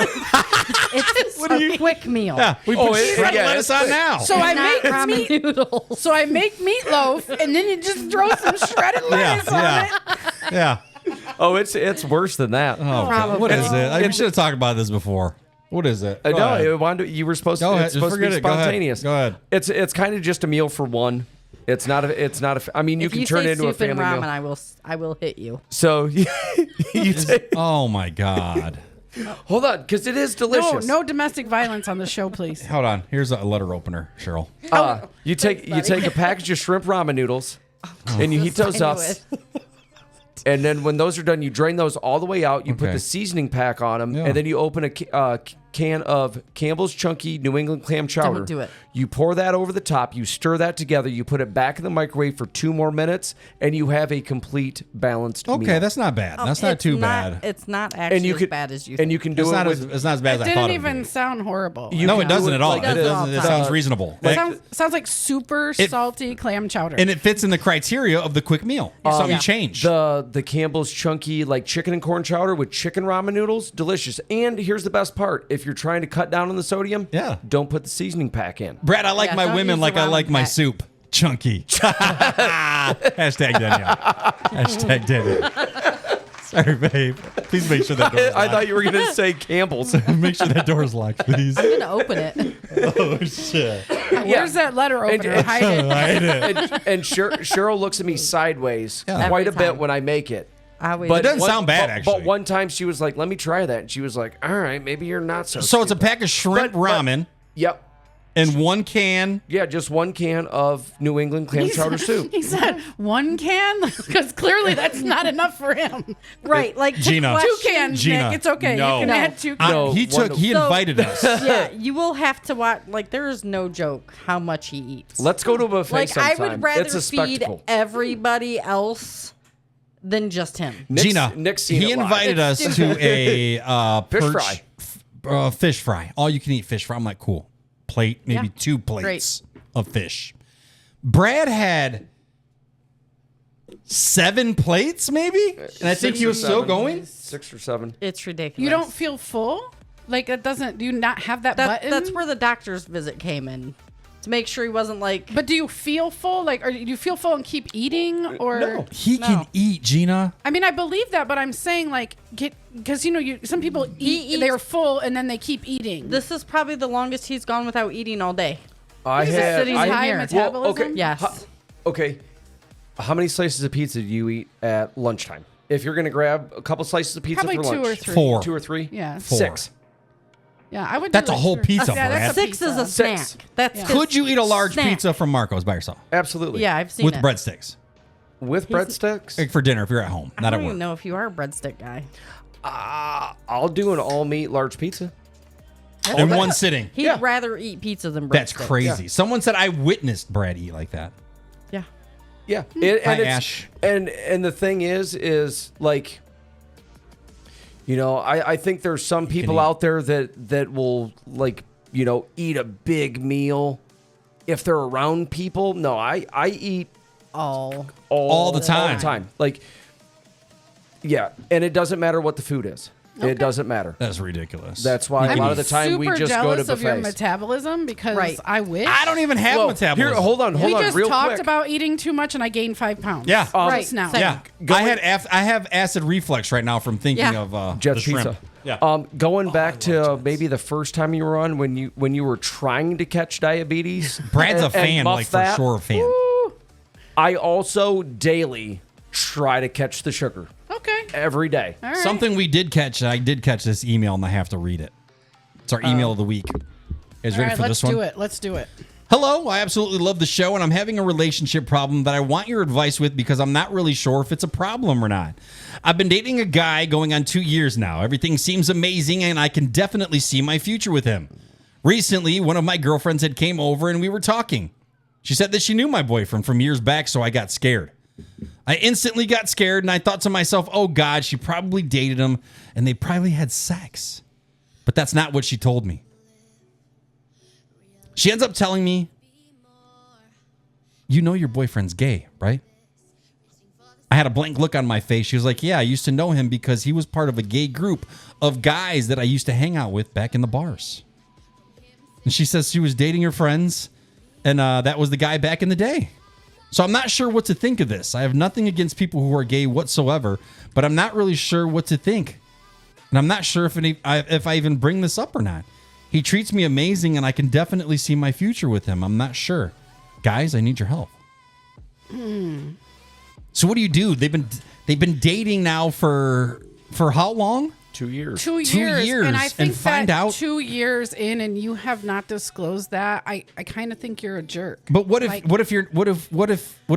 It's a quick meal. Yeah, we put it- shredded yeah, lettuce it's- on now. So I Not make ramen meat. noodles. So I make meatloaf, and then you just throw some shredded lettuce on it. yeah. Oh, it's worse than that. Oh, God. What is it? We should have talked about this before. What is it? Go ahead. No, you were supposed Go to. ahead. It's supposed to be Forget it. Go ahead. spontaneous. Go ahead. It's kind of just a meal for one. It's not a. I mean, you If can you turn say it into a soup and family ramen, meal. I will hit you. So you take. Oh my God. Hold on, because it is delicious. No domestic violence on the show, please. Hold on. Here's a letter opener, Cheryl. You take a package of shrimp ramen noodles, and you heat those I up. knew it. And then when those are done, you drain those all the way out. You put Okay. the seasoning pack on them, Yeah. and then you open a can of Campbell's Chunky New England Clam Chowder. do it. You pour that over the top. You stir that together. You put it back in the microwave for 2 more minutes, and you have a complete balanced meal. Okay, that's not bad. That's not It's too bad. It's not actually And you as could bad as you and think. you can do It's it not, with. it's not as bad as It I thought didn't it would even be. sound horrible. You No, can it do doesn't at all. It doesn't all the It time. sounds reasonable. Sounds like super salty clam chowder. And it fits in the criteria of the quick meal. Something you change. The Campbell's Chunky like chicken and corn chowder with chicken ramen noodles, delicious. And here's the best part: if you're trying to cut down on the sodium, don't put the seasoning pack in. Brad, I like Yeah, my don't women use like the I like ramen my pack. soup. Chunky. Hashtag Danielle. Hashtag Danielle. Sorry, babe. Please make sure that door is I locked. thought you were gonna say Campbell's. Make sure that door is locked, please. I'm gonna open it. Oh, shit. Where's that letter opener? Hide it. Hide it. and Cheryl looks at me sideways Yeah. quite a Every bit time. when I make it. I always It doesn't sound bad, actually. But one time she was like, "Let me try that," and she was like, "All right, maybe you're not so." So it's a stupid." pack of shrimp But- ramen Yep. and 1 can. Yeah, just 1 can of New England clam chowder soup. He said 1 can because clearly that's not enough for him. right, like Gina. question- 2 cans, Gina, Nick. It's okay. no. You can No. add 2 cans. No. He So- invited us. Yeah, you will have to watch. Like, there is no joke how much he eats. Let's go to a buffet Like, I sometime. would rather it's a feed spectacle. everybody else than just him. Gina, Nick's seen he it live. invited us to a Fish perch- fry. fish fry. All you can eat fish fry. I'm like, cool. Plate, maybe Yeah. 2 plates of fish. Brad had 7 plates, maybe? And I think he was still going. 6 or 7. It's ridiculous. You don't feel full? Like that doesn't? Do you not have that, button? That's where the doctor's visit came in to make sure he wasn't like. But do you feel full? Like, or do you feel full and keep eating? Or No. He can eat, Gina. I mean, I believe that, but I'm saying like because some people eat, they're full and then they keep eating. This is probably the longest he's gone without eating all day. I He's just had. sitting I, in high here. metabolism. okay. Yes. Okay. How many slices of pizza do you eat at lunchtime? If you're going to grab a couple slices of pizza Probably for lunch. 2 or 3. 4. 2 or 3? Yeah. 4. 6. Yeah, I would. That's do a whole pizza, Yeah, that's Brad. a 6 is a pizza. snack. That's Could you eat a large snack. pizza from Marco's by yourself? Absolutely. Yeah, I've seen With it. breadsticks? With breadsticks? Like for dinner if you're at home, I not don't at even work. know if you are a breadstick guy. I'll do an all-meat large pizza. In one sitting. He'd Yeah. rather eat pizza than breadsticks. That's crazy. Yeah. Someone said I witnessed Brad eat like that. Yeah. Yeah. Hi, it's- Ash. And the thing is like, you know, I think there's some people eat. out there that will, like, you know, eat a big meal if they're around people. No, I eat Oh. All the time. All the time. Like, yeah. And it doesn't matter what the food is. Okay. It doesn't matter. That's ridiculous. That's why a I'm lot of the time we super just go to jealous of your buffets. metabolism because Right. I wish. I don't even have Well, metabolism. here, hold on, We real just quick. talked about eating too much and I gained 5 pounds. Yeah. right Just now. same. Yeah. I have acid reflux right now from thinking Yeah. of Jets the shrimp. Pizza. Yeah. Going back to maybe the first time you were on when you were trying to catch diabetes. Brad's a and fan, muff like for that, sure a fan. I also daily try to catch the sugar Okay. every day. All right. Something we did catch, I did catch this email and I have to read it. It's our email of the week. You guys All ready right, for let's this one? do it. Let's do it. Hello, I absolutely love the show, and I'm having a relationship problem that I want your advice with because I'm not really sure if it's a problem or not. I've been dating a guy going on 2 years now. Everything seems amazing, and I can definitely see my future with him. Recently, one of my girlfriends had came over, and we were talking. She said that she knew my boyfriend from years back, so I got scared. I instantly got scared, and I thought to myself, oh, God, she probably dated him, and they probably had sex. But that's not what she told me. She ends up telling me, you know your boyfriend's gay, right? I had a blank look on my face. She was like, yeah, I used to know him because he was part of a gay group of guys that I used to hang out with back in the bars. And she says she was dating her friends, and that was the guy back in the day. So I'm not sure what to think of this. I have nothing against people who are gay whatsoever, but I'm not really sure what to think. And I'm not sure if I even bring this up or not. He treats me amazing, and I can definitely see my future with him. I'm not sure. Guys, I need your help. So what do you do? They've been dating now for how long? 2 years. 2 years. 2 years, And I think and find that out- 2 years in and you have not disclosed that, I kind of think you're a jerk. But what if Like, what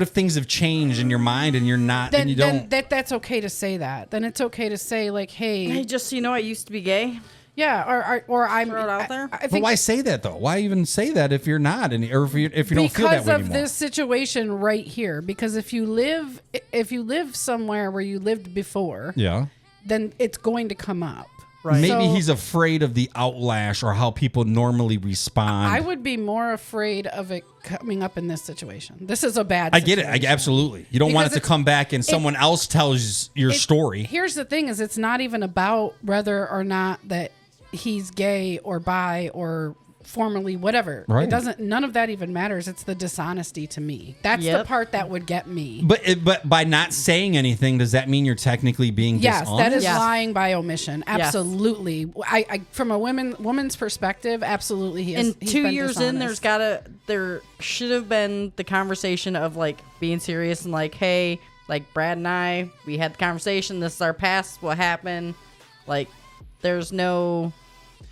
if things have changed in your mind and you're not and you don't? that's okay to say that. Then it's okay to say like, hey, Hey, just so you know, I used to be gay. yeah, or I'm Throw it out there? I But think why say that though? Why even say that if you're not, or if you don't feel that because way of anymore? this situation right here. Because if you live somewhere where you lived before, Yeah. then it's going to come up. Right. Maybe So- he's afraid of the outlash or how people normally respond. I would be more afraid of it coming up in this situation. This is a bad I get it. situation. Absolutely. You don't want Because it to come back and someone else tells your story. Here's the thing: is it's not even about whether or not that he's gay or bi or formerly whatever. Right. It doesn't. None of that even matters. It's the dishonesty to me. That's the Yep. part that would get me. But by not saying anything, does that mean you're technically being Yes, dishonest? that is Yes. lying by omission. Absolutely. I from a woman's perspective, absolutely. He has, And he's 2 been years in, dishonest. there should have been the conversation of like being serious and like, hey, like Brad and I, we had the conversation. This is our past. What happened? Like, there's no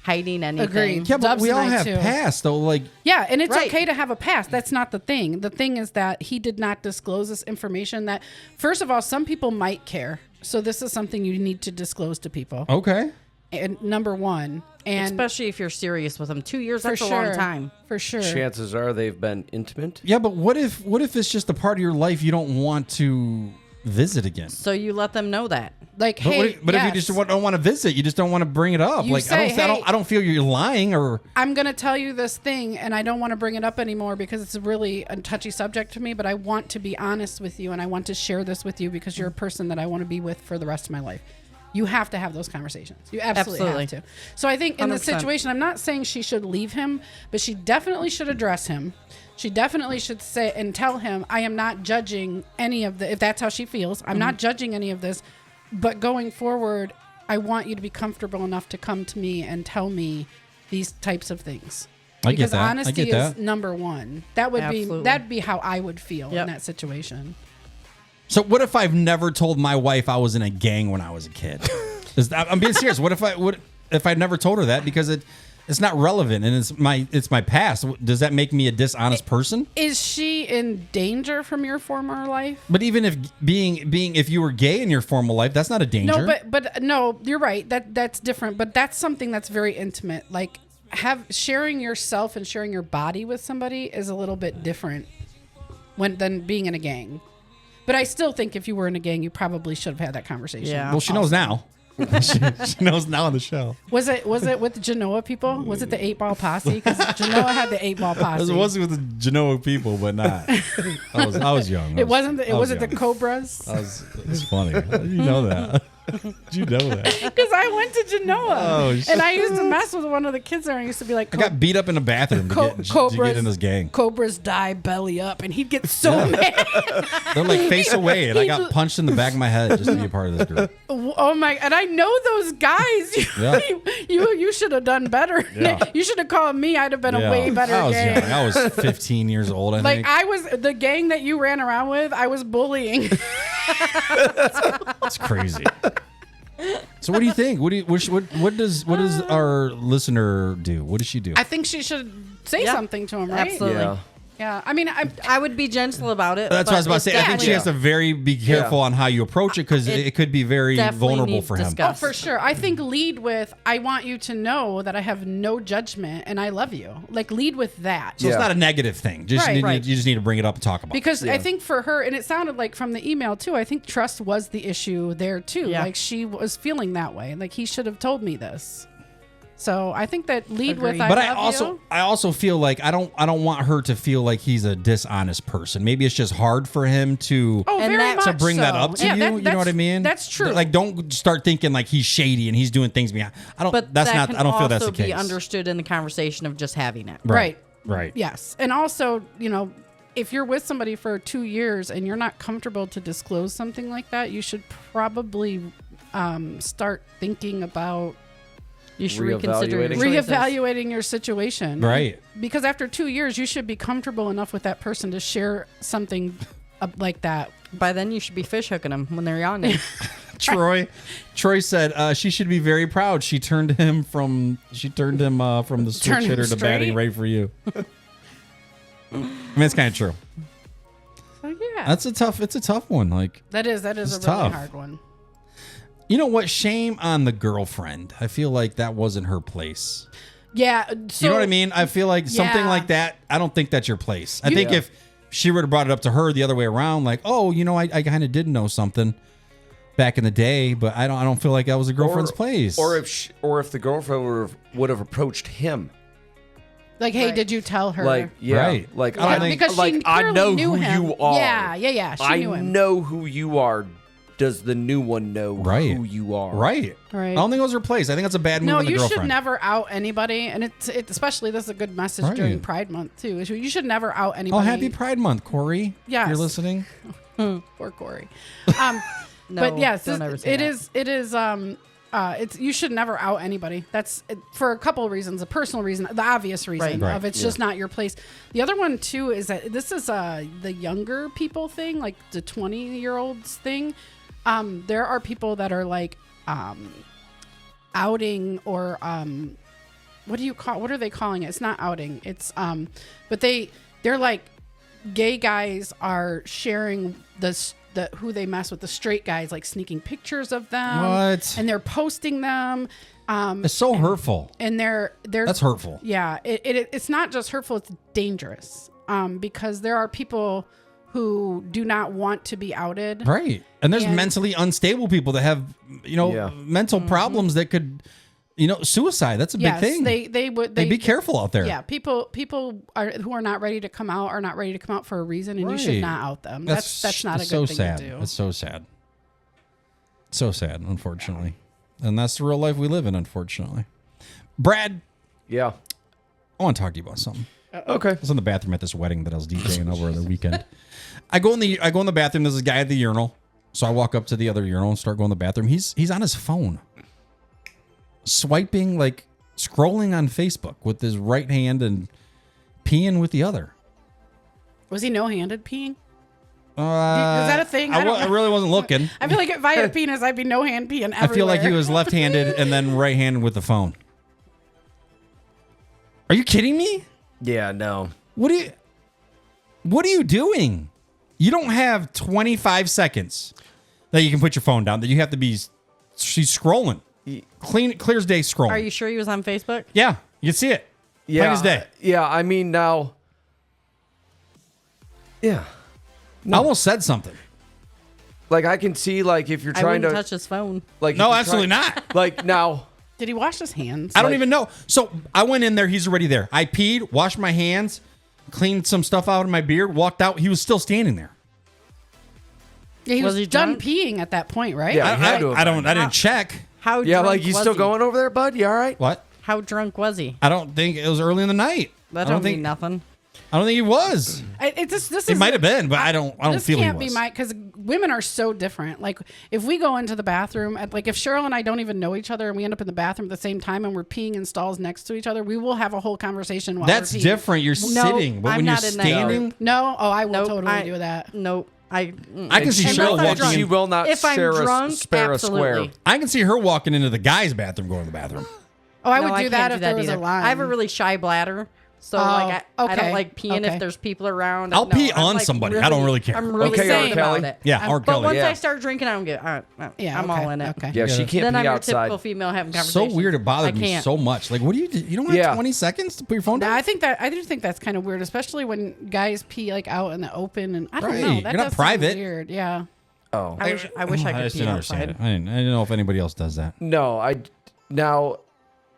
hiding anything. Agreed. Yeah, but Dubs we all and I have too. past though. Like, Yeah, and it's Right. okay to have a past. That's not the thing. The thing is that he did not disclose this information that, first of all, some people might care. So this is something you need to disclose to people. okay. And number one. And Especially if you're serious with them. 2 years, for that's a sure. long time. For sure. Chances are they've been intimate. Yeah, but what if it's just a part of your life you don't want to visit again? So you let them know that. Like, But, hey, if you just don't want to visit, you just don't want to bring it up. You Like say, hey- I don't feel you're lying or I'm going to tell you this thing and I don't want to bring it up anymore because it's really a touchy subject to me, but I want to be honest with you and I want to share this with you because you're a person that I want to be with for the rest of my life. You have to have those conversations. You absolutely Absolutely. have to. So I think in this 100%. situation, I'm not saying she should leave him, but she definitely should address him. She definitely should say and tell him, I am not judging any of the, if that's how she feels, I'm not judging any of this, but going forward, I want you to be comfortable enough to come to me and tell me these types of things. I get Because that. I honesty get is that. number one. That'd be how I would feel Yep. in that situation. So what if I've never told my wife I was in a gang when I was a kid? I'm being serious. What if I never told her that because it's not relevant and it's my past? Does that make me a dishonest person? Is she in danger from your former life? But even if if you were gay in your former life, that's not a danger. No, but no, you're right. That's different. But that's something that's very intimate. Like sharing yourself and sharing your body with somebody is a little bit different than being in a gang. But I still think if you were in a gang, you probably should have had that conversation. Yeah. Well, she knows now. she knows now on the show. Was it with the Genoa people? Was it the 8-Ball Posse? Because Genoa had the 8-Ball Posse. It was with the Genoa people, but not. I was young. It wasn't the Cobras. It's funny. You know that. Did you know that? Because I went to Genoa, and I used to mess with one of the kids there. And I used to be like, I got beat up in a bathroom to get in this gang. Cobras die belly up, and he'd get so mad. They're like face away, and I got punched in the back of my head just to be a part of this group. Oh my! And I know those guys. You should have done better. Yeah. You should have called me. I'd have been a way better I was gang. young. I was 15 years old. I think. I was the gang that you ran around with. I was bullying. That's crazy. So what do you think? What does our listener do? What does she do? I think she should say something to him, right? Absolutely. Yeah. I mean, I would be gentle about it. That's what I was about to say. I think she has to be careful on how you approach it because it could be very vulnerable for him. Discussed. Oh, for sure. I think lead with, I want you to know that I have no judgment and I love you. Like lead with that. So it's not a negative thing. You just need to bring it up and talk about it. Because I think for her, and it sounded like from the email too, I think trust was the issue there too. Yeah. Like she was feeling that way. Like he should have told me this. So I think that lead with I love you. I also feel like I don't want her to feel like he's a dishonest person. Maybe it's just hard for him to bring that up to you. You know what I mean? That's true. Like don't start thinking like he's shady and he's doing things behind. I don't feel that's the case. Be understood in the conversation of just having it. Right. Yes. And also, if you're with somebody for 2 years and you're not comfortable to disclose something like that, you should probably start thinking about you should reevaluating your situation. Right. Because after 2 years, you should be comfortable enough with that person to share something like that. By then, you should be fish hooking them when they're yawning. Troy said she should be very proud. She turned him from the switch hitter to batting right for you. I mean, it's kind of true. So yeah, it's a tough one. Like that is a really hard one. You know what? Shame on the girlfriend. I feel like that wasn't her place. Yeah. So, you know what I mean? I feel like something like that, I don't think that's your place. I think if she would have brought it up to her the other way around, like, oh, I kind of did know something back in the day, but I don't feel like that was a girlfriend's place. Or if the girlfriend would have approached him. Like, hey, did you tell her? Like, right. Like, I think, because she I know knew who him. you are. Yeah. She knew him. I know who you are. Does the new one know who you are? Right. I don't think it was her place. I think that's a bad move on the girlfriend. No, you should never out anybody. And it's especially, this is a good message during Pride Month, too. You should never out anybody. Oh, happy Pride Month, Corey. Yes. If you're listening. Poor Corey. No, but yes, don't ever say you should never out anybody. That's for a couple of reasons. A personal reason, the obvious reason of it's just not your place. The other one too is that this is the younger people thing, like the 20-year-olds thing. There are people that are like outing or what are they calling it? It's not outing. It's but they're like gay guys are sharing who they mess with, the straight guys, like sneaking pictures of them. What? And they're posting them. It's so hurtful. And that's hurtful. Yeah. It's not just hurtful, it's dangerous. Because there are people who do not want to be outed. Right. And there's mentally unstable people that have, mental problems that could, suicide. That's a big thing. They be careful out there. Yeah. People who are not ready to come out are not ready to come out for a reason, and you should not out them. That's not a good thing to do. It's so sad. So sad, unfortunately. And that's the real life we live in, unfortunately. Brad. Yeah. I want to talk to you about something. Okay. I was in the bathroom at this wedding that I was DJing over the weekend. I go in the bathroom. There's a guy at the urinal. So I walk up to the other urinal and start going to the bathroom. He's on his phone, swiping, like scrolling on Facebook with his right hand and peeing with the other. Was he no-handed peeing? that a thing? I really wasn't looking. I feel like if I had a penis, I'd be no hand peeing everywhere. I feel like he was left-handed and then right-handed with the phone. Are you kidding me? Yeah, no. What are you doing? You don't have 25 seconds that you can put your phone down. That you have to be. She's scrolling. Clear as day scrolling. Are you sure he was on Facebook? Yeah, you can see it. Yeah, Plain as day. Yeah, I mean now. Yeah. I almost said something. Like I can see, like if you're I trying wouldn't to touch his phone. like. No, if you're absolutely trying- not. Like now. Did he wash his hands? I don't even know. So I went in there. He's already there. I peed, washed my hands, cleaned some stuff out of my beard, walked out. He was still standing there. Yeah, he was he done drunk? peeing at that point, right? Yeah. He had to have I didn't check. How Yeah, drunk like you was still he? going over there, bud? You all right? What? How drunk was he? I don't think it was early in the night. That I don't don't think mean nothing. I don't think he was. This It is might have been, but I don't this feel he can't was. be because women are so different. Like if we go into the bathroom, like if Cheryl and I don't even know each other and we end up in the bathroom at the same time and we're peeing in stalls next to each other, we will have a whole conversation while That's we're peeing. different. You're No, sitting, but I'm when you're not in that standing, No, I will Nope, totally do that. Nope. I can see And Cheryl if I'm walking drunk- She in. will not If I'm share drunk, spare a square. absolutely. I can see her walking into the guy's bathroom, going to the bathroom. Oh, I No, would do can't that if there was either. a line. I have a really shy bladder. So Oh, like I okay, don't like peeing okay. if there's people around. I'll No, pee I'm, on like, somebody. I don't really care. I'm really Okay, sane R. about Kelly. it. Yeah, R. But Kelly. once Yeah. I start drinking, I don't get. Yeah, I'm okay, all in it. okay. Yeah, she can't Then be I'm your outside. typical female having So conversations. weird. It bothered I me can't. so much. Like, what do you do? You don't have Yeah. 20 seconds to put your phone No, down? I do think that's kind of weird, especially when guys pee like out in the open, and I don't Right. know. You're That not does seem private. Weird, yeah. Oh. I wish I could just pee didn't understand outside. it. I didn't know if anybody else does that. No, now,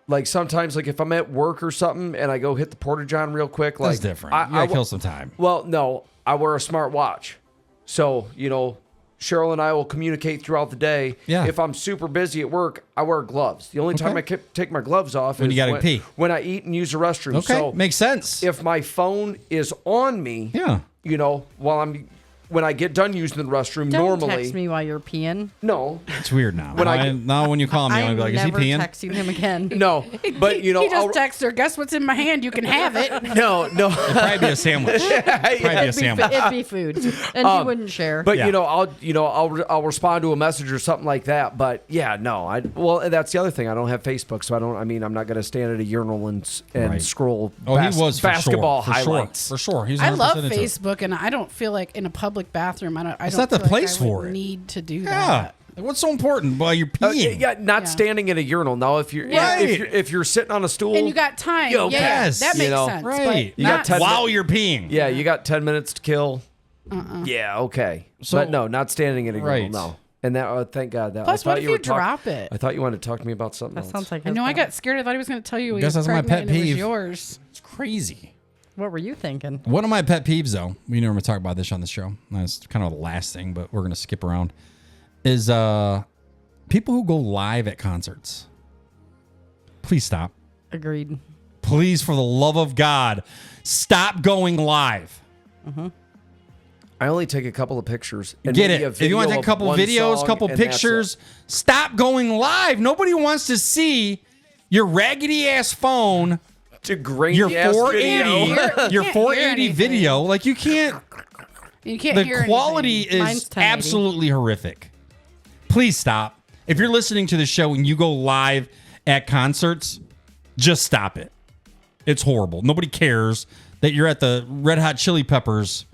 like sometimes, like if I'm at work or something and I go hit the porta john real quick, like That's different. You gotta kill some time. Well, no, I wear a smart watch, so Cheryl and I will communicate throughout the day. Yeah. If I'm super busy at work, I wear gloves. The only time I take my gloves off When is you gotta pee. when I eat and use the restroom. Okay, So makes sense. if my phone is on me, Yeah. when I get done using the restroom, Don't normally text me while you're peeing. no, It's weird now. When I- now when you call me, I'm I'm gonna be like, is he never peeing? texting him again. no, but he I'll, just texts her, "Guess what's in my hand? You can have it." no, Probably be a sandwich. Probably be a sandwich. It'd be food, and he wouldn't share. But Yeah. I'll respond to a message or something like that. But yeah, no, that's the other thing. I don't have Facebook, so I'm not going to stand at a urinal and Right. scroll. Oh, he was for basketball sure. highlights. For sure. He's I love 100% into it. Facebook, and I don't feel like in a public bathroom. It's don't not the feel like place I would for it. Need to do Yeah. that. Like, what's so important while you're peeing? Not Yeah. standing at a urinal. Now, if you're Right. if you're sitting on a stool And you got time. Yo, Yeah, yes, that you makes know, sense. Right. But You got not 10 while you're peeing. yeah, you got 10 minutes to kill. Yeah, okay. So- but no, not standing at a urinal. Right. No. And that thank God that. Plus, I thought what if you you were drop it? I thought you wanted to talk to me about something that else. sounds like. I know. I got scared. I thought he was going to tell you he Guess was that's my pregnant pet and it was peeve. yours. It's crazy. What were you thinking? One of my pet peeves, though, we never talk about this on the show. That's kind of the last thing, but we're gonna skip around. Is people who go live at concerts. Please stop. Agreed. Please, for the love of God, stop going live. I only take a couple of pictures. And Get maybe it. a If you want to video take a couple of one videos, song, couple and that's it. pictures, stop going live. Nobody wants to see your raggedy ass phone, To grainy your ass 480, video. You can't your hear 480 anything. video. Like, you can't. You can't The hear quality anything. Mine's is 1080. absolutely horrific. Please stop. If you're listening to the show and you go live at concerts, just stop it. It's horrible. Nobody cares that you're at the Red Hot Chili Peppers,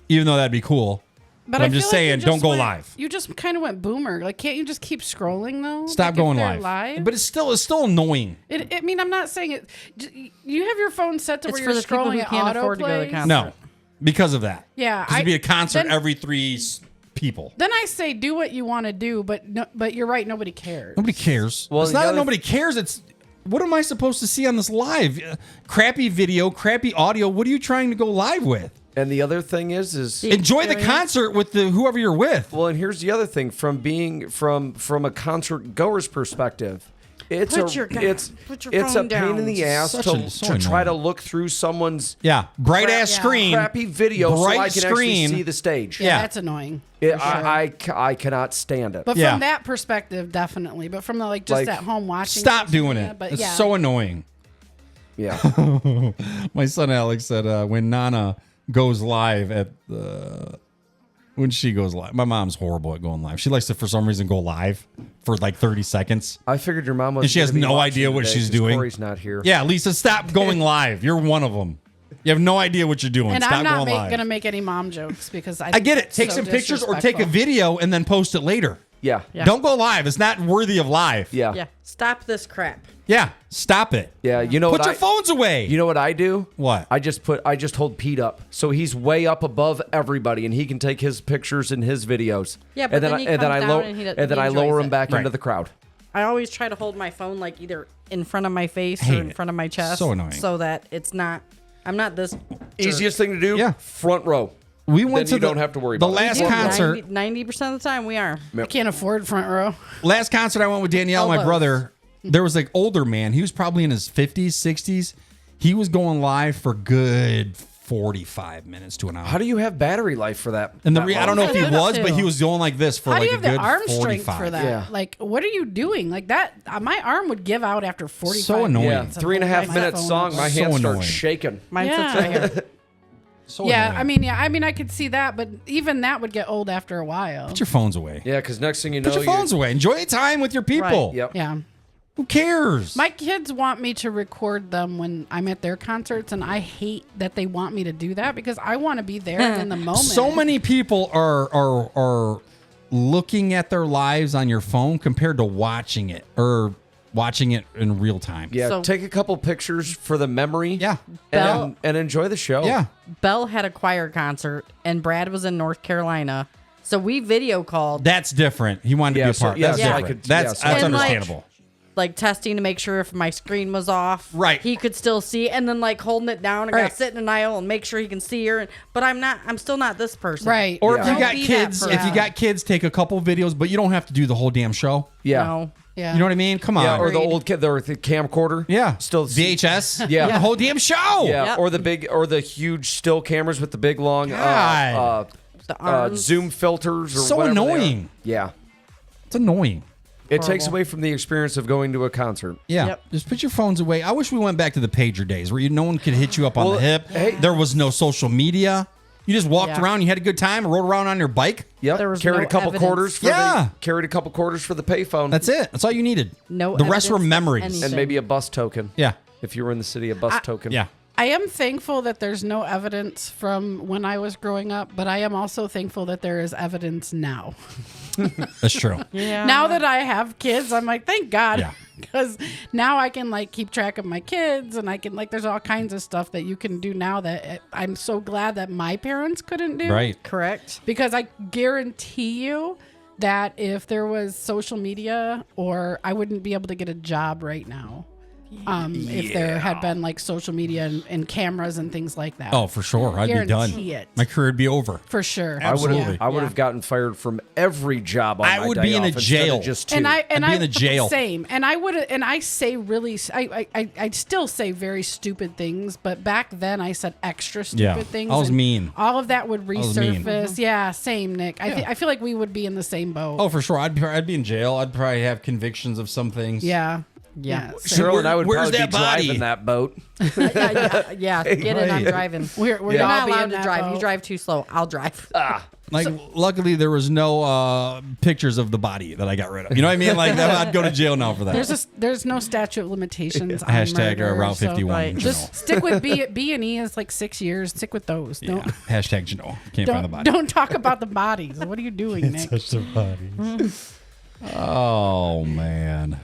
even though that'd be cool. But I'm I just feel like you saying, don't go went- live. You just kind of went boomer. Like, can't you just keep scrolling though? Stop Like, if going they're live. But it's still annoying. I mean, I'm not saying it. You have your phone set to It's where for you're the people scrolling who at can't afford to go to the autoplay. concert. No, because of that. Yeah, Because it'd be a concert then- every three people. Then I say do what you want to do, but you're right. Nobody cares. Nobody cares. Well, it's the not that other- nobody cares. It's what am I supposed to see on this live? Crappy video, crappy audio. What are you trying to go live with? And the other thing is Enjoy the experience. concert with whoever you're with. well, and here's the other thing from being from a concert goer's perspective. It's Put your a phone pain in the down. ass So to try to annoying. look through someone's Yeah, bright ass Yeah. screen, crappy video so bright I can screen. actually see the stage. Yeah, Yeah. that's annoying. I cannot stand it. But Yeah. from that perspective, definitely. But from the just Like, at home watching. Stop social doing media, it. But It's yeah. so annoying. Yeah. My son Alex said when Nana goes live at the when she goes live. My mom's horrible at going live. She likes to, for some reason, go live for like 30 seconds. I figured your mom was. And she has no idea what she's doing. Corey's not here. Yeah, Lisa, stop going live. You're one of them. You have no idea what you're doing. And stop I'm not going live. going to make any mom jokes because I get it. it's Take so some pictures or take a disrespectful. video and then post it later. Yeah. Don't go live. It's not worthy of live. Yeah. Yeah. Stop this crap. Yeah. Stop it. Yeah. You know Put what? your phones away. You know what I do? What? I just hold Pete up, so he's way up above everybody, and he can take his pictures and his videos. Yeah, but then he comes down and he lower enjoys him it. back Right. into the crowd. I always try to hold my phone like either in front of my face Hate or in it. front of my chest. So annoying. So that it's not. I'm not this. Easiest thing to do. Yeah. Front row. We went Then to you don't have to worry the about it. last Yeah, concert. 90% of the time we are. I can't afford front row. Last concert I went with Danielle, my Elbows. brother. There was like older man. He was probably in his 50s, 60s. He was going live for good 45 minutes to an hour. How do you have battery life for that? And that I don't know if he long? was, but he was going like this for How like do you a have good the arm 45. strength for that? Yeah. Like, what are you doing? Like that, my arm would give out after 45 So annoying. Yeah, minutes. 3.5 My minutes phone song. up. My So hands start annoying. shaking. Mine Yeah. sits right here. So Yeah, annoying. I mean, I could see that, but even that would get old after a while. Put your phones away. Yeah, because next thing you know, Put your phones away. Enjoy time with your people. Right. Yep. Yeah. Who cares? My kids want me to record them when I'm at their concerts, and I hate that they want me to do that because I want to be there in the moment. So many people are looking at their lives on your phone compared to watching it or watching it in real time. Yeah, So- take a couple pictures for the memory. Yeah. And enjoy the show. Yeah. Belle had a choir concert and Brad was in North Carolina. So we video called That's different. He wanted Yeah, to be a so- part. yeah, That's so I different. could- That's yeah, so- that's And, like, understandable. like testing to make sure if my screen was off. Right. He could still see and then like holding it down and Right. got sit in an aisle and make sure he can see her. But I'm still not this person. Right. Or Yeah. if you Don't got be that kids, if you person. got kids, take a couple videos, but you don't have to do the whole damn show. Yeah. No. Yeah. You know what I mean? Come on. Yeah, or the Agreed. old kid, or the camcorder. Yeah. Still VHS. Yeah. The whole damn show. Yeah, Yep. or the huge still cameras with the big long God. The arms. zoom filters or So whatever they are. annoying. Yeah. It's annoying. It takes Horrible. away from the experience of going to a concert. Yeah. Yep. Just put your phones away. I wish we went back to the pager days where no one could hit you up on Well, the hip. hey- There was no social media. You just walked Yeah. around, you had a good time, rode around on your bike. Yep. There was Carried no a couple evidence. quarters for Yeah. the payphone. That's it. That's all you needed. No The rest were evidence of memories. anything. and maybe a bus token. Yeah. If you were in the city, a bus token. Yeah. I am thankful that there's no evidence from when I was growing up, but I am also thankful that there is evidence now. That's true. Yeah. Now that I have kids, I'm like, thank God. Yeah. Because now I can like keep track of my kids and I can like, there's all kinds of stuff that you can do now that I'm so glad that my parents couldn't do. Right. Correct. Because I guarantee you that if there was social media, or I wouldn't be able to get a job right now. If there had been like social media and cameras and things like that. Oh, for sure. I'd be done. Guarantee it. My career would be over. For sure. Absolutely. I would have gotten fired from every job on I my would day be in a off instead of jail. Just two. And I'd be in a jail. Same. And I would, and I say really, I'd still say very stupid things, but back then I said extra stupid Yeah. things. I was and mean. All of that would was mean. resurface. Yeah, same, Nick. I feel like we would be in the same boat. Oh, for sure. I'd be in jail. I'd probably have convictions of some things. Yeah. Yeah. same. Cheryl and I would Where's probably that be body? driving that boat. Yeah. Get in. I'm Right. driving. We're You're all not being allowed to that drive. boat. You drive too slow. I'll drive. Like, luckily, there was no pictures of the body that I got rid of. You know what I mean? Like, I'd go to jail now for that. There's no statute of limitations on Hashtag murder, Route so 51. right. Just stick with B&E is like 6 years. Stick with those. Yeah. Hashtag Janelle. Can't find the body. Don't talk about the bodies. What are you doing, Nick? Oh, man.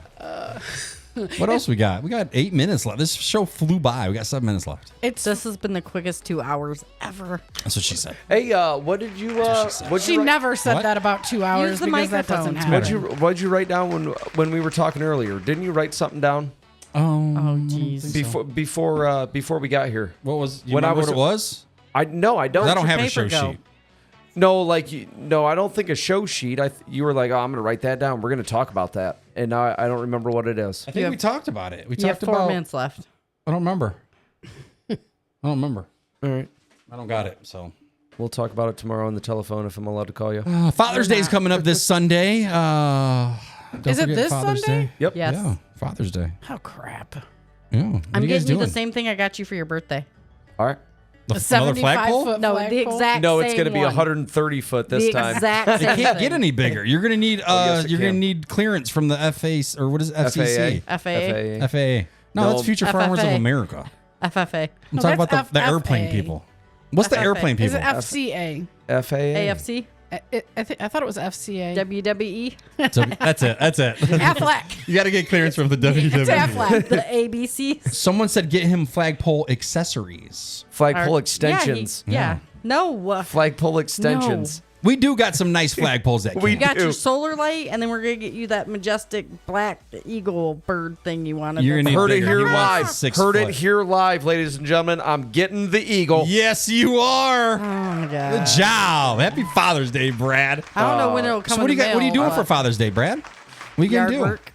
What else we got? We got 8 minutes left. This show flew by. We got 7 minutes left. It's This has been the quickest 2 hours ever. That's what she said. Hey, what did you? What'd she you write- never said What? that about 2 hours Use the because that doesn't microphone. happen. What'd you write down when we were talking earlier? Didn't you write something down Oh, jeez. before we got here? What was? You When I remember was- what it was? I don't. I don't have a paper show go? sheet. No, I don't think a show sheet. You were like, oh, I'm going to write that down. We're going to talk about that, and now I don't remember what it is. I think we talked about it. We You have talked 4 about. minutes left. I don't remember. I don't remember. All right, I don't got it. So we'll talk about it tomorrow on the telephone if I'm allowed to call you. Father's Day is coming up this Sunday. Don't Is it forget this Father's Sunday? Day. Yep. Yes. Yeah, Father's Day. Oh crap! Yeah. What I'm are you guys getting you the doing? same thing I got you for your birthday. All right. A 75-foot No, flagpole? the exact No, same it's going to be one. 130 foot this The time. exact It same can't thing. get any bigger. You're gonna need yes, it you're gonna can. need clearance from the FA or what is it? FCC? FAA. FAA. No, No, that's Future Farmers of FFA. America. FFA. I'm talking that's about the airplane FFA. people. What's the FFA. airplane Is people? it FCA? FAA. AFC. I thought it was FCA. WWE. That's it. That's it. Affleck. You got to get clearance from the It's WWE. Affleck. The ABC. Someone said get him flagpole accessories. Flagpole Or- extensions. Yeah. No. Flagpole extensions. We do got some nice flagpoles that We can. You got Ew. your solar light, and then we're gonna get you that majestic black eagle bird thing you wanted. You're gonna need Heard it bigger. here You need live. 6 Heard foot. it here live, ladies and gentlemen. I'm getting the eagle. Yes, you are. Oh my god. Good job. Happy Father's Day, Brad. I don't know when it'll come. So what do in you the got? What are you mail, doing but for Father's Day, Brad? What are you yard gonna do? work?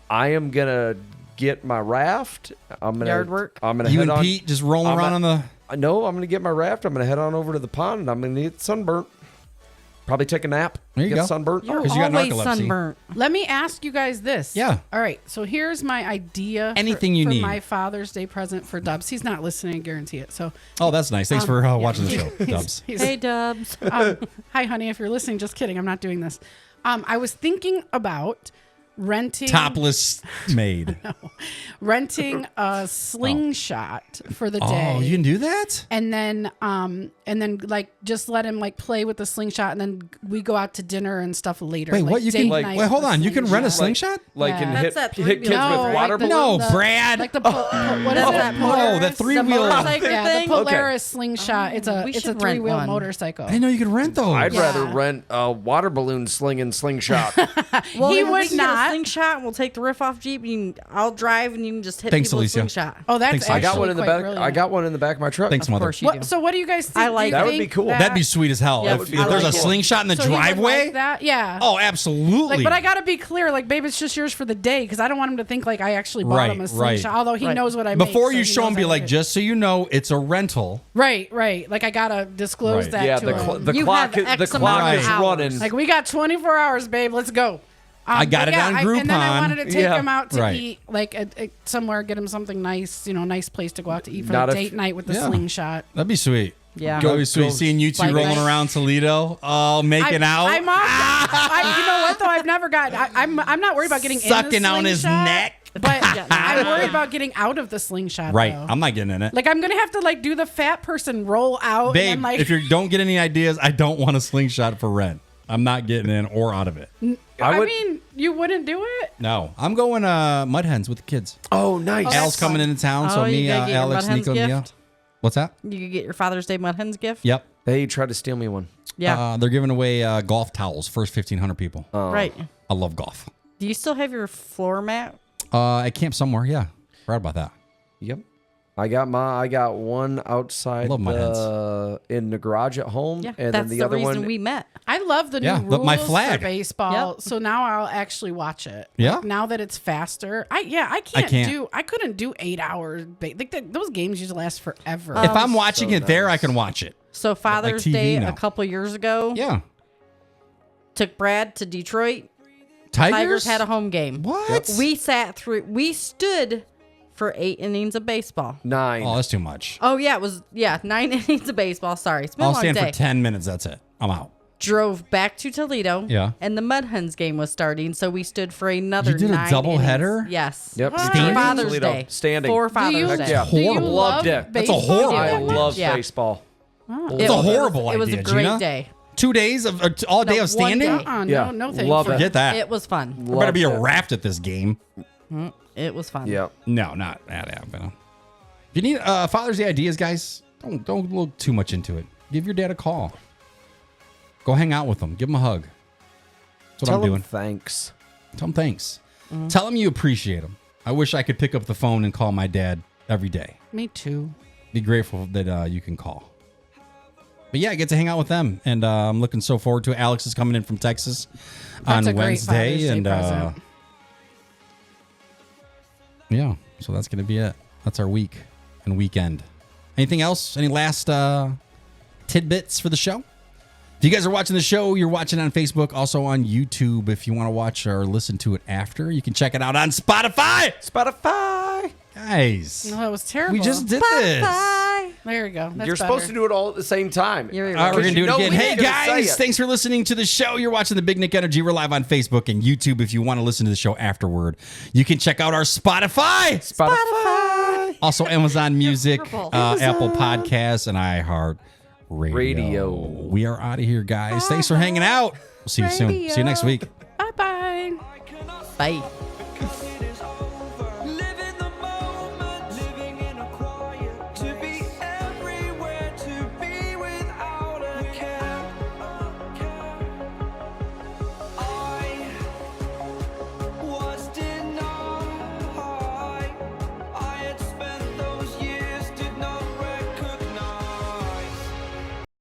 I am gonna get my raft. I'm gonna Yard work? I'm gonna You head and on. Pete just rolling I'm around on the. No, I'm gonna get my raft. I'm gonna head on over to the pond, and I'm gonna get sunburnt. Probably take a nap. There you get go. sunburnt. You're 'Cause you got always narcolepsy. sunburnt. Let me ask you guys this. Yeah. All right. So here's my idea. Anything you for need. my Father's Day present for Dubs. He's not listening. I guarantee it. So Oh, that's nice. Thanks for yeah, watching the show, Dubs. he's- Hey Dubs. hi, honey. If you're listening, just kidding. I'm not doing this. I was thinking about renting Topless maid. renting a slingshot for the day. Oh, you can do that? and then like just let him like play with the slingshot, and then we go out to dinner and stuff later. Wait, like what? You can date like- night wait. Hold with on. You can rent a slingshot. slingshot? Like Yeah. and That's hit, that hit kids three-wheel with drive. water like the- balloons. No, Brad. Like the what is That's that? that No, the three-wheel. motorcycle Yeah, thing? the Polaris slingshot. It's a we it's a should rent 3-wheel one. motorcycle. I didn't know you could rent those. I'd Yeah. rather rent a water balloon slinging slingshot. Well, He then we would can get not. a slingshot. And we'll take the riff off Jeep. I'll drive, and you can just hit Thanks, people with Alicia. slingshot. Oh, that's Thanks, I actually got one in the quite back. brilliant. I got one in the back of my truck. Thanks, Of mother. course you do. So what do you guys think? I like Do you that. That would be think cool. That'd be sweet as hell. Yeah, if I if there's like a it. slingshot in the so he would driveway. like that? Yeah. Oh, absolutely. Like, but I gotta be clear, like, babe, it's just yours for the day, because I don't want him to think like I actually bought Right, him a right. slingshot. Although he Right. knows what I make. Before so you he show him, knows be I like, make it. just so you know, it's a rental. Right. Like I gotta disclose Right. that Yeah, to the, him. the You clock. have The X clock amount is of hours. running. Like, we got 24 hours, babe. Let's go. I got but it on And then I Groupon. wanted to take Yeah. him out to Right. eat, like somewhere, get him something nice, nice place to go out to eat for Not the if- date night with the Yeah. slingshot. That'd be sweet. Yeah. That'd be sweet. go- Seeing you two Like rolling that. around Toledo, making out, I'm off. You know what though? I've never got. I'm not worried about getting in the sucking on his slingshot, neck. but I'm worried about getting out of the slingshot. Right. though. I'm not getting in it. Like, I'm gonna have to like do the fat person roll out, Babe, and then, like, if you don't get any ideas, I don't want a slingshot for rent. I'm not getting in or out of it. I would- mean, you wouldn't do it. No, I'm going Mud Hens with the kids. Oh, nice. Oh, Al's that's coming fun. into town, so Oh, you me, gotta get your Alex, Mud Hens Nico, and Mia. gift? What's that? You could get your Father's Day Mud Hens gift. Yep. They tried to steal me one. Yeah. They're giving away golf towels. First 1,500 people. Right. I love golf. Do you still have your floor mat? At camp somewhere. Yeah. Forgot about that. Yep. I got one outside Love my in the garage at home, Yeah. and That's then the the other reason one. we met. I love the new Yeah, rules my flag. for baseball. Yep. So now I'll actually watch it. Yeah? Like, now that it's faster, I couldn't do 8 hours. Those games used to last forever. If I'm watching it there, I can watch it. So Father's TV Day now. a couple years ago, Yeah. took Brad to Detroit. Tigers, Tigers had a home game. What? We stood for 8 innings of baseball. 9. Oh, that's too much. Oh yeah, it was 9 innings of baseball. Sorry, it's been I'll a long stand day. for 10 minutes. That's it. I'm out. Drove back to Toledo. Yeah. And the Mud Hens game was starting, so we stood for another. You did a 9 doubleheader? innings. Yes. Yep. For Standing? Father's Toledo. Day. Standing. For do Father's you, Day. yeah. do you Horrible. love Loved it. That's a baseball? horrible I idea. love Yeah. baseball. It's a horrible It was idea, a great Gina. day. 2 days of all day No, of one standing. day. Yeah. No, thank Love you. it. Forget that. It was fun. There better be a Loved it. raft at this game. It was fun. Yeah. No, not that happening. If you need Father's Day ideas, guys, don't look too much into it. Give your dad a call. Go hang out with him. Give him a hug. That's what Tell I'm them doing. thanks. Tell him thanks. Tell him you appreciate him. I wish I could pick up the phone and call my dad every day. Me too. Be grateful that you can call. But yeah, I get to hang out with them, and I'm looking so forward to it. Alex is coming in from Texas That's on a great Wednesday, Father's Day and present. yeah, so that's gonna be it. That's our week and weekend. Anything else? Any last tidbits for the show? If you guys are watching the show, you're watching on Facebook, also on YouTube. If you want to watch or listen to it after, you can check it out on Spotify. Spotify. Guys, No, that was terrible. we just did this. Bye. There we go. That's You're supposed to do it all at the same time. You're All right, we're going to do it again. Hey, gonna say guys, it. thanks for listening to the show. You're watching the Big Nick Energy. We're live on Facebook and YouTube if you want to listen to the show afterward. You can check out our Spotify. Also, Amazon Music, Apple Podcasts, and iHeart Radio. We are out of here, guys. Thanks for hanging out. We'll see you soon. See you next week. Bye-bye. Bye.